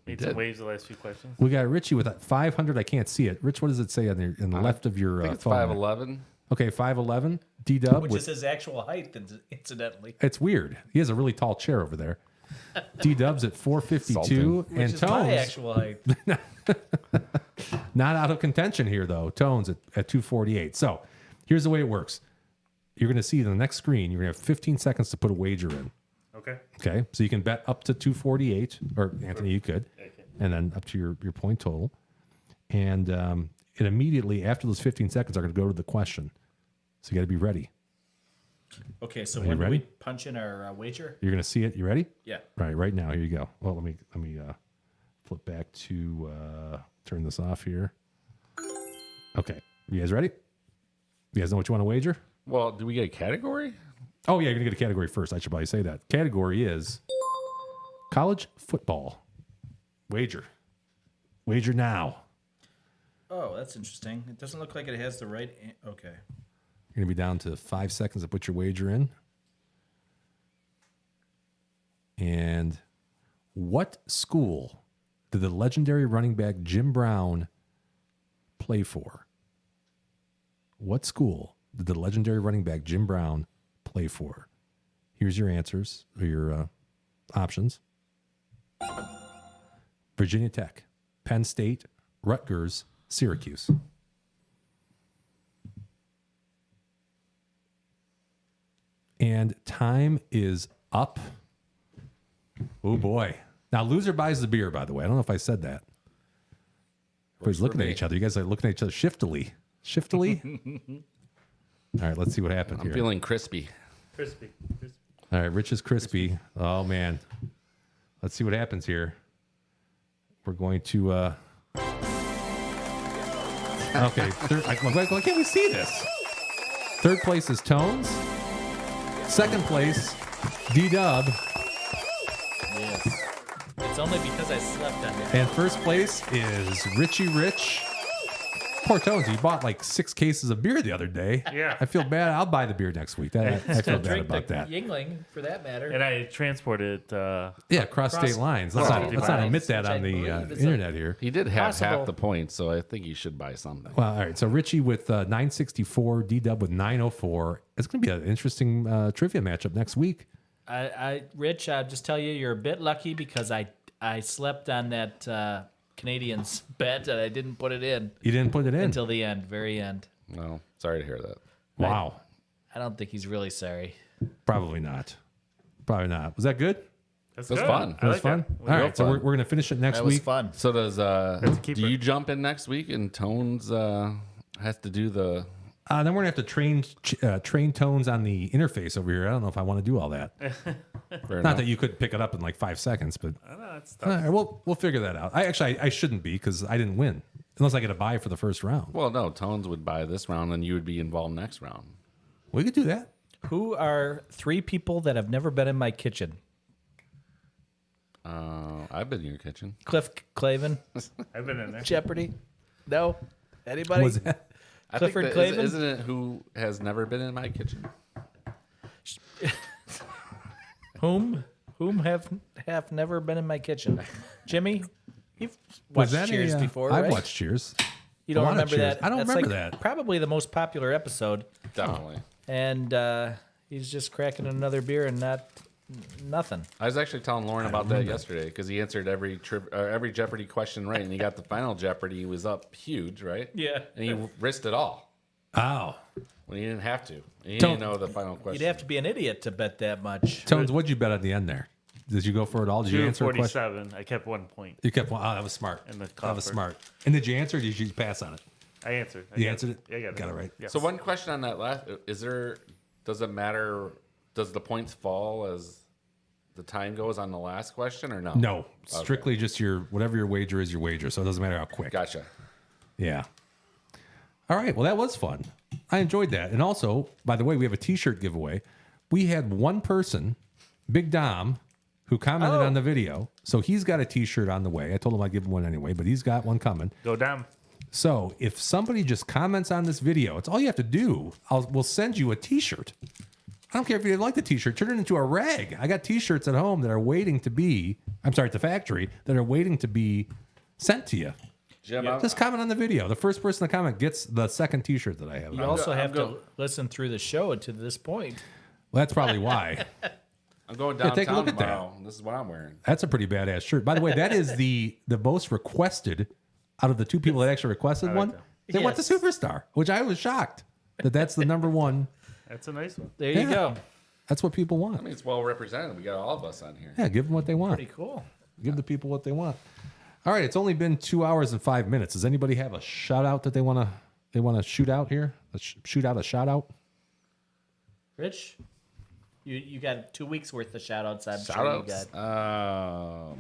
waves the last few questions. We got Richie with 500. I can't see it. Rich, what does it say on the left of your I think it's phone? 5'11". Okay, 5'11". D-Dub. which with, is his actual height, incidentally. it's weird. He has a really tall chair over there. D-Dub's at 452. Salting. Which And is my Tones, actual height. not out of contention here, though. Tones at 248. So here's the way it works. You're going to see on the next screen, you're going to have 15 seconds to put a wager in. Okay. Okay, so you can bet up to 248, or Anthony, you could, and then up to your point total. And it immediately, after those 15 seconds, are going to go to the question. So you got to be ready. Okay, so you when do ready? we punch in our wager? You're going to see it. You ready? Yeah. Right now. Here you go. Well, let me flip back to turn this off here. Okay, you guys ready? You guys know what you want to wager? Well, do we get a category? Oh yeah, you're gonna get a category first. I should probably say that. Category is college football. Wager now. Oh, that's interesting. It doesn't look like it has the right. Okay. You're gonna be down to 5 seconds to put your wager in. And what school did the legendary running back Jim Brown play for? What school did the legendary running back Jim Brown play for? Here's your answers, or your options. Virginia Tech, Penn State, Rutgers, Syracuse. And time is up. Oh boy. Now, loser buys the beer, by the way. I don't know if I said that. Everybody's looking at each other. You guys are looking at each other shiftily. All right, let's see what happened I'm here. feeling crispy. Crispy. All right, Rich is crispy. Oh, man. Let's see what happens here. We're going to... Okay. Why can't we see this? Third place is Tones. Second place, D-Dub. Yes. It's only because I slept on it. And first place is Richie Rich. Poor Tones, he bought like 6 cases of beer the other day. Yeah. I feel bad. I'll buy the beer next week. I feel bad Drink about the that. Yingling, for that matter. And I transported Yeah, across state lines. Let's cross not state admit that lines, on which I the believe is internet here. He did have Possible. half the points, so I think he should buy something. Well, all right. So Richie with 964, D-Dub with 904. It's going to be an interesting trivia matchup next week. Rich, I'll just tell you, you're a bit lucky because I slept on that Canadians bet and I didn't put it in You didn't put it in. until the end, very end. No, sorry to hear that. Wow. I don't think he's really sorry. Probably not. Was that good? That's That's good. fun. I That was like fun. that. All right. So fun. we're going to finish it next That was week. fun. So does keep do it. you jump in next week and Tones has to do the Then we're going to have to train Tones on the interface over here. I don't know if I want to do all that. fair Not enough. that you could pick it up in like 5 seconds, but I know, it's all tough. right, we'll figure that out. I shouldn't be because I didn't win unless I get a buy for the first round. Well, no, Tones would buy this round and you would be involved next round. We could do that. Who are 3 people that have never been in my kitchen? I've been in your kitchen. Cliff Clavin, I've been in there. Jeopardy? No? Anybody? Was that? I Clifford think Clavin? isn't it who has never been in my kitchen? Whom have never been in my kitchen? Jimmy, you've Was watched that Cheers before, I've right? watched Cheers. You don't a lot of remember Cheers. that? I don't That's remember like that. Probably the most popular episode, Definitely. and he's just cracking another beer and not Nothing. I was actually telling Lauren about that yesterday because he answered every Jeopardy question right, and he got the final Jeopardy. He was up huge, right? Yeah. And he risked it all Oh. when he didn't have to. He didn't know the final question. You'd have to be an idiot to bet that much. Tones, what'd you bet at the end there? Did you go for it all? Did you answer a question? 247. I kept 1 point. You kept one. Oh, that was smart. In the That was coffer. smart. And did you answer or did you pass on it? I answered. You answered it? I got it. right. Yes. So one question on that last: does it matter? Does the points fall as the time goes on the last question, or no? No. Strictly just whatever your wager is, your wager. So it doesn't matter how quick. Gotcha. Yeah. All right. Well, that was fun. I enjoyed that. And also, by the way, we have a T-shirt giveaway. We had one person, Big Dom, who commented on the video. So he's got a T-shirt on the way. I told him I'd give him one anyway, but he's got one coming. Go down. So if somebody just comments on this video, it's all you have to do. We'll send you a T-shirt. I don't care if you like the T-shirt. Turn it into a rag. I got T-shirts at home that are waiting to be, I'm sorry, at the factory, that are waiting to be sent to you. Jim, Just comment on the video. The first person to comment gets the second T-shirt that I have. You also have to listen through the show to this point. Well, that's probably why. I'm going Yeah, downtown take a look at that. tomorrow. This is what I'm wearing. That's a pretty badass shirt. By the way, that is the most requested out of the two people that actually requested one. They went to Yes. Superstar, which I was shocked that's the number one. That's a nice one. There you go. That's what people I want. mean, it's well represented. We got all of us on here. Yeah, give them what they want. Pretty cool. Give the people what they want. All right, it's only been 2 hours and 5 minutes. Does anybody have a shout out that they want to shoot out here? Shoot out a shout out? Rich, you got 2 weeks worth of shout outs. I'm Shout sure you outs? got.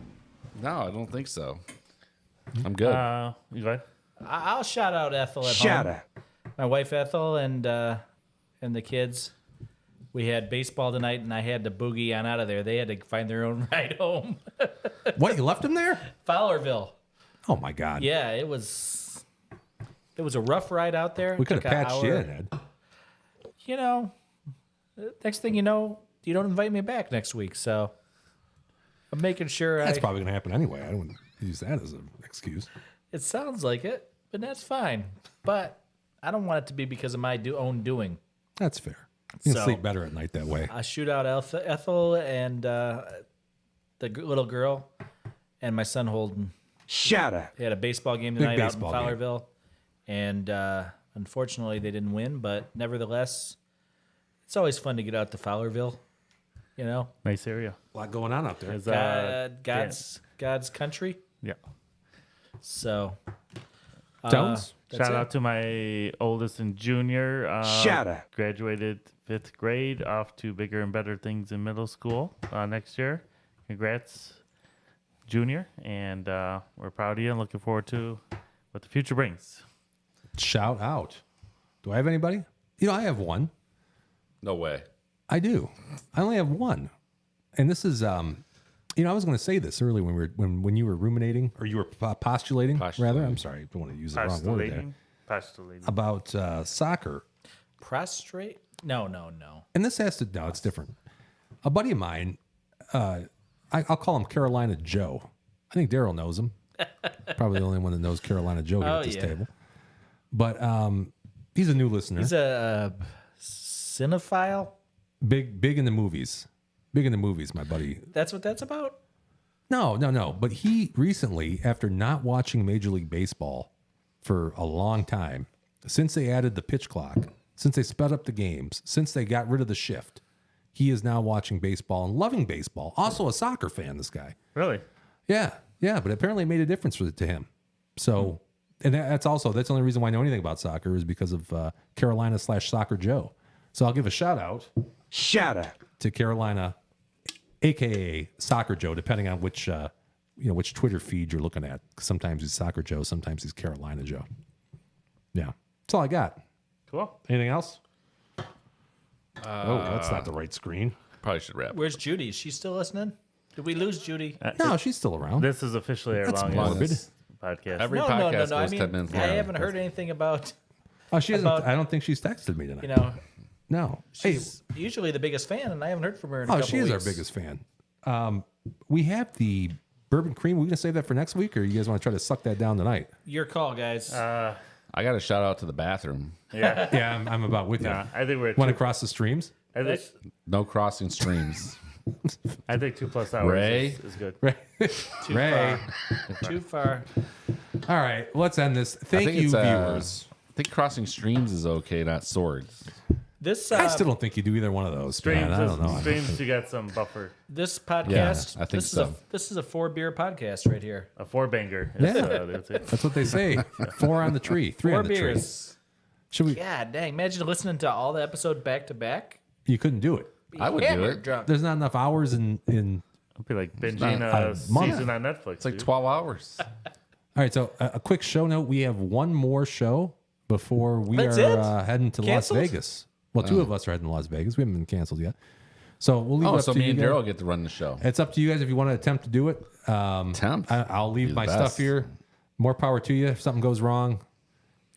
No, I don't think so. I'm good. You go ahead. I'll shout out Ethel at Shout home. out. My wife Ethel and the kids. We had baseball tonight, and I had to boogie on out of there. They had to find their own ride home. What, you left them there? Fowlerville. Oh my God. Yeah, it was a rough ride out there. We could have Took an patched you hour. in, Ed. You know, next thing you know, you don't invite me back next week. So I'm making sure That's probably going to happen anyway. I don't want to use that as an excuse. It sounds like it, but that's fine. But I don't want it to be because of my own doing. That's fair. You can So- sleep better at night that way. I shoot out Ethel and the little girl and my son Holden. Shout out. They had a baseball game tonight out in baseball game. Fowlerville, and unfortunately they didn't win. But nevertheless, it's always fun to get out to Fowlerville. You know, Nice area. A lot going on out there. There's, God's country. yeah. So, Jones? that's Shout it. out to my oldest and junior. Shout out. Graduated 5th grade, off to bigger and better things in middle school next year. Congrats, junior. And we're proud of you and looking forward to what the future brings. Shout out. Do I have anybody? You know, I have one. No way. I do. I only have one. And this is, I was going to say this earlier when you were ruminating, or you were postulating, rather. I'm sorry, I don't want to use the wrong word there. Postulating. About soccer. Prostrate? No. And this has to, no, it's different. A buddy of mine, I'll call him Carolina Joe. I think Daryl knows him. Probably the only one that knows Carolina Joe here at this table. But he's a new listener. He's a cinephile. Big in the movies. Big in the movies, my buddy. That's what that's about. No. But he recently, after not watching Major League Baseball for a long time, since they added the pitch clock, since they sped up the games, since they got rid of the shift, he is now watching baseball and loving baseball. Also a soccer fan, this guy. Really? Yeah. But apparently it made a difference to him. So, and that's the only reason why I know anything about soccer is because of Carolina/Soccer Joe. So I'll give a shout out. Shout out. To Carolina, aka Soccer Joe, depending on which Twitter feed you're looking at. Sometimes he's Soccer Joe, sometimes he's Carolina Joe. Yeah, that's all I got. Cool. Anything else? That's not the right screen. Probably should wrap. Where's Judy? Is she still listening? Did we lose Judy? No, she's still around. This is officially our That's longest podcast. Every No. podcast I goes mean, 10 minutes I long. haven't heard anything about. Oh, she hasn't. about- I don't think she's texted me tonight. You know, No. Hey, she's usually the biggest fan, and I haven't heard from her in a couple she is our weeks. biggest fan. We have the Bourbon Cream. We're going to save that for next week, or you guys want to try to suck that down tonight? Your call, guys. I got a shout out to the bathroom. Yeah. Yeah, I'm about with you. I think we're Want to cross the streams? I think, No crossing streams. I think 2+ hours Ray? is good. Ray. Ray. Too far. All right, let's end this. Thank you, it's, viewers. I think crossing streams is okay, not swords. This I still don't think you do either one of those. Streams, man. I don't know. streams, you got some buffer. this podcast. I think so. This is a 4-beer podcast right here. A 4-banger. Yeah. That's it. That's what they say. 4 on the tree, 3 4 on the tree. beers. Should we? God dang! Imagine listening to all the episode back to back. You couldn't do it. I would do Hammered it. drunk. There's not enough hours in. It'll be like binging not a a month. season on Netflix. It's like dude. 12 hours. All right, so a quick show note. We have one more show before we That's are it? heading to Canceled? Las Vegas. Well, 2 of us are heading to Las Vegas. We haven't been canceled yet. So we'll leave it Oh, up so to me you and guys. Daryl get to run the show. It's up to you guys if you want to attempt to do it. Attempt? I'll leave Be the my best. stuff here. More power to you. If something goes wrong,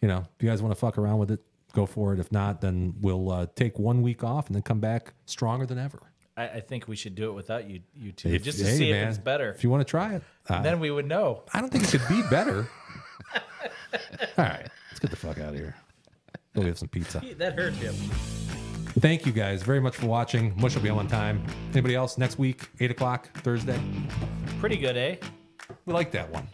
if you guys want to fuck around with it, go for it. If not, then we'll take 1 week off and then come back stronger than ever. I think we should do it without you two, If- just to hey, see man, if it's better. If you want to try it, Then we would know. I don't think it could be better. All right, let's get the fuck out of here. Go get some pizza. That hurt him. Thank you guys very much for watching. Mush will be on time. Anybody else next week, 8 o'clock, Thursday? Pretty good, eh? We like that one.